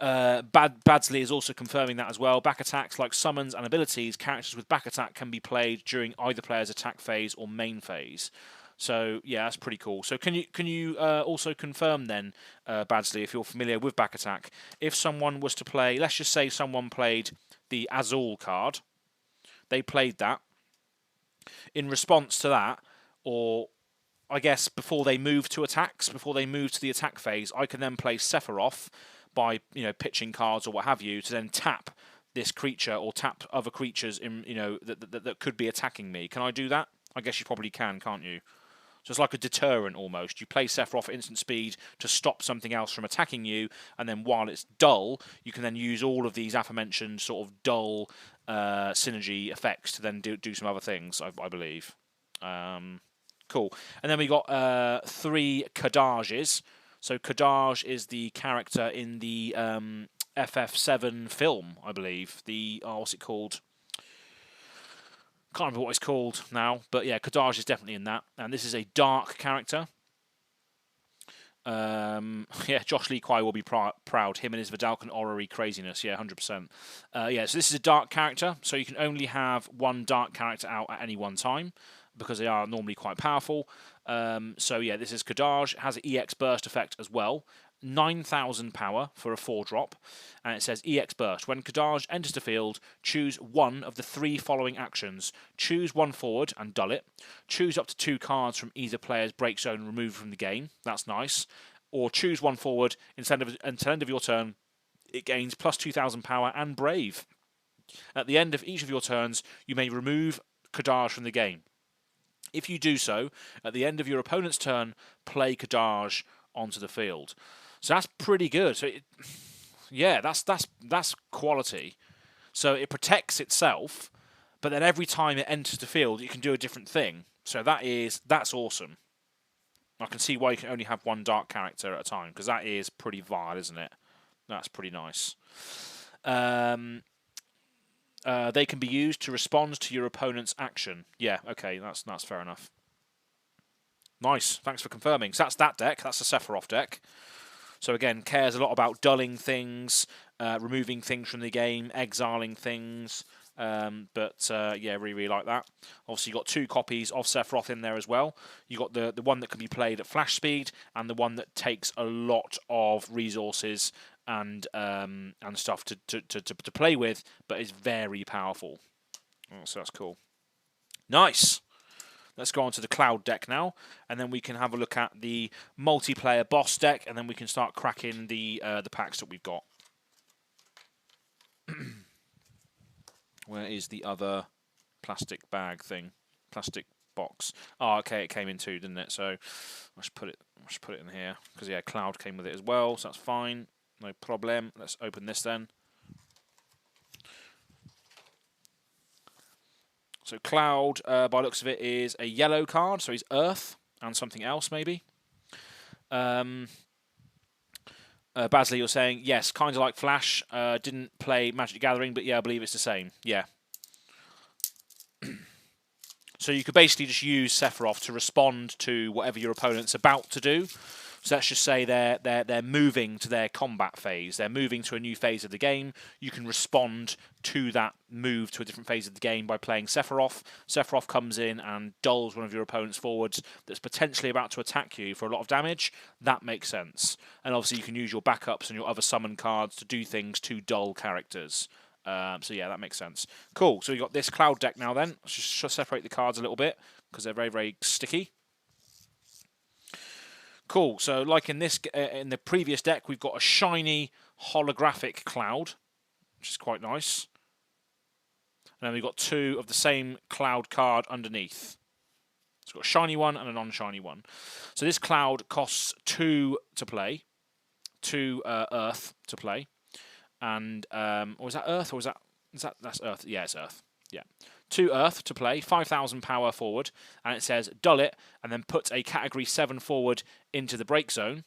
[SPEAKER 1] Badsley is also confirming that as well. Back attacks like summons and abilities, characters with back attack can be played during either player's attack phase or main phase. So yeah, that's pretty cool. So can you also confirm then, Badsley, if you're familiar with back attack, if someone was to play, let's just say someone played the Azul card, they played that. In response to that, or I guess before they move to attacks, before they move to the attack phase, I can then play Sephiroth by pitching cards or what have you to then tap this creature or tap other creatures in that could be attacking me. Can I do that? I guess you probably can, can't you? So it's like a deterrent almost. You play Sephiroth at instant speed to stop something else from attacking you, and then while it's dull, you can then use all of these aforementioned sort of dull synergy effects to then do some other things, I believe. Cool. And then we got 3 Kadages. So Kadaj is the character in the FF7 film, I believe. The, what's it called? Can't remember what it's called now, but yeah, Kadaj is definitely in that. And this is a dark character. Yeah, Josh Lee Kwai will be proud. Him and his Vidalcan orrery craziness. Yeah, 100%. Yeah, so this is a dark character, so you can only have 1 dark character out at any one time, because they are normally quite powerful. So yeah, this is Kadaj. It has an EX burst effect as well. 9,000 power for a 4-drop. And it says EX burst. When Kadaj enters the field, choose one of the 3 following actions. Choose 1 forward and dull it. Choose up to 2 cards from either player's break zone removed from the game. That's nice. Or choose 1 forward. Until the end of your turn, it gains plus 2,000 power and brave. At the end of each of your turns, you may remove Kadaj from the game. If you do so, at the end of your opponent's turn, play Kadaj onto the field. So that's pretty good. So yeah, that's quality. So it protects itself, but then every time it enters the field, it can do a different thing. So that's awesome. I can see why you can only have 1 dark character at a time, because that is pretty vile, isn't it? That's pretty nice. They can be used to respond to your opponent's action. Yeah, okay, that's fair enough. Nice, thanks for confirming. So that's that deck. That's the Sephiroth deck. So again, cares a lot about dulling things, removing things from the game, exiling things. Yeah, really like that. Obviously, you've got 2 copies of Sephiroth in there as well. You've got the one that can be played at flash speed, and the one that takes a lot of resources and stuff to play with, but is very powerful. Oh, so that's cool. Nice. Let's go on to the Cloud deck now, and then we can have a look at the multiplayer boss deck, and then we can start cracking the packs that we've got. Where is the other plastic bag thing? Plastic box. Oh, okay, it came in 2, didn't it? So I should put it in here, because yeah, Cloud came with it as well, so that's fine, no problem. Let's open this then. So Cloud, by looks of it, is a yellow card, so he's Earth and something else maybe. Basley, you're saying, yes, kind of like Flash. Didn't play Magic the Gathering, but yeah, I believe it's the same. Yeah. So you could basically just use Sephiroth to respond to whatever your opponent's about to do. So let's just say they're moving to their combat phase. They're moving to a new phase of the game. You can respond to that move to a different phase of the game by playing Sephiroth. Sephiroth comes in and dulls one of your opponent's forwards that's potentially about to attack you for a lot of damage. That makes sense. And obviously you can use your backups and your other summon cards to do things to dull characters. So yeah, that makes sense. Cool. So we got this cloud deck now then. Let's just separate the cards a little bit because they're very, very sticky. Cool. So like in the previous deck, we've got a shiny holographic cloud, which is quite nice. And then we've got two of the same cloud card underneath. It's got a shiny one and a non-shiny one. So this cloud costs 2 to play, 2 Earth to play. And or is that Earth, or that's Earth? Yeah, it's Earth. Yeah, 2 Earth to play, 5,000 power forward, and it says dull it, and then put a category 7 forward into the break zone.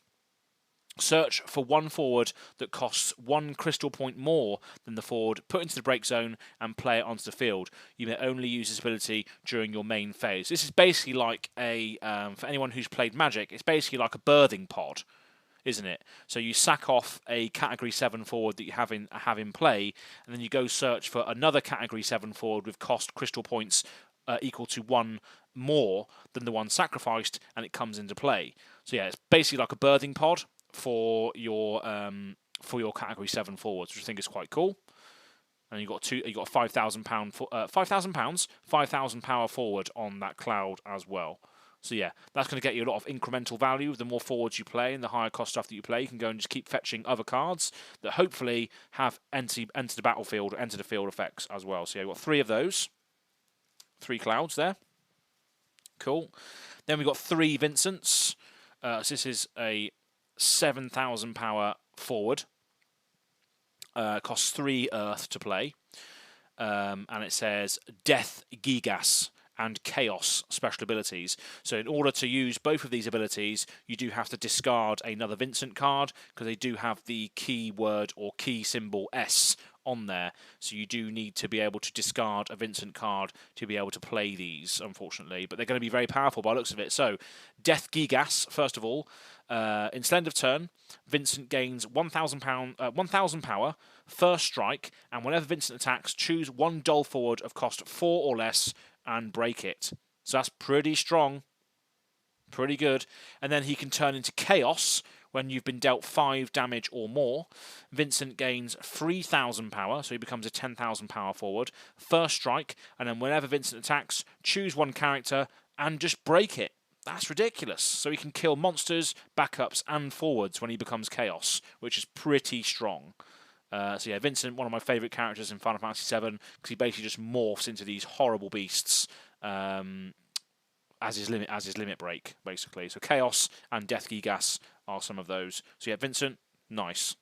[SPEAKER 1] Search for 1 forward that costs 1 crystal point more than the forward put into the break zone and play it onto the field. You may only use this ability during your main phase. This is basically like a for anyone who's played Magic, it's basically like a birthing pod, isn't it? So you sack off a category 7 forward that you have in play, and then you go search for another category 7 forward with cost crystal points equal to 1 more than the one sacrificed, and it comes into play. So yeah, it's basically like a birthing pod for your category 7 forwards, which I think is quite cool. And you got £5,000 5,000 power forward on that cloud as well. So yeah, that's going to get you a lot of incremental value. The more forwards you play and the higher cost stuff that you play, you can go and just keep fetching other cards that hopefully have enter the battlefield or enter the field effects as well. So yeah, we've got 3 of those. 3 clouds there. Cool. Then we've got 3 Vincents. So this is a 7,000 power forward. Costs 3 Earth to play. And it says Death Gigas and Chaos special abilities. So in order to use both of these abilities, you do have to discard another Vincent card because they do have the keyword or key symbol S on there. So you do need to be able to discard a Vincent card to be able to play these, unfortunately. But they're going to be very powerful by the looks of it. So Death Gigas, first of all. Instead end of turn, Vincent gains 1,000 power, first strike, and whenever Vincent attacks, choose 1 dull forward of cost 4 or less and break it. So that's pretty strong. Pretty good. And then he can turn into Chaos when you've been dealt 5 damage or more. Vincent gains 3,000 power, so he becomes a 10,000 power forward. First strike, and then whenever Vincent attacks, choose 1 character and just break it. That's ridiculous. So he can kill monsters, backups, and forwards when he becomes Chaos, which is pretty strong. So yeah, Vincent, one of my favourite characters in Final Fantasy VII, because he basically just morphs into these horrible beasts as his limit break, basically. So Chaos and Death Gigas are some of those. So yeah, Vincent, nice.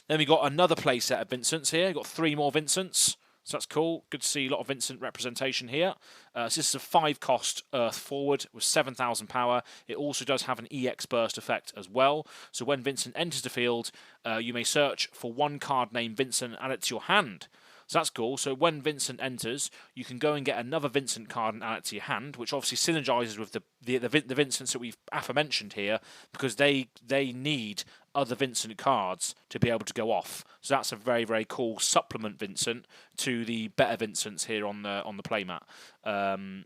[SPEAKER 1] Then we got another playset of Vincents here. We've got 3 more Vincents. So that's cool. Good to see a lot of Vincent representation here. So this is a 5-cost Earth forward with 7,000 power. It also does have an EX burst effect as well. So when Vincent enters the field, you may search for 1 card named Vincent and add it to your hand. So that's cool. So when Vincent enters, you can go and get another Vincent card and add it to your hand, which obviously synergizes with the Vincents that we've aforementioned here, because they need other Vincent cards to be able to go off. So that's a very, very cool supplement Vincent to the better Vincents here on the playmat.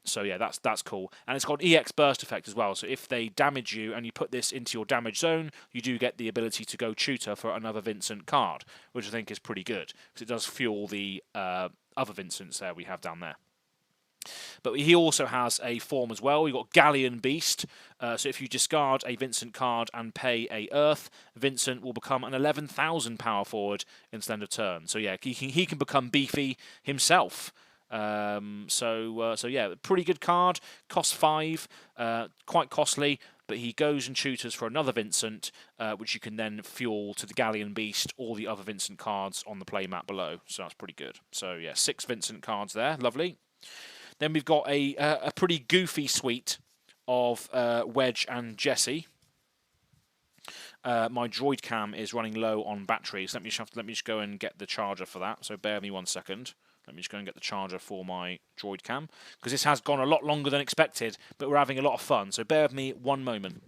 [SPEAKER 1] So yeah, that's cool. And it's got an EX burst effect as well. So if they damage you and you put this into your damage zone, you do get the ability to go tutor for another Vincent card, which I think is pretty good because it does fuel the other Vincents there we have down there. But he also has a form as well. We've got Galleon Beast. So if you discard a Vincent card and pay a Earth, Vincent will become an 11,000 power forward instead of turn. So yeah, he can become beefy himself. So yeah, pretty good card. Costs 5, quite costly. But he goes and tutors for another Vincent, which you can then fuel to the Galleon Beast or the other Vincent cards on the playmat below. So that's pretty good. So yeah, 6 Vincent cards there. Lovely. Then we've got a pretty goofy suite of Wedge and Jesse. my droid cam is running low on batteries. Let me just go and get the charger for that. So bear with me 1 second. Let me just go and get the charger for my droid cam, because this has gone a lot longer than expected, but we're having a lot of fun. So bear with me 1 moment.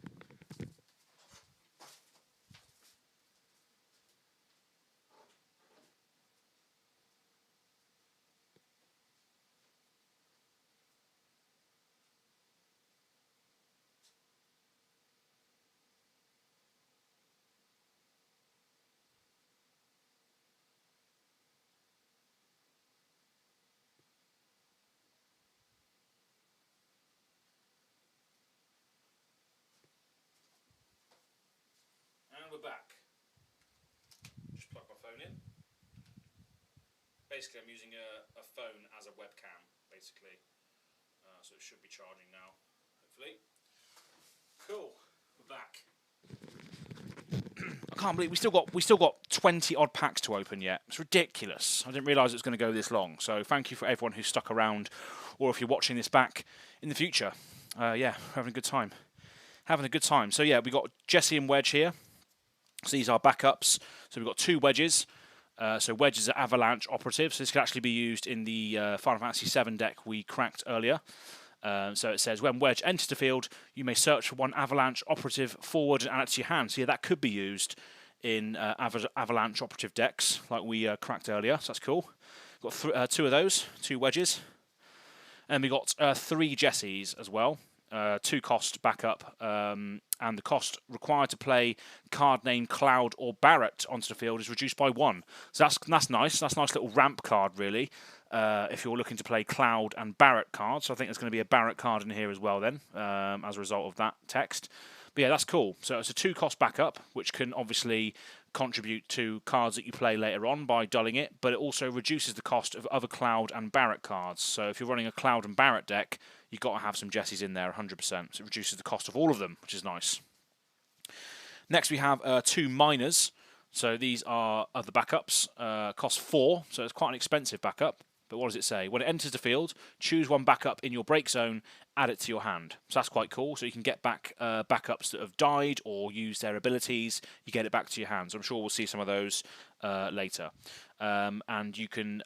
[SPEAKER 1] And we're back. Just plug my phone in. Basically, I'm using a phone as a webcam, basically. So it should be charging now, hopefully. Cool. We're back. I can't believe we still got 20 odd packs to open yet. It's ridiculous. I didn't realise it was going to go this long. So thank you for everyone who stuck around, or if you're watching this back in the future. Yeah, having a good time. Having a good time. So yeah, we got Jesse and Wedge here. So these are backups. So we've got 2 wedges. So Wedge is an Avalanche operative. So this can actually be used in the Final Fantasy VII deck we cracked earlier. So it says, when Wedge enters the field, you may search for 1 Avalanche operative forward and add it to your hand. So yeah, that could be used in Avalanche operative decks, like we cracked earlier. So that's cool. Got 2 of those, 2 Wedges. And we got 3 Jessies as well. 2 cost backup, and the cost required to play card name Cloud or Barrett onto the field is reduced by 1. So that's nice. That's a nice little ramp card, really. If you're looking to play Cloud and Barrett cards, so I think there's going to be a Barrett card in here as well then, as a result of that text. But yeah, that's cool. So it's a 2 cost backup, which can obviously contribute to cards that you play later on by dulling it, but it also reduces the cost of other Cloud and Barrett cards. So if you're running a Cloud and Barrett deck, you've got to have some Jessies in there 100%. So it reduces the cost of all of them, which is nice. Next we have 2 miners. So these are other backups. Cost 4, so it's quite an expensive backup. But what does it say? When it enters the field, choose 1 backup in your break zone, add it to your hand. So that's quite cool. So you can get back backups that have died or used their abilities. You get it back to your hand. So I'm sure we'll see some of those later. And you can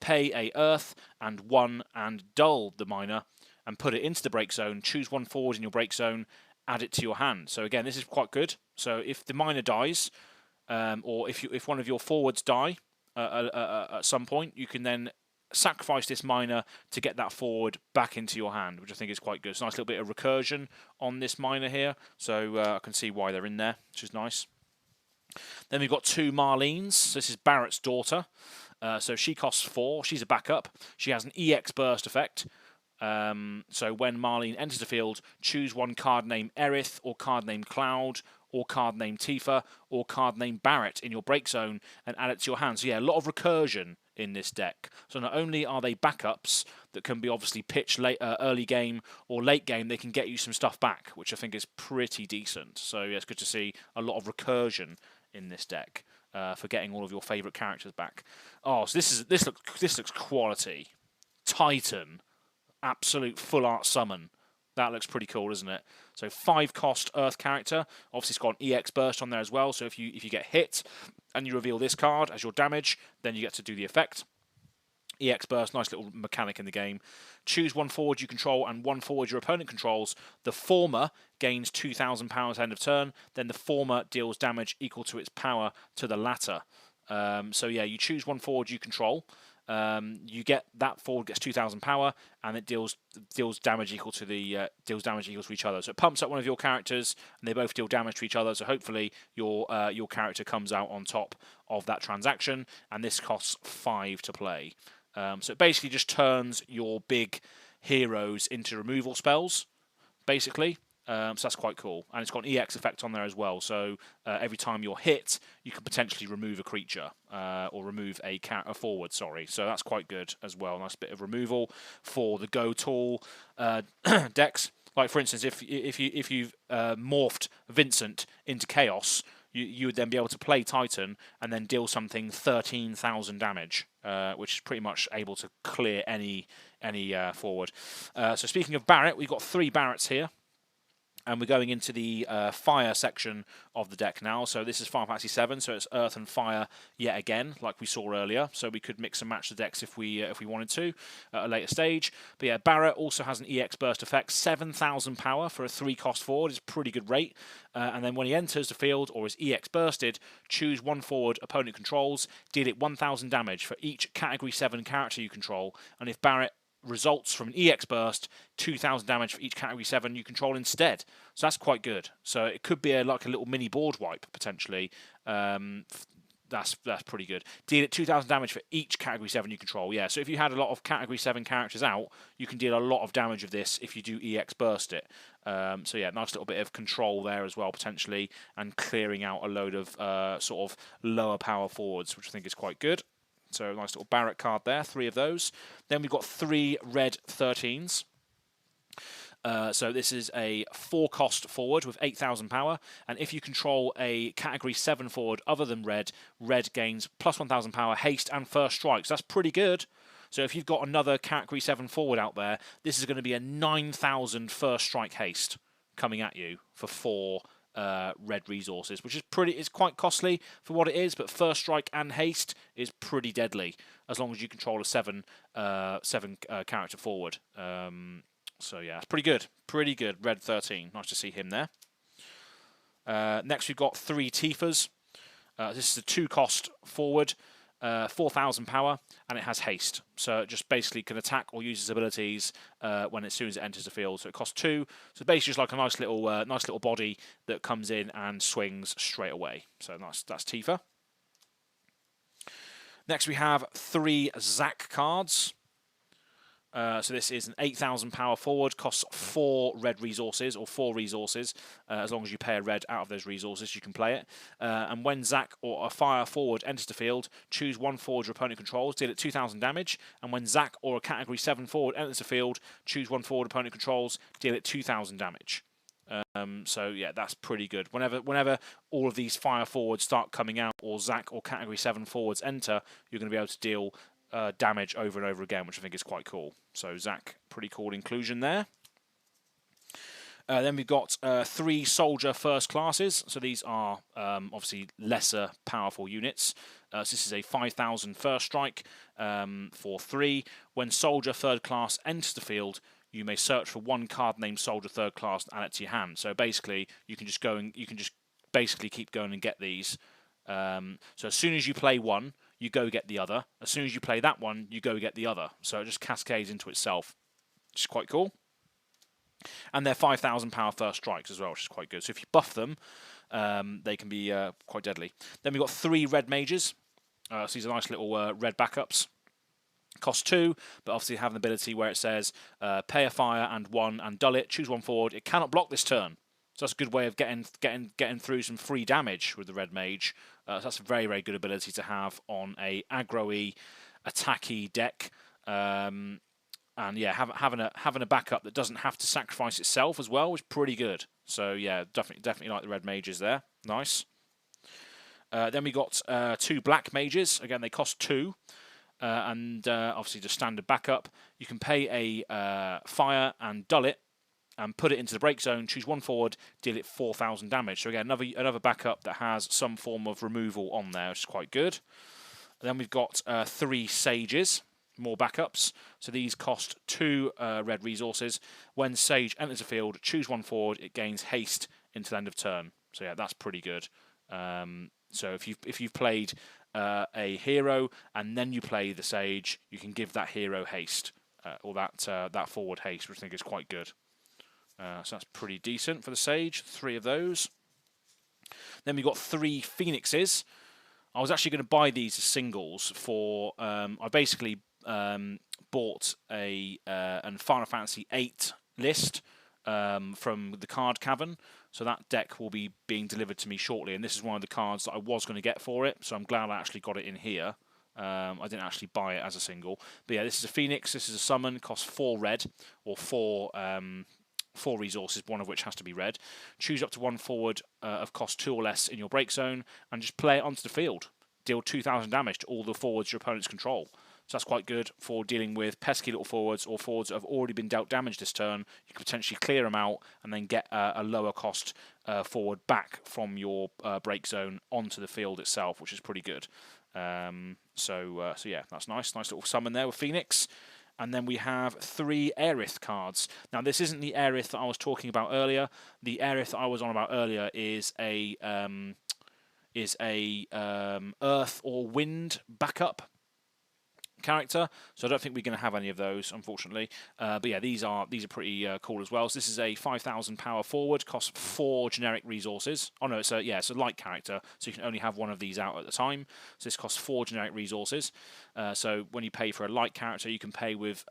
[SPEAKER 1] pay a earth and 1 and dull the miner and put it into the break zone. Choose 1 forward in your break zone, add it to your hand. So again, this is quite good. So if the miner dies, or if one of your forwards die at some point, you can then sacrifice this miner to get that forward back into your hand, which I think is quite good. It's a nice little bit of recursion on this miner here, so I can see why they're in there, which is nice. Then we've got 2 Marlenes. This is Barrett's daughter. So she costs 4. She's a backup. She has an EX burst effect. So when Marlene enters the field, choose 1 card name Aerith, or card name Cloud, or card name Tifa, or card name Barrett in your break zone and add it to your hand. So yeah, a lot of recursion in this deck. So not only are they backups that can be obviously pitched late, early game or late game, they can get you some stuff back, which I think is pretty decent. So yeah, it's good to see a lot of recursion in this deck for getting all of your favourite characters back. Oh, so this looks quality. Titan, absolute full art summon. That looks pretty cool, doesn't it? So 5 cost Earth character. Obviously, it's got an EX burst on there as well. So if you get hit and you reveal this card as your damage, then you get to do the effect. EX burst, nice little mechanic in the game. Choose 1 forward you control and 1 forward your opponent controls. The former gains 2,000 power at end of turn. Then the former deals damage equal to its power to the latter. So yeah, you choose 1 forward you control. You get that forward gets 2,000 power, and it deals damage equal to each other. So it pumps up one of your characters, and they both deal damage to each other. So hopefully your character comes out on top of that transaction. And this costs 5 to play. So it basically just turns your big heroes into removal spells, basically. So that's quite cool. And it's got an EX effect on there as well. So every time you're hit, you can potentially remove a creature or remove a forward, sorry. So that's quite good as well. Nice bit of removal for the Go Tall decks. Like, for instance, if you've morphed Vincent into Chaos, you would then be able to play Titan and then deal something 13,000 damage, which is pretty much able to clear any forward. So speaking of Barrett, we've got 3 Barretts here. And we're going into the fire section of the deck now. So this is Final Fantasy VII, so it's Earth and Fire yet again, like we saw earlier. So we could mix and match the decks if we wanted to at a later stage. But yeah, Barret also has an EX burst effect, 7,000 power for a 3-cost forward. It's a pretty good rate. And then when he enters the field or is EX bursted, choose one forward opponent controls, deal it 1,000 damage for each Category 7 character you control. And if Barret results from an EX burst, 2,000 damage for each Category 7 you control instead. So that's quite good. So it could be like a little mini board wipe, potentially. That's pretty good. Deal it 2,000 damage for each Category 7 you control. Yeah, so if you had a lot of Category 7 characters out, you can deal a lot of damage of this if you do EX burst it. So yeah, nice little bit of control there as well, potentially, and clearing out a load of sort of lower power forwards, which I think is quite good. So nice little Barret card there, 3 of those. Then we've got 3 red 13s. So this is a 4-cost forward with 8,000 power, and if you control a Category 7 forward other than red, red gains plus 1,000 power, haste, and first strikes. That's pretty good. So if you've got another Category 7 forward out there, this is going to be a 9,000 first strike haste coming at you for 4 red resources, which is it's quite costly for what it is, but first strike and haste is pretty deadly as long as you control a 7 character forward. So yeah, it's pretty good. Red 13, nice to see him there. Next we've got 3 Tiefas. This is a 2-cost forward, 4,000 power, and it has haste. So it just basically can attack or use its abilities as soon as it enters the field. So it costs 2. So basically just like a nice little body that comes in and swings straight away. So nice. That's Tifa. Next we have 3 Zac cards. So this is an 8,000 power forward, costs 4 red resources, or 4 resources. As long as you pay a red out of those resources, you can play it. And when Zac or a fire forward enters the field, choose one forward your opponent controls, deal it 2,000 damage. And when Zac or a Category 7 forward enters the field, choose one forward opponent controls, deal it 2,000 damage. So yeah, that's pretty good. Whenever all of these fire forwards start coming out, or Zac or Category 7 forwards enter, you're going to be able to deal damage over and over again, which I think is quite cool. So Zac, pretty cool inclusion there. Then we've got 3 soldier first classes. So these are obviously lesser powerful units. So this is a 5,000 first strike for 3. When soldier third class enters the field, you may search for one card named soldier third class and add it to your hand. So basically, you can just basically keep going and get these. So as soon as you play one, you go get the other. As soon as you play that one, you go get the other. So it just cascades into itself, which is quite cool. And they're 5,000 power first strikes as well, which is quite good. So if you buff them, they can be quite deadly. Then we've got 3 red mages. So these are nice little red backups. Cost 2, but obviously have an ability where it says pay a fire and 1 and dull it. Choose one forward. It cannot block this turn. So that's a good way of getting through some free damage with the red mage. So that's a very, very good ability to have on a aggro-y, attacky deck. And yeah, having a backup that doesn't have to sacrifice itself as well is pretty good. So yeah, definitely like the red mages there. Nice. Then we got 2 black mages. Again, they cost 2. And obviously just standard backup. You can pay a fire and dull it, and put it into the break zone, choose one forward, deal it 4,000 damage. So again, another backup that has some form of removal on there, which is quite good. And then we've got 3 sages, more backups. So these cost 2 red resources. When sage enters the field, choose one forward, it gains haste until the end of turn. So yeah, that's pretty good. So if you've played a hero and then you play the sage, you can give that hero haste, or that forward haste, which I think is quite good. So that's pretty decent for the sage. 3 of those. Then we've got 3 phoenixes. I was actually going to buy these as singles for. I basically bought a Final Fantasy VIII list from the card cavern. So that deck will be being delivered to me shortly, and this is one of the cards that I was going to get for it. So I'm glad I actually got it in here. I didn't actually buy it as a single. But yeah, this is a Phoenix. This is a summon. Costs 4 red, or 4 resources, one of which has to be red. Choose up to one forward of cost 2 or less in your break zone, and just play it onto the field. Deal 2,000 damage to all the forwards your opponents control. So that's quite good for dealing with pesky little forwards or forwards that have already been dealt damage this turn. You can potentially clear them out and then get a lower cost forward back from your break zone onto the field itself, which is pretty good. So yeah, that's nice. Nice little summon there with Phoenix. And then we have 3 Aerith cards. Now, this isn't the Aerith that I was talking about earlier. The Aerith that I was on about earlier is a Earth or Wind backup character, so I don't think we're going to have any of those, unfortunately. But yeah, these are pretty cool as well. So this is a 5,000 power forward, costs 4 generic resources. Oh no, it's a light character, so you can only have one of these out at the time. So this costs 4 generic resources. So when you pay for a light character, you can pay with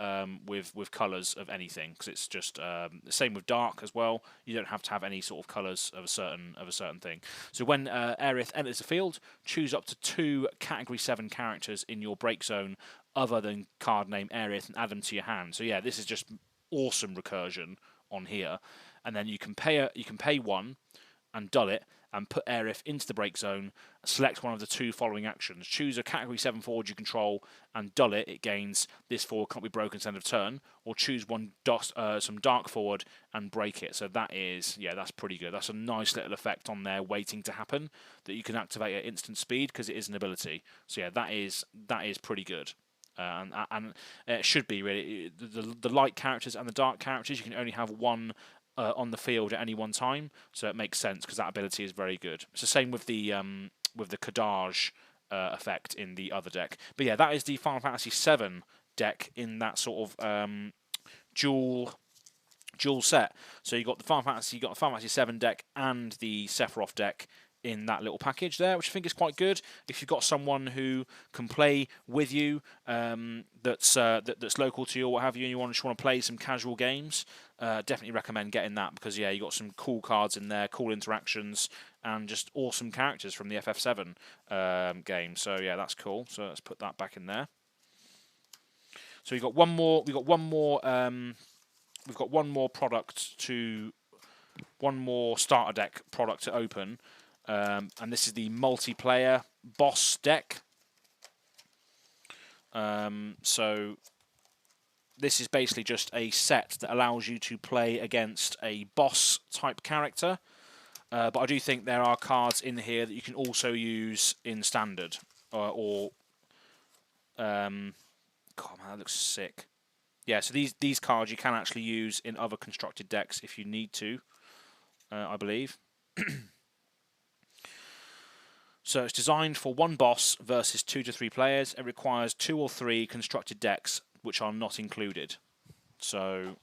[SPEAKER 1] colours of anything, because it's just the same with dark as well. You don't have to have any sort of colours of a certain thing. So when Aerith enters the field, choose up to 2 Category 7 characters in your break zone other than card name Aerith and add them to your hand. So yeah, this is just awesome recursion on here. And then you can pay 1 and dull it and put Aerith into the break zone. Select one of the 2 following actions. Choose a Category 7 forward you control and dull it. It gains this forward can't be broken at the end of turn. Or choose some dark forward and break it. So that is, yeah, that's pretty good. That's a nice little effect on there waiting to happen that you can activate at instant speed because it is an ability. So yeah, that is pretty good. And it should be really the light characters and the dark characters. You can only have one on the field at any one time, so it makes sense because that ability is very good. It's the same with the Kadaj effect in the other deck. But yeah, that is the Final Fantasy VII deck in that sort of dual set. So you got the Final Fantasy VII deck and the Sephiroth deck in that little package there, which I think is quite good. If you've got someone who can play with you, that's local to you or what have you, and you just want to play some casual games, definitely recommend getting that because yeah, you got some cool cards in there, cool interactions, and just awesome characters from the FF7 game. So yeah, that's cool. So let's put that back in there. So we've got one more starter deck product to open. And this is the multiplayer boss deck. So this is basically just a set that allows you to play against a boss type character. But I do think there are cards in here that you can also use in standard. God man, that looks sick. Yeah, so these cards you can actually use in other constructed decks if you need to, I believe. So it's designed for 1 boss versus 2 to 3 players. It requires 2 or 3 constructed decks, which are not included. So,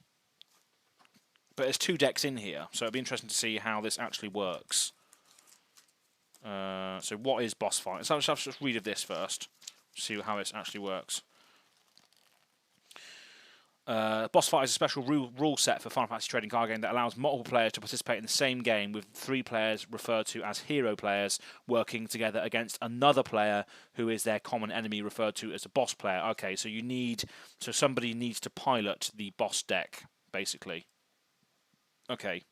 [SPEAKER 1] but there's 2 decks in here, so it'll be interesting to see how this actually works. So what is boss fight? So I'll just read of this first, see how this actually works. Boss Fight is a special rule set for Final Fantasy trading card game that allows multiple players to participate in the same game, with 3 players referred to as hero players working together against another player who is their common enemy referred to as a boss player. Okay, so somebody needs to pilot the boss deck, basically. Okay.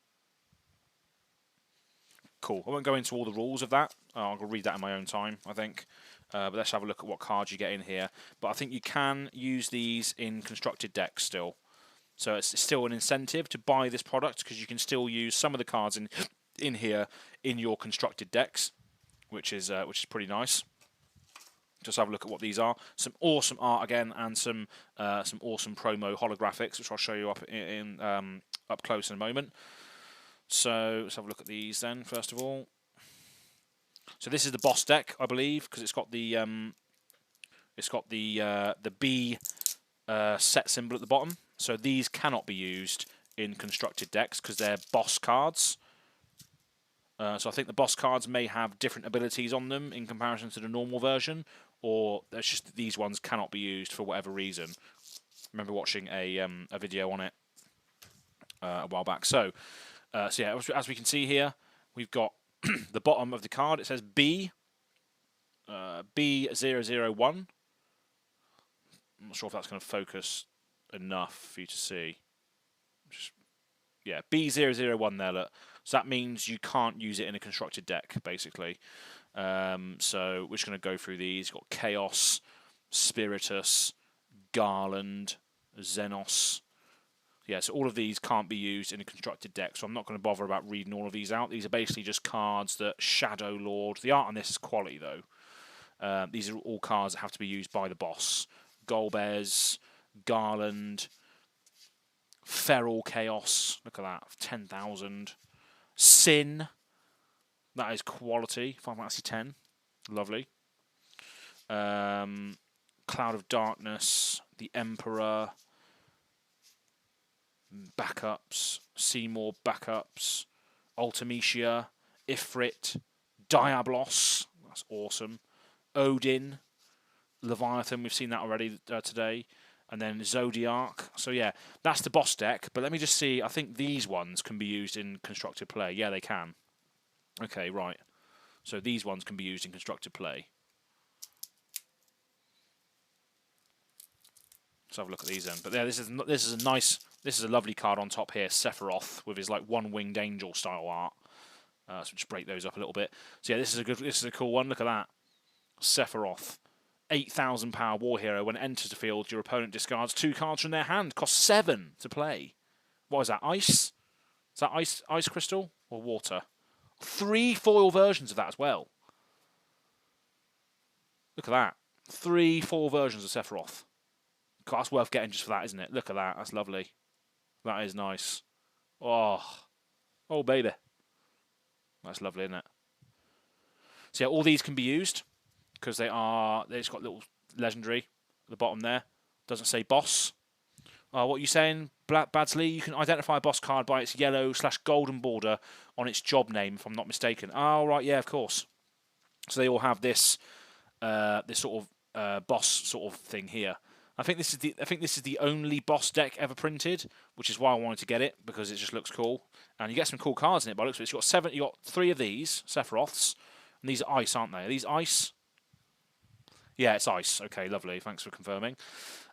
[SPEAKER 1] Cool. I won't go into all the rules of that. I'll read that in my own time, I think. But let's have a look at what cards you get in here. But I think you can use these in constructed decks still. So it's still an incentive to buy this product because you can still use some of the cards in here in your constructed decks, which is pretty nice. Just have a look at what these are. Some awesome art again, and some awesome promo holographics, which I'll show you up close in a moment. So let's have a look at these then. First of all. So this is the boss deck, I believe, because it's got the B set symbol at the bottom. So these cannot be used in constructed decks because they're boss cards. So I think the boss cards may have different abilities on them in comparison to the normal version, or it's just these ones cannot be used for whatever reason. I remember watching a video on it a while back. So yeah, as we can see here, we've got the bottom of the card. It says B, B001. I'm not sure if that's going to focus enough for you to see. Yeah, B001 there, look. So that means you can't use it in a constructed deck, basically. So we're just going to go through these. You've got Chaos, Spiritus, Garland, Xenos. Yeah, so all of these can't be used in a constructed deck, so I'm not going to bother about reading all of these out. These are basically just cards that Shadow Lord... The art on this is quality, though. These are all cards that have to be used by the boss. Golbez, Garland, Feral Chaos. Look at that, 10,000. Sin. That is quality. Final Fantasy 10. Lovely. Cloud of Darkness, the Emperor, Backups, Seymour Backups, Ultimecia, Ifrit, Diablos. That's awesome. Odin, Leviathan. We've seen that already today. And then Zodiac. So yeah, that's the boss deck. But let me just see. I think these ones can be used in constructed play. Yeah, they can. Okay, right. So these ones can be used in constructed play. Let's have a look at these then. But yeah, this is a lovely card on top here. Sephiroth with his like one-winged angel style art. So just break those up a little bit. So yeah, this is a cool one. Look at that. Sephiroth. 8,000 power war hero. When it enters the field, your opponent discards 2 cards from their hand. Costs 7 to play. What is that? Ice? Is that ice crystal or water? 3 foil versions of that as well. Look at that. 3 foil versions of Sephiroth. God, that's worth getting just for that, isn't it? Look at that. That's lovely. That is nice. Oh, baby. That's lovely, isn't it? So yeah, all these can be used. Because they've just got little legendary at the bottom there. Doesn't say boss. What are you saying, Badsley? You can identify a boss card by its yellow/golden border on its job name, if I'm not mistaken. Oh, right, yeah, of course. So they all have this this sort of boss sort of thing here. I think this is the only boss deck ever printed, which is why I wanted to get it, because it just looks cool. And you get some cool cards in it, by the looks of it. You got 3 of these Sephiroths, and these are ice, aren't they? Are these ice? Yeah, it's ice. Okay, lovely. Thanks for confirming.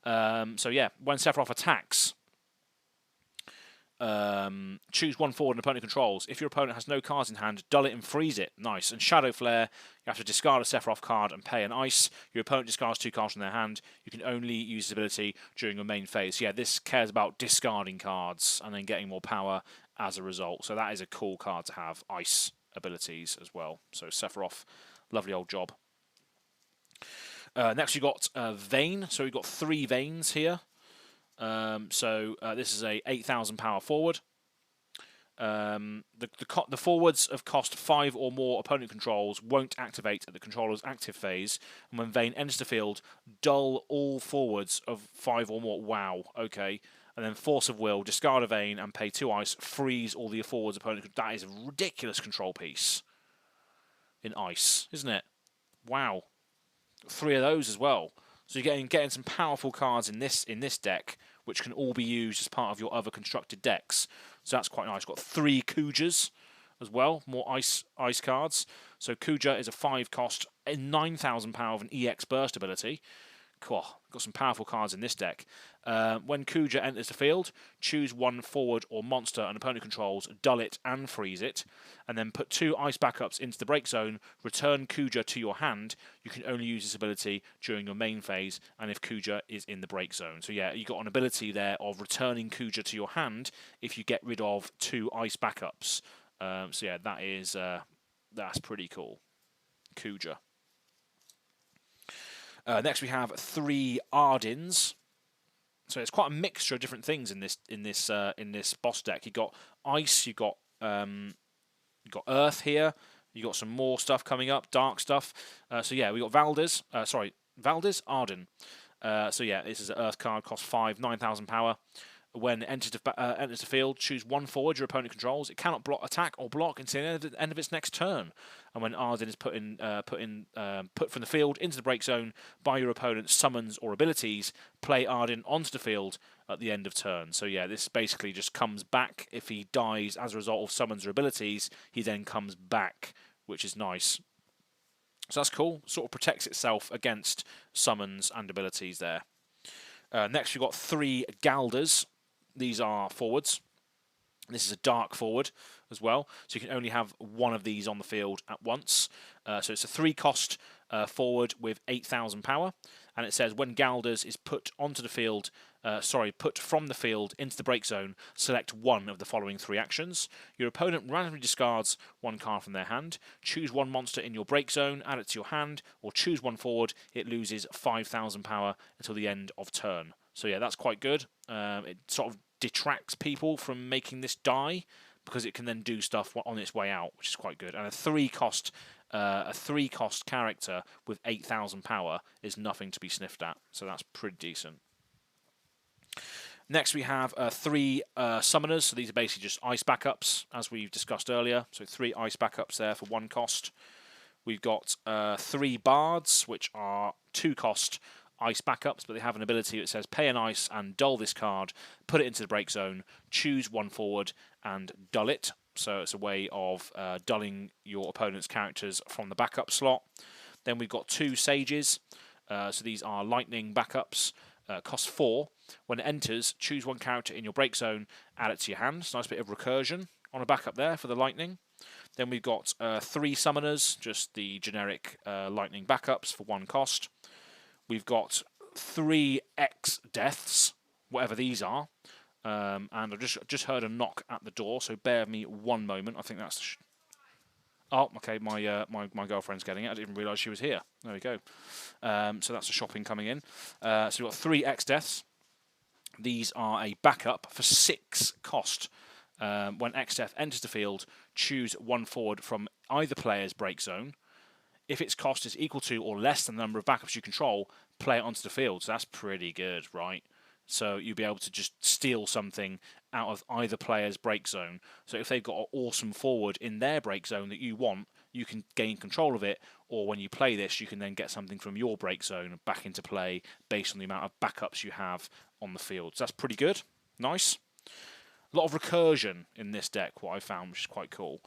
[SPEAKER 1] So yeah, when Sephiroth attacks, choose 1 forward an opponent controls. If your opponent has no cards in hand, dull it and freeze it. Nice. And Shadow Flare, you have to discard a Sephiroth card and pay an ice. Your opponent discards 2 cards from their hand. You can only use this ability during your main phase. Yeah, this cares about discarding cards and then getting more power as a result. So that is a cool card to have. Ice abilities as well. So Sephiroth, lovely old job. Next we got Vane. So we've got 3 Vanes here. This is a 8,000 power forward. The forwards of cost 5 or more opponent controls won't activate at the controller's active phase. And when Vane enters the field, dull all forwards of 5 or more. Wow, okay. And then Force of Will, discard a Vane and pay 2 ice, freeze all the forwards opponent. That is a ridiculous control piece in ice, isn't it? Wow. 3 of those as well. So you're getting some powerful cards in this deck, which can all be used as part of your other constructed decks. So that's quite nice. Got 3 Kujas as well, more ice cards. So Kuja is a 5 cost, 9,000 power with an EX burst ability. Cool. Got some powerful cards in this deck. When Kuja enters the field, choose 1 forward or monster an opponent controls, dull it and freeze it, and then put 2 ice backups into the break zone, return Kuja to your hand. You can only use this ability during your main phase and if Kuja is in the break zone. So yeah, you got an ability there of returning Kuja to your hand if you get rid of 2 ice backups. So yeah, that's pretty cool. Kuja. Next we have 3 Ardins. So it's quite a mixture of different things in this boss deck. You got ice, you got earth here. You got some more stuff coming up, dark stuff. So yeah, we got Valdez. Arden. So yeah, this is an earth card, costs 5, 9,000 power. When it enters the field, choose 1 forward your opponent controls. It cannot attack or block until the end of its next turn. And when Arden is put from the field into the break zone by your opponent's summons or abilities, play Arden onto the field at the end of turn. So yeah, this basically just comes back. If he dies as a result of summons or abilities, he then comes back, which is nice. So that's cool. Sort of protects itself against summons and abilities there. Next we've got 3 Galders. These are forwards. This is a dark forward as well, so you can only have 1 of these on the field at once. So it's a 3 cost forward with 8,000 power, and it says when Galders is put onto the field, put from the field into the break zone, select one of the following 3 actions. Your opponent randomly discards 1 card from their hand. Choose 1 monster in your break zone, add it to your hand, or choose 1 forward. It loses 5,000 power until the end of turn. So yeah, that's quite good. It sort of detracts people from making this die, because it can then do stuff on its way out, which is quite good. And a 3-cost character with 8,000 power is nothing to be sniffed at, so that's pretty decent. Next we have 3 summoners, so these are basically just ice backups, as we've discussed earlier. So 3 ice backups there for 1 cost. We've got 3 bards, which are 2 cost ice backups, but they have an ability that says pay an ice and dull this card, put it into the break zone, choose 1 forward and dull it. So it's a way of dulling your opponent's characters from the backup slot. Then we've got 2 sages, so these are lightning backups, cost 4. When it enters, choose 1 character in your break zone, add it to your hand. It's a nice bit of recursion on a backup there for the lightning. Then we've got 3 summoners, just the generic lightning backups for 1 cost. We've got 3 X deaths, whatever these are, and I've just heard a knock at the door, so bear with me 1 moment. I think that's oh, okay. My girlfriend's getting it. I didn't realise she was here. There we go. So that's the shopping coming in. So we've got 3 X deaths. These are a backup for 6 cost. When X death enters the field, choose 1 forward from either player's break zone. If its cost is equal to or less than the number of backups you control, play it onto the field. So that's pretty good, right? So you'll be able to just steal something out of either player's break zone. So if they've got an awesome forward in their break zone that you want, you can gain control of it. Or when you play this, you can then get something from your break zone back into play based on the amount of backups you have on the field. So that's pretty good. Nice. A lot of recursion in this deck, what I found, which is quite cool.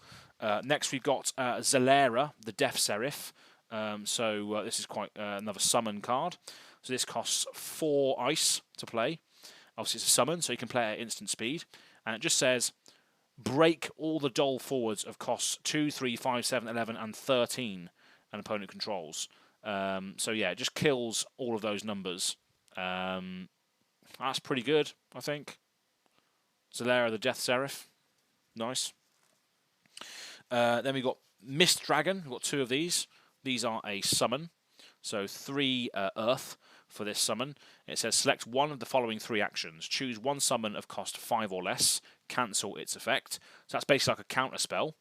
[SPEAKER 1] Next we've got Zalera, the Death Seraph. This is quite another summon card. So this costs 4 ice to play. Obviously it's a summon, so you can play it at instant speed. And it just says, break all the dull forwards of costs 2, 3, 5, 7, 11, and 13 an opponent controls. So yeah, it just kills all of those numbers. That's pretty good, I think. Zalera, the Death Seraph. Nice. Then we've got Mist Dragon. We've got 2 of these. These are a summon. So 3 Earth for this summon. It says select one of the following 3 actions. Choose 1 summon of cost 5 or less. Cancel its effect. So that's basically like a counter spell.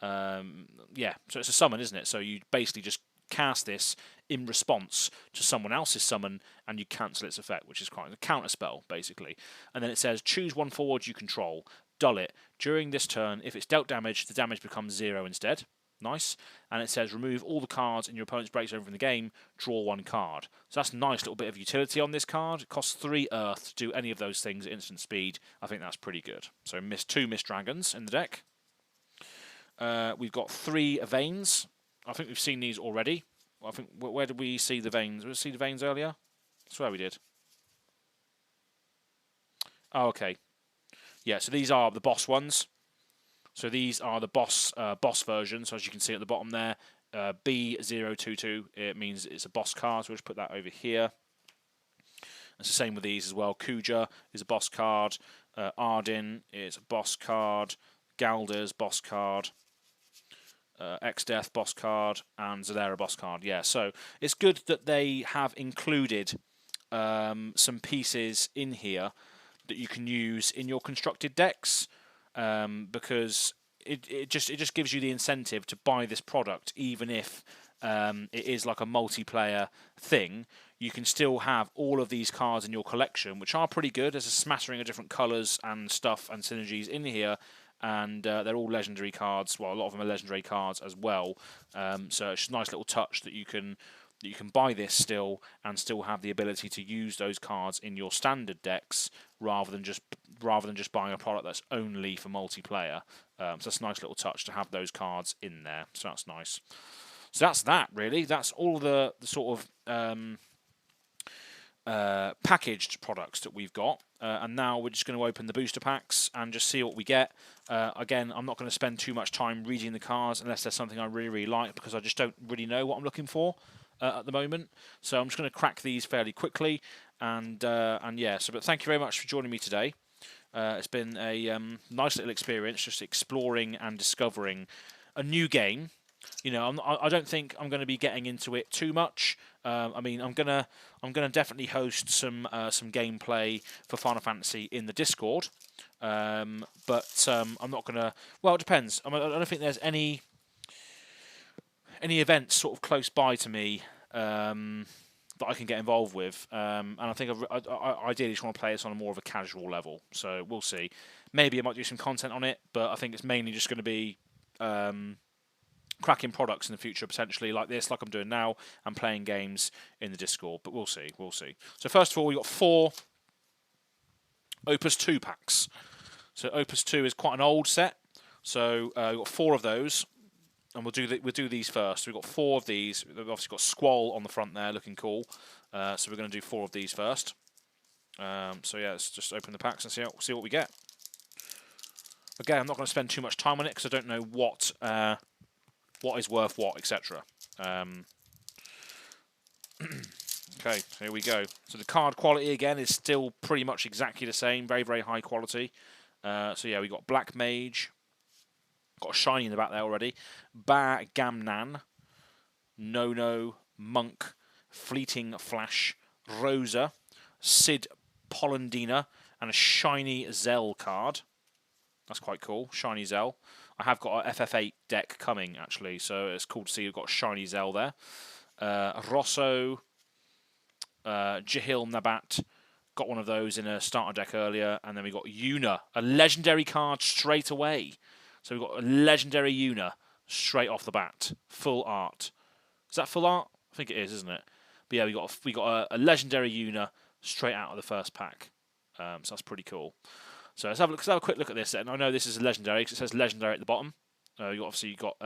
[SPEAKER 1] Yeah, so it's a summon, isn't it? So you basically just cast this in response to someone else's summon and you cancel its effect, which is quite a counter spell, basically. And then it says choose 1 forward you control. Dull it. During this turn, if it's dealt damage, the damage becomes 0 instead. Nice. And it says remove all the cards in your opponent's break zone from the game, draw 1 card. So that's a nice little bit of utility on this card. It costs 3 Earth to do any of those things at instant speed. I think that's pretty good. So 2 Mist Dragons in the deck. We've got 3 Veins. I think we've seen these already. I think where did we see the Veins? Did we see the Veins earlier? I swear we did. Oh, okay. Yeah, so these are the boss ones. So these are the boss version. So as you can see at the bottom there, B022, it means it's a boss card. So we'll just put that over here. It's the same with these as well. Kuja is a boss card. Ardin is a boss card. Galder's boss card. X-Death boss card. And Zalera boss card. Yeah, so it's good that they have included some pieces in here that you can use in your constructed decks. Because it just gives you the incentive to buy this product, even if it is like a multiplayer thing. You can still have all of these cards in your collection, which are pretty good. There's a smattering of different colours and stuff and synergies in here, and they're all legendary cards. Well, a lot of them are legendary cards as well. So it's just a nice little touch that you can buy this still and still have the ability to use those cards in your standard decks rather than just buying a product that's only for multiplayer. So that's a nice little touch to have those cards in there. So that's nice. So that's that, really. That's all the sort of packaged products that we've got. And now we're just going to open the booster packs and just see what we get. Again, I'm not going to spend too much time reading the cards unless there's something I really, really like, because I just don't really know what I'm looking for. at the moment. So I'm just going to crack these fairly quickly, and yeah. So, but thank you very much for joining me today. It's been a nice little experience, just exploring and discovering a new game. You know, I don't think I'm going to be getting into it too much. I mean, I'm gonna definitely host some gameplay for Final Fantasy in the Discord, but I'm not gonna. Well, it depends. I don't think there's any events sort of close by to me that I can get involved with, and I think I ideally just want to play this on a more of a casual level. So we'll see. Maybe I might do some content on it, but I think it's mainly just going to be cracking products in the future, potentially like this, like I'm doing now, and playing games in the Discord. But we'll see. We'll see. So first of all, we've got 4 Opus 2 packs. So Opus 2 is quite an old set. So we've got 4 of those. And we'll do these first. We've got 4 of these. We've obviously got Squall on the front there, looking cool. So we're going to do 4 of these first. So yeah, let's just open the packs and see what we get. Again, I'm not going to spend too much time on it because I don't know what is worth what, etc. Okay, here we go. So the card quality again is still pretty much exactly the same, very very high quality. So yeah, we got Black Mage. Got a shiny in the back there already. Ba Gamnan, Nono, Monk, Fleeting Flash, Rosa, Sid Polendina, and a shiny Zell card. That's quite cool. Shiny Zell. I have got an FF8 deck coming, actually, so it's cool to see you've got a shiny Zell there. Rosso, Jahil Nabat. Got one of those in a starter deck earlier. And then we got Yuna, a legendary card straight away. So we've got a legendary Yuna straight off the bat. Full art. Is that full art? I think it is, isn't it? But yeah, we got a legendary Yuna straight out of the first pack. So that's pretty cool. So let's have a quick look at this. And I know this is a legendary because it says legendary at the bottom. You've got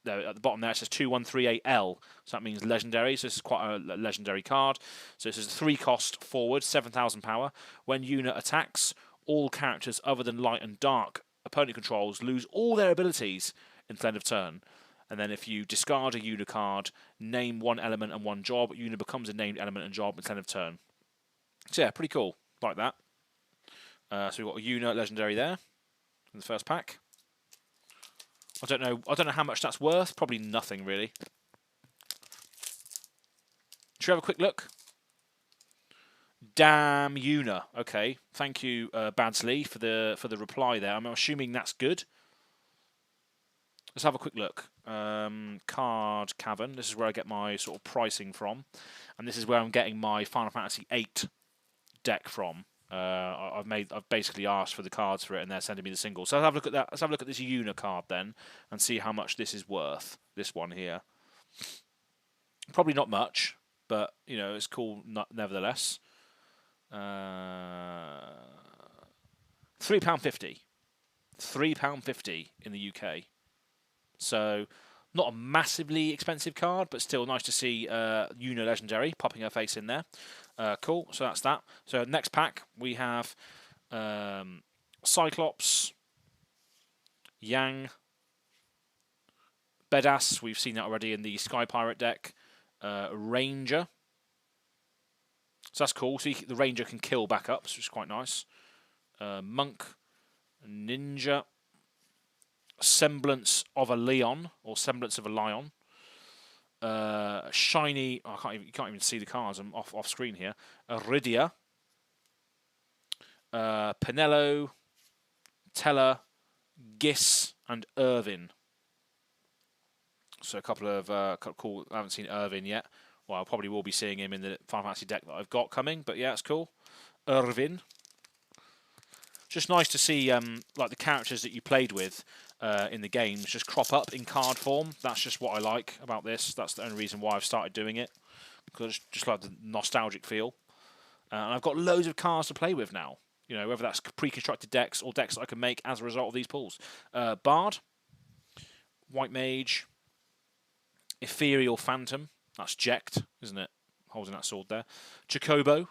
[SPEAKER 1] there at the bottom there it says 2138L. So that means legendary. So this is quite a legendary card. So this is a 3-cost forward, 7,000 power. When Yuna attacks, all characters other than light and dark opponent controls lose all their abilities until end of turn. And then if you discard a Yuna card, name 1 element and 1 job, Yuna becomes a named element and job until end of turn. So yeah, pretty cool. Like that. So we've got a Yuna legendary there in the first pack. I don't know how much that's worth. Probably nothing really. Should we have a quick look? Damn Yuna. Okay, thank you, Badsley, for the reply there. I'm assuming that's good. Let's have a quick look. Card Cavern. This is where I get my sort of pricing from, and this is where I'm getting my Final Fantasy VIII deck from. I've basically asked for the cards for it, and they're sending me the singles. So let's have a look at that. Let's have a look at this Yuna card then, and see how much this is worth. This one here. Probably not much, but you know it's cool nevertheless. £3.50. £3.50 in the UK. So not a massively expensive card, but still nice to see Yuna Legendary popping her face in there. Cool, so that's that. So next pack we have Cyclops, Yang, Bedas, we've seen that already in the Sky Pirate deck, Ranger. So that's cool. So the Ranger can kill backups, which is quite nice. Monk, Ninja, Semblance of a Leon, or Semblance of a Lion. Shiny. Oh, you can't even see the cards. I'm off screen here. Iridia, Penello, Teller, Giss, and Irvin. So a couple of cool. I haven't seen Irvin yet. Well, I probably will be seeing him in the Final Fantasy deck that I've got coming. But yeah, it's cool. Irvin. Just nice to see like the characters that you played with in the games just crop up in card form. That's just what I like about this. That's the only reason why I've started doing it, because I just like the nostalgic feel. And I've got loads of cards to play with now. You know, whether that's pre-constructed decks or decks that I can make as a result of these pulls. Bard, White Mage, Ethereal Phantom. That's Jekt, isn't it? Holding that sword there. Chocobo,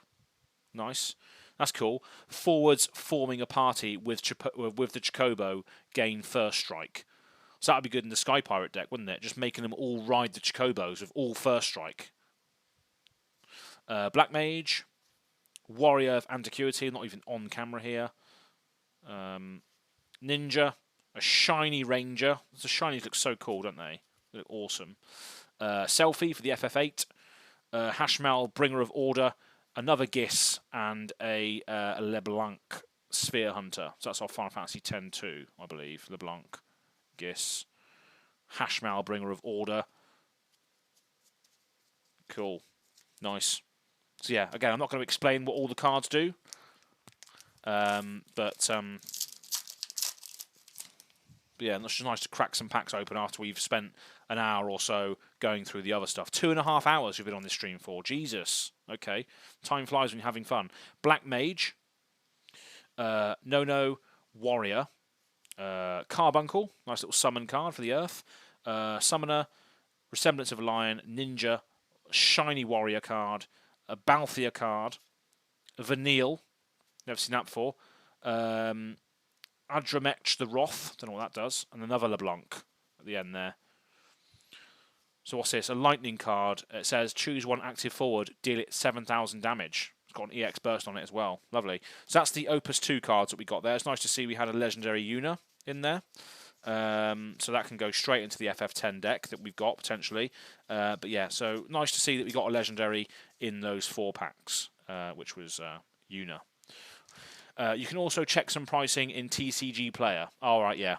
[SPEAKER 1] nice. That's cool. Forwards forming a party with the Chocobo gain first strike. So that would be good in the Sky Pirate deck, wouldn't it? Just making them all ride the Chocobos with all first strike. Black Mage, Warrior of Antiquity, not even on camera here. Ninja, a Shiny Ranger. The Shinies look so cool, don't they? They look awesome. Selfie for the FF8. Hashmal, Bringer of Order. Another Giss, and a LeBlanc Sphere Hunter. So that's our Final Fantasy X-2, I believe. LeBlanc, Giss, Hashmal, Bringer of Order. Cool. Nice. So yeah, again, I'm not going to explain what all the cards do. But yeah, it's just nice to crack some packs open after we've spent an hour or so going through the other stuff. 2.5 hours we've been on this stream for. Jesus. Okay. Time flies when you're having fun. Black Mage. No Warrior. Carbuncle. Nice little summon card for the Earth. Summoner. Resemblance of a Lion. Ninja. Shiny Warrior card. A Balthier card. A Vanille. Never seen that before. Adramech the Wrath. Don't know what that does. And another LeBlanc at the end there. So what's this? A lightning card. It says choose one active forward, deal it 7,000 damage. It's got an EX burst on it as well. Lovely. So that's the Opus 2 cards that we got there. It's nice to see we had a legendary Una in there. So that can go straight into the FF10 deck that we've got potentially. But yeah, so nice to see that we got a legendary in those 4 packs, which was Una. You can also check some pricing in TCG Player. All right, yeah.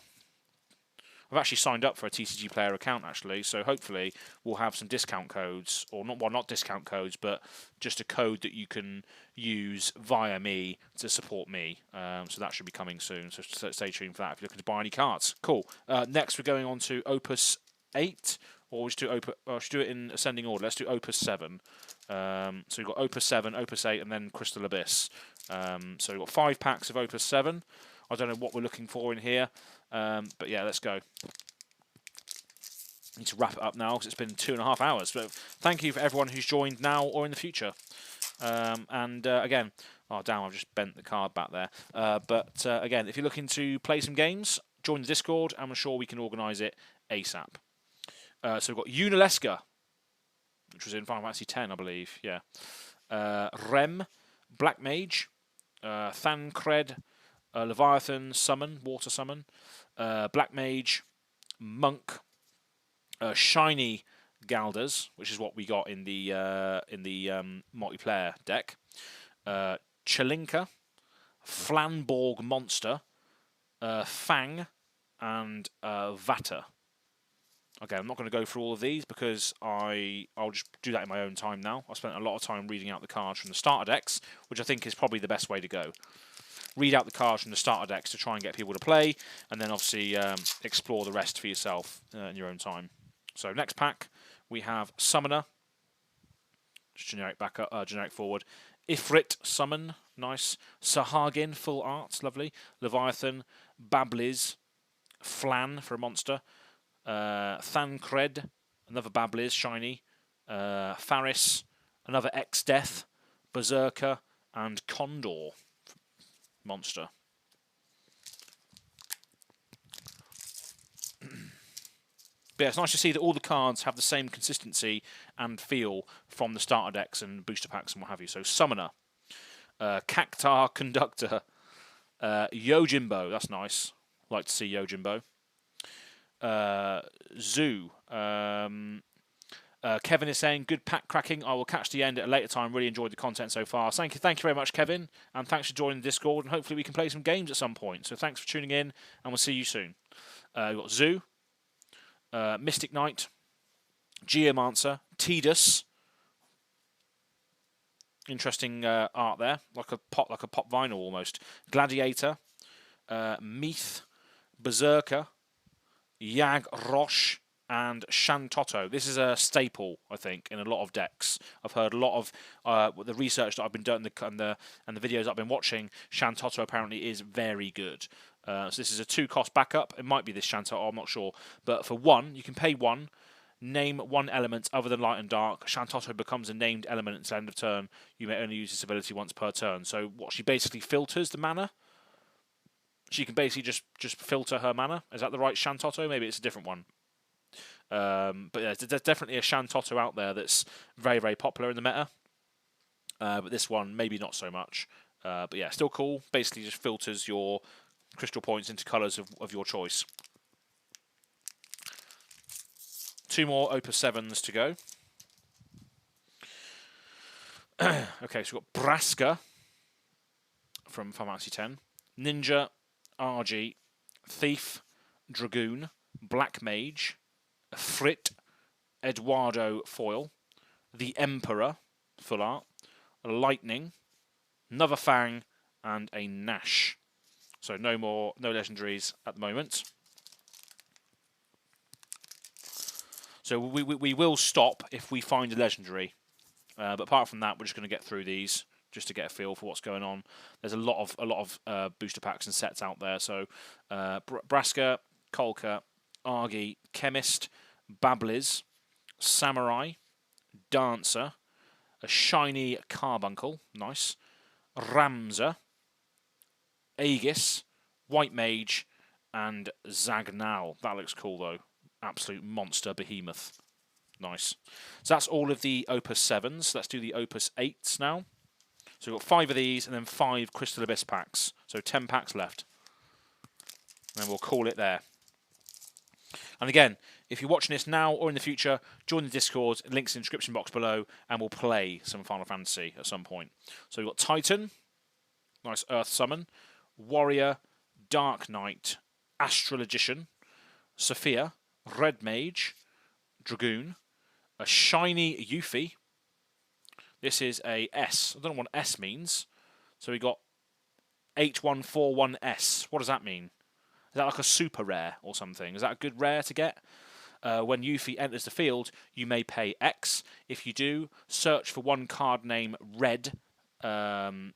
[SPEAKER 1] I've actually signed up for a TCG Player account, actually, so hopefully we'll have some discount codes, or not discount codes, but just a code that you can use via me to support me. So that should be coming soon, so stay tuned for that if you're looking to buy any cards. Cool. Next, we're going on to Opus 8, or we should do it in ascending order. Let's do Opus 7. So we've got Opus 7, Opus 8, and then Crystal Abyss. So we've got 5 packs of Opus 7. I don't know what we're looking for in here, but yeah, let's go. Need to wrap it up now because it's been 2.5 hours. But thank you for everyone who's joined now or in the future. Again, oh damn, I've just bent the card back there. But again, if you're looking to play some games, join the Discord, and I'm sure we can organise it ASAP. So we've got Unaleska, which was in Final Fantasy X, I believe. Yeah. Rem, Black Mage, Thancred, Leviathan Summon, Water Summon, Black Mage, Monk, Shiny Galders, which is what we got in the multiplayer deck, Chelinka, Flanborg Monster, Fang, and Vata. Okay, I'm not going to go through all of these because I'll just do that in my own time now. I spent a lot of time reading out the cards from the starter decks, which I think is probably the best way to go. Read out the cards from the starter decks to try and get people to play, and then obviously explore the rest for yourself in your own time. So next pack, we have Summoner, just generic backup, generic forward. Ifrit Summon, nice. Sahagin, full art, lovely. Leviathan, Babliz, Flan for a monster. Thancred, another Babliz, shiny. Faris, another X-Death, Berserker, and Condor, monster. But yeah, it's nice to see that all the cards have the same consistency and feel from the starter decks and booster packs and what have you. So Summoner, Cactar Conductor, Yojimbo, that's nice. Like to see Yojimbo. Zoo. Kevin is saying, good pack cracking. I will catch the end at a later time. Really enjoyed the content so far. Thank you very much, Kevin. And thanks for joining the Discord. And hopefully we can play some games at some point. So thanks for tuning in, and we'll see you soon. We've got Zoo, Mystic Knight, Geomancer, Tidus. Interesting art there, like a pop vinyl almost. Gladiator, Meath, Berserker, Yag Rosh, and Shantotto. This is a staple, I think, in a lot of decks. I've heard a lot of the research that I've been doing and the videos I've been watching. Shantotto apparently is very good. So this is a 2-cost backup. It might be this Shantotto, I'm not sure. But for 1, you can pay 1. Name 1 element other than light and dark. Shantotto becomes a named element at the end of turn. You may only use this ability once per turn. So what, she basically filters the mana? She can basically just filter her mana. Is that the right Shantotto? Maybe it's a different one. But yeah, there's definitely a Shantotto out there that's very, very popular in the meta. But this one, maybe not so much. But yeah, still cool. Basically just filters your crystal points into colours of your choice. 2 more Opus 7s to go. Okay, so we've got Braska from Fantasy 10. Ninja, RG, Thief, Dragoon, Black Mage, Ifrit, Eduardo Foil, the Emperor, full art, Lightning, another Fang, and a Nash. So no legendaries at the moment. So we will stop if we find a legendary. But apart from that, we're just going to get through these just to get a feel for what's going on. There's a lot of booster packs and sets out there. So Braska, Kolka, Argi, Chemist, Babbliz, Samurai, Dancer, a shiny Carbuncle, nice, Ramza, Aegis, White Mage, and Zagnal. That looks cool though. Absolute monster behemoth. Nice. So that's all of the Opus 7s. Let's do the Opus 8s now. So we've got 5 of these and then 5 Crystal Abyss packs. So 10 packs left. And we'll call it there. And again, if you're watching this now or in the future, join the Discord, links in the description box below, and we'll play some Final Fantasy at some point. So we've got Titan, nice Earth Summon, Warrior, Dark Knight, Astrologician, Sophia, Red Mage, Dragoon, a shiny Yuffie. This is a S. I don't know what S means. So we got 8141S. What does that mean? Is that like a super rare or something? Is that a good rare to get? When Yuffie enters the field, you may pay X. If you do, search for one card name Red, card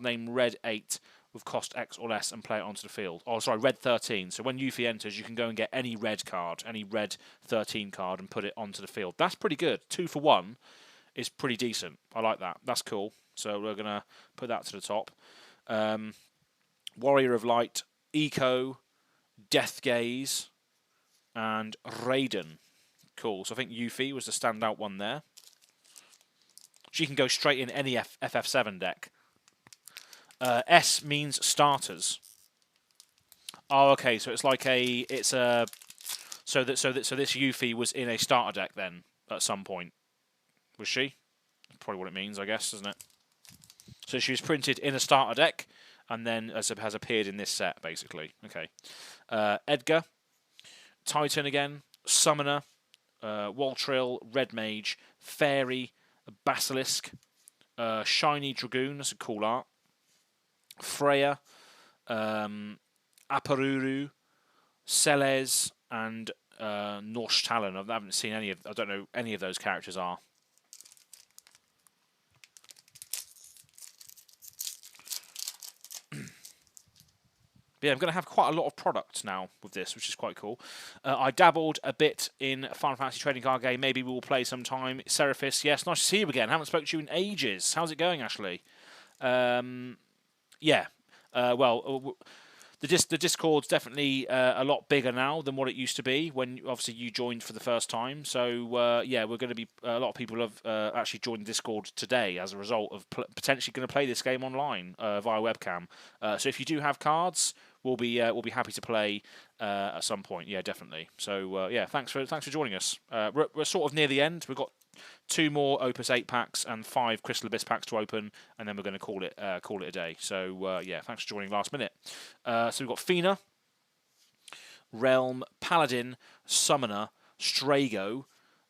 [SPEAKER 1] name Red 8 with cost X or less and play it onto the field. Oh, sorry, Red 13. So when Yuffie enters, you can go and get any red card, any Red 13 card and put it onto the field. That's pretty good. 2 for 1 is pretty decent. I like that. That's cool. So we're going to put that to the top. Warrior of Light, Eco, Death Gaze, and Raiden. Cool. So I think Yuffie was the standout one there. She can go straight in any FF7 deck. S means starters. Oh, okay. So it's like so this Yuffie was in a starter deck then at some point. Was she? That's probably what it means, I guess, isn't it? So she was printed in a starter deck, and then has appeared in this set, basically. Okay. Edgar, Titan again, Summoner, Waltrill, Red Mage, Fairy, Basilisk, Shiny Dragoon, that's a cool art, Freya, Aparuru, Celes, and Norse Talon. I haven't seen any of. I don't know any of those characters are. Yeah, I'm going to have quite a lot of products now with this, which is quite cool. I dabbled a bit in Final Fantasy trading card game. Maybe we will play sometime. Seraphis, yes, nice to see you again. Haven't spoken to you in ages. How's it going, Ashley? Yeah. Well, the Discord's definitely a lot bigger now than what it used to be when obviously you joined for the first time. So yeah, we're going to be a lot of people have actually joined the Discord today as a result of potentially going to play this game online via webcam. So if you do have cards, we'll be happy to play at some point. Yeah, definitely. So yeah, thanks for joining us. We're sort of near the end. We've got 2 more Opus 8 packs and 5 Crystal Abyss packs to open, and then we're going to call it a day. So yeah, thanks for joining last minute. So we've got Fina, Realm, Paladin, Summoner, Strago,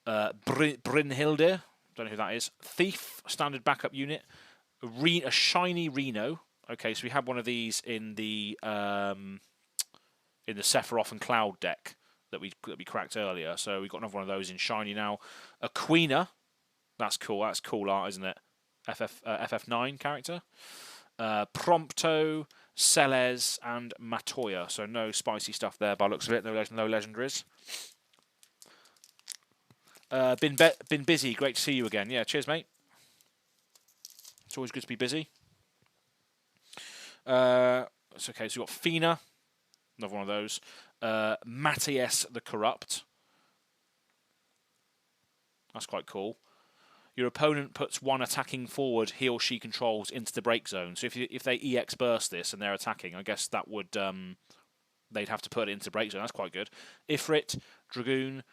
[SPEAKER 1] Brynhilde, don't know who that is, Thief, standard backup unit, a shiny Reno. Okay, so we had one of these in the Sephiroth and Cloud deck that we cracked earlier. So we've got another one of those in shiny now. A Queener. That's cool. That's cool art, isn't it? FF9 character. Prompto, Celes, and Matoya. So no spicy stuff there by the looks of it. No legendaries. Been busy. Great to see you again. Yeah, cheers, mate. It's always good to be busy. it's okay. So we've got Fina, another one of those. Matthias the Corrupt. That's quite cool. Your opponent puts one attacking forward he or she controls into the break zone. So if they EX burst this and they're attacking, I guess that would they'd have to put it into the break zone. That's quite good. Ifrit, Dragoon,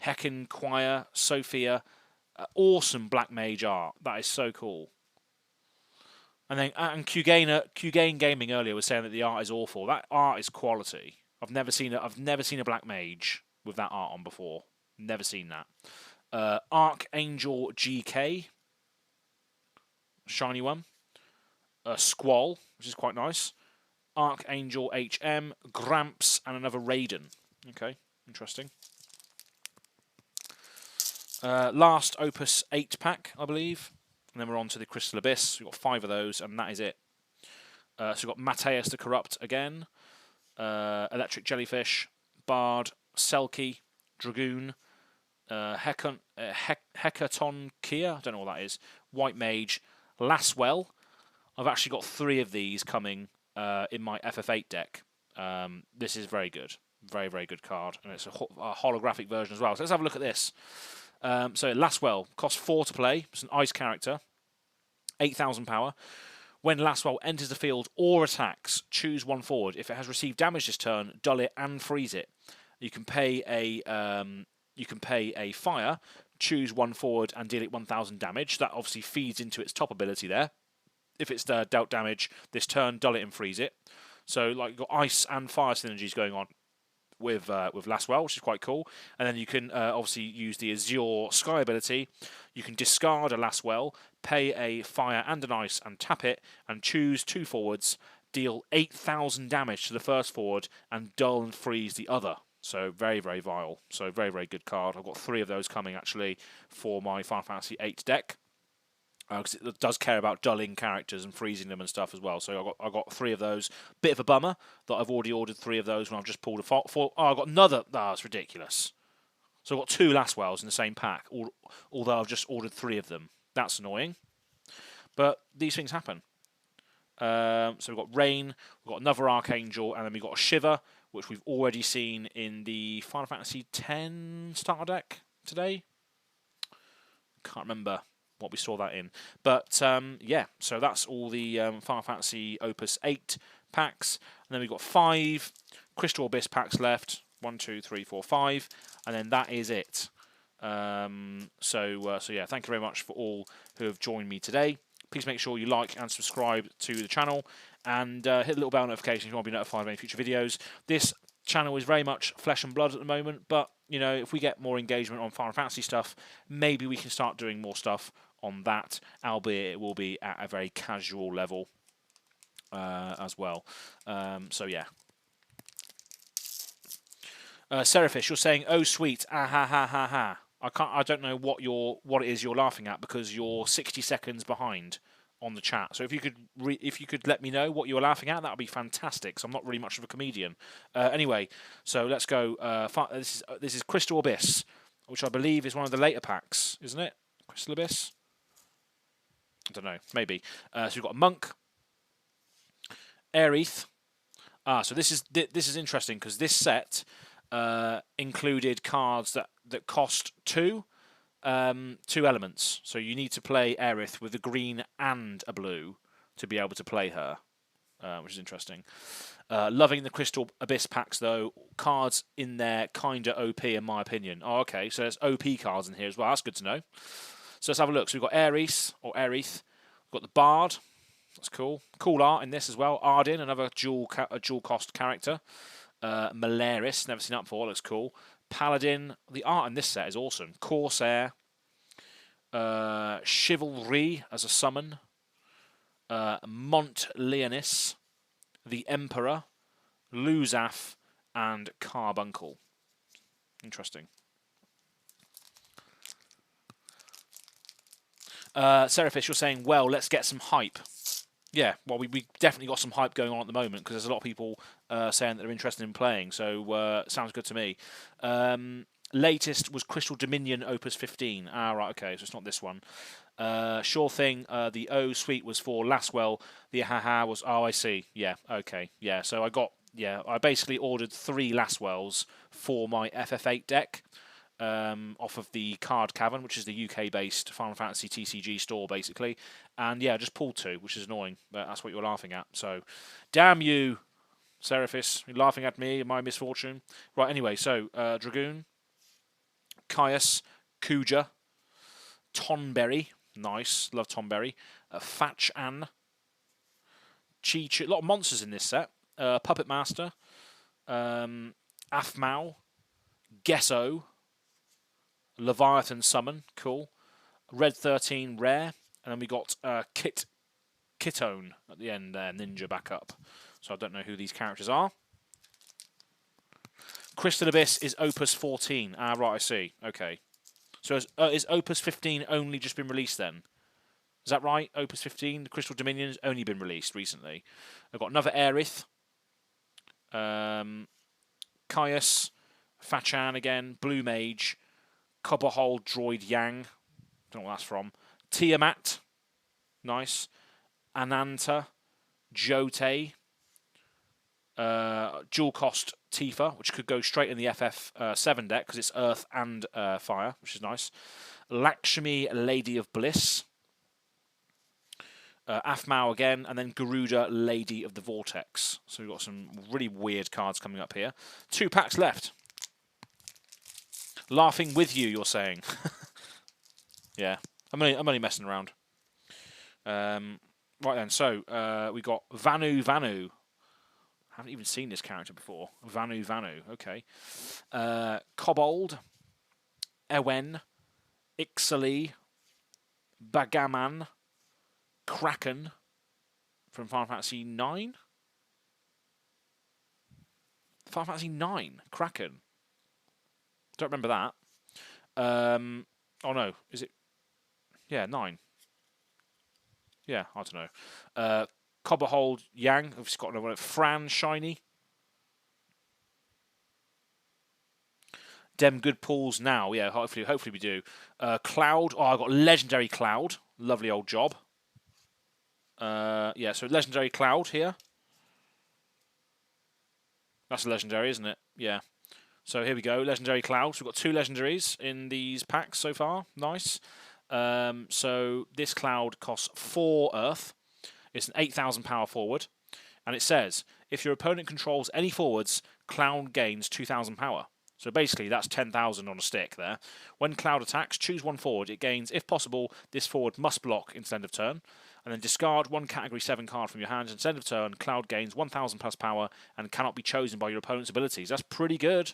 [SPEAKER 1] Heckin Choir, Sophia. Awesome Black Mage art. That is so cool. And then Qgain Gaming earlier was saying that the art is awful. That art is quality. I've never seen a Black Mage with that art on before. Never seen that. Archangel GK, shiny one. Squall, which is quite nice. Archangel HM, Gramps, and another Raiden. Okay, interesting. Last Opus 8 pack, I believe. And then we're on to the Crystal Abyss. We've got 5 of those, and that is it. So we've got Matthias the Corrupt again. Electric Jellyfish, Bard, Selkie, Dragoon, Hecaton Kia, I don't know what that is. White Mage, Laswell. I've actually got 3 of these coming in my FF8 deck. This is very good. Very, very good card. And it's a holographic version as well. So let's have a look at this. So Laswell costs 4 to play. It's an ice character. 8,000 power. When Laswell enters the field or attacks, choose one forward. If it has received damage this turn, dull it and freeze it. You can pay a fire, choose one forward and deal it 1,000 damage. That obviously feeds into its top ability there. If it's dealt damage this turn, dull it and freeze it. So like you've got ice and fire synergies going on with Laswell, which is quite cool. And then you can obviously use the Azure Sky ability. You can discard a Laswell, pay a fire and an ice and tap it, and choose 2 forwards, deal 8,000 damage to the first forward, and dull and freeze the other. So very, very vile. So very, very good card. I've got 3 of those coming actually for my Final Fantasy VIII deck. Because it does care about dulling characters and freezing them and stuff as well. So I got 3 of those. Bit of a bummer that I've already ordered 3 of those when I've just pulled a 4. Oh, I got another. Oh, it's ridiculous. So I've got 2 Laswells in the same pack, although I've just ordered 3 of them. That's annoying. But these things happen. So we've got Rain, we've got another Archangel, and then we've got a Shiver, which we've already seen in the Final Fantasy X starter deck today. Can't remember what we saw that in. But, yeah, so that's all the Final Fantasy Opus 8 packs. And then we've got 5 Crystal Abyss packs left. 1, 2, 3, 4, 5. And then that is it. So yeah, thank you very much for all who have joined me today. Please make sure you like and subscribe to the channel. And hit the little bell notification if you want to be notified of any future videos. This channel is very much flesh and blood at the moment. But, you know, if we get more engagement on Final Fantasy stuff, maybe we can start doing more stuff on that, albeit it will be at a very casual level as well. So yeah. Serafish, you're saying, "Oh sweet, ah ha ha ha ha." I don't know what it is you're laughing at because you're 60 seconds behind on the chat. So if you could let me know what you were laughing at, that would be fantastic. So I'm not really much of a comedian. Anyway, so let's go. This is Crystal Abyss, which I believe is one of the later packs, isn't it? Crystal Abyss. I don't know, maybe. So we've got a Monk, Aerith. So this is interesting because this set included cards that cost 2 elements. So you need to play Aerith with a green and a blue to be able to play her, which is interesting. Loving the Crystal Abyss packs though. Cards in there kinda OP in my opinion. Oh, okay, so there's OP cards in here as well. That's good to know. So let's have a look. So we've got Aerith, or Aerith. We've got the Bard. That's cool. Cool art in this as well. Ardyn, another dual cost character. Malaris, never seen that before. Looks cool. Paladin. The art in this set is awesome. Corsair. Chivalry as a summon. Mont Leonis. The Emperor. Luzaf. And Carbuncle. Interesting. Serafish, you're saying, well, let's get some hype. Yeah, well, we definitely got some hype going on at the moment because there's a lot of people saying that they're interested in playing, so sounds good to me. Latest was Crystal Dominion Opus 15. Ah, right, okay, so it's not this one. Sure thing. The O suite was for Lastwell. The haha was. Oh, I see. Yeah. Okay. Yeah. So I got. Yeah. I basically ordered 3 Lastwells for my FF8 deck. Off of the Card Cavern, which is the UK-based Final Fantasy TCG store, basically. And yeah, just pulled 2, which is annoying, but that's what you're laughing at. So, damn you, Seraphis. You're laughing at me and my misfortune. Right, anyway, so Dragoon, Caius, Kuja, Tonberry. Nice, love Tonberry. Fatchan, Chi-Chi. A lot of monsters in this set. Puppet Master, Afmao, Gesso, Leviathan Summon, cool. Red 13 rare, and then we got Kitone at the end there, Ninja Backup. So I don't know who these characters are. Crystal Abyss is Opus 14. Ah, right, I see. Okay. So is Opus 15 only just been released then? Is that right? Opus 15, the Crystal Dominion, has only been released recently. I've got another Aerith. Caius, Fachan again, Blue Mage, Copperhole Droid Yang. Don't know what that's from. Tiamat. Nice. Ananta. Jotei. Dual cost Tifa, which could go straight in the FF7 deck because it's Earth and Fire, which is nice. Lakshmi, Lady of Bliss. Afmao again, and then Garuda, Lady of the Vortex. So we've got some really weird cards coming up here. 2 packs left. Laughing with you, you're saying. Yeah, I'm only messing around. Right then, so we got Vanu. Haven't even seen this character before. Vanu. Okay. Kobold, Ewen, Ixaly, Bagaman, Kraken from Final Fantasy 9. Final Fantasy 9, Kraken. Don't remember that. Oh no, is it? Yeah, 9. Yeah, I don't know. Copperhold Yang. I've just got another one. Fran Shiny. Dem good pulls now. Yeah, hopefully we do. Cloud. Oh, I got Legendary Cloud. Lovely old job. Yeah, so Legendary Cloud here. That's a legendary, isn't it? Yeah. So here we go, Legendary Cloud. So we've got 2 legendaries in these packs so far. Nice. So this cloud costs 4 Earth. It's an 8,000 power forward. And it says, if your opponent controls any forwards, Cloud gains 2,000 power. So basically, that's 10,000 on a stick there. When Cloud attacks, choose 1 forward. It gains, if possible, this forward must block instead of turn. And then discard 1 Category 7 card from your hand. Instead of turn, Cloud gains 1,000 plus power and cannot be chosen by your opponent's abilities. That's pretty good.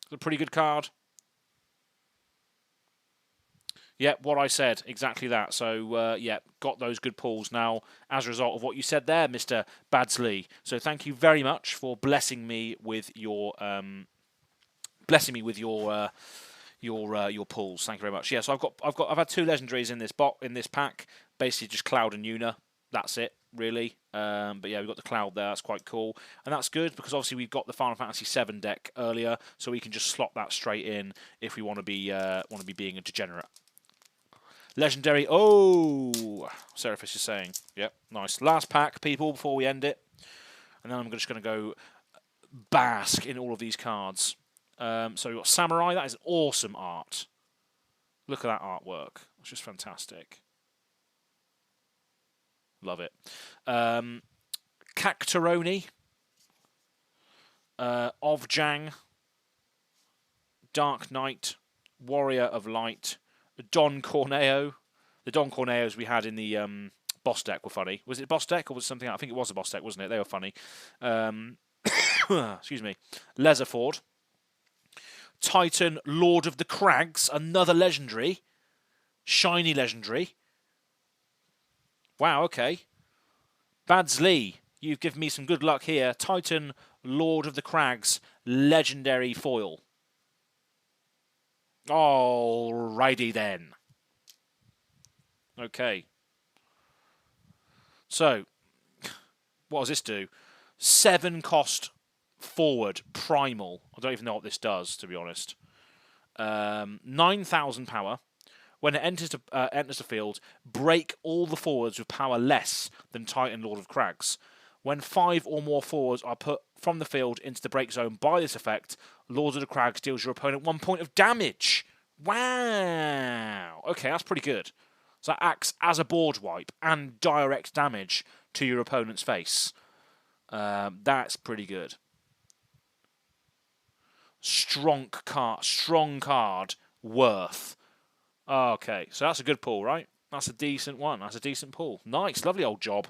[SPEAKER 1] It's a pretty good card. Yeah, what I said, exactly that. So, yeah, got those good pulls now as a result of what you said there, Mr. Badsley. So, thank you very much for blessing me with your your pulls. Thank you very much. Yeah, so I've had 2 legendaries in this pack. Basically, just Cloud and Yuna. That's it, really. But yeah, we've got the Cloud there. That's quite cool, and that's good because obviously we've got the Final Fantasy VII deck earlier, so we can just slot that straight in if we want to be being a degenerate. Legendary. Oh, Seraphis is saying. Yep, nice. Last pack, people, before we end it. And then I'm just going to go bask in all of these cards. So we've got Samurai. That is awesome art. Look at that artwork. It's just fantastic. Love it. Cactaroni. Ovjang. Dark Knight. Warrior of Light. Don Corneo. The Don Corneos we had in the boss deck were funny. Was it boss deck or was it something else? I think it was a boss deck, wasn't it? They were funny. Excuse me. Leatherford. Titan, Lord of the Crags. Another legendary. Shiny legendary. Wow, okay. Badsley, you've given me some good luck here. Titan, Lord of the Crags. Legendary foil. Alrighty then. Okay. So, what does this do? 7 cost forward primal. I don't even know what this does, to be honest. 9,000 power. When it enters the field, break all the forwards with power less than Titan Lord of Crags. When 5 or more forwards are put from the field into the break zone by this effect, Lord of the Crags deals your opponent 1 point of damage. Wow. Okay, that's pretty good. So that acts as a board wipe and direct damage to your opponent's face. That's pretty good. Strong card, worth. Okay, so that's a good pull, right? That's a decent one. That's a decent pull. Nice, lovely old job.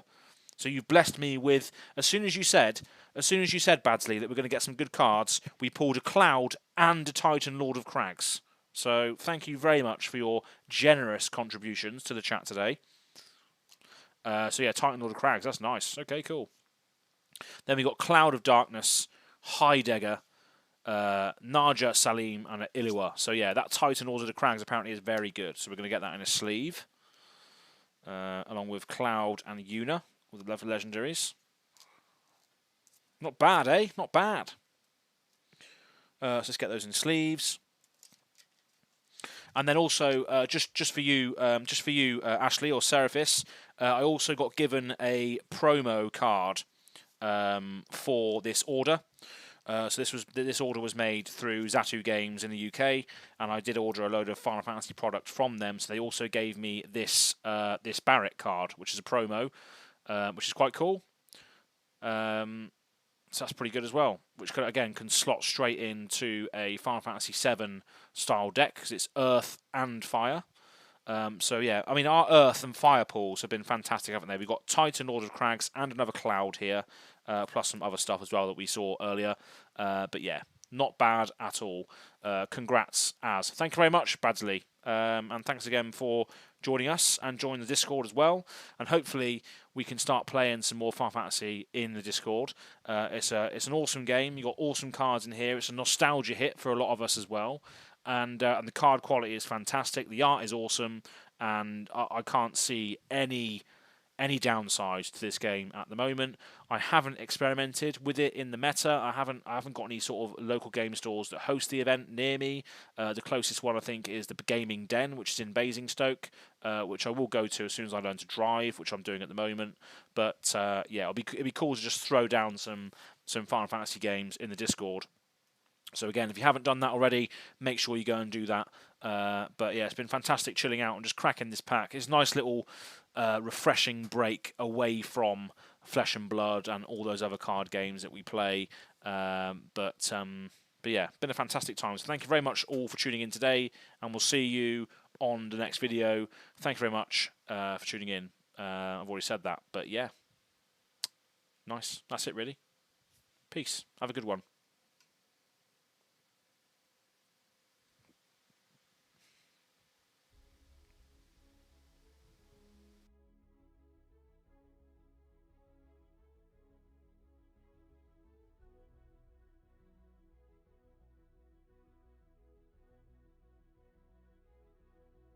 [SPEAKER 1] So you've blessed me with, as soon as you said, Badsley, that we're going to get some good cards, we pulled a Cloud and a Titan Lord of Crags. So thank you very much for your generous contributions to the chat today. So yeah, Titan Lord of Crags, that's nice. Okay, cool. Then we got Cloud of Darkness, Heidegger, Naja, Salim, and Ilua. So yeah, that Titan Lord of the Crags apparently is very good. So we're going to get that in a sleeve, along with Cloud and Yuna with the level legendaries. Not bad, eh? Not bad. So let's get those in sleeves. And then also, just for you, Ashley or Seraphis, I also got given a promo card for this order. So this order was made through Zatu Games in the UK, and I did order a load of Final Fantasy product from them. So they also gave me this this Barrett card, which is a promo, which is quite cool. So that's pretty good as well, which can slot straight into a Final Fantasy VII style deck because it's Earth and Fire. So yeah, I mean, our Earth and Fire pools have been fantastic, haven't they? We've got Titan Lord of Crags and another Cloud here, plus some other stuff as well that we saw earlier. But yeah, not bad at all. Congrats, Az. Thank you very much, Badsley. And thanks again for joining us and join the Discord as well. And hopefully we can start playing some more Final Fantasy in the Discord. It's an awesome game. You've got awesome cards in here. It's a nostalgia hit for a lot of us as well. And the card quality is fantastic. The art is awesome, and I can't see any downsides to this game at the moment. I haven't experimented with it in the meta. I haven't got any sort of local game stores that host the event near me. The closest one I think is the Gaming Den, which is in Basingstoke, which I will go to as soon as I learn to drive, which I'm doing at the moment. But yeah, it'd be cool to just throw down some Final Fantasy games in the Discord. So again, if you haven't done that already, make sure you go and do that. But yeah, it's been fantastic chilling out and just cracking this pack. It's a nice little refreshing break away from Flesh and Blood and all those other card games that we play. But yeah, been a fantastic time. So thank you very much all for tuning in today, and we'll see you on the next video. Thank you very much for tuning in. I've already said that, but yeah, nice. That's it really. Peace. Have a good one.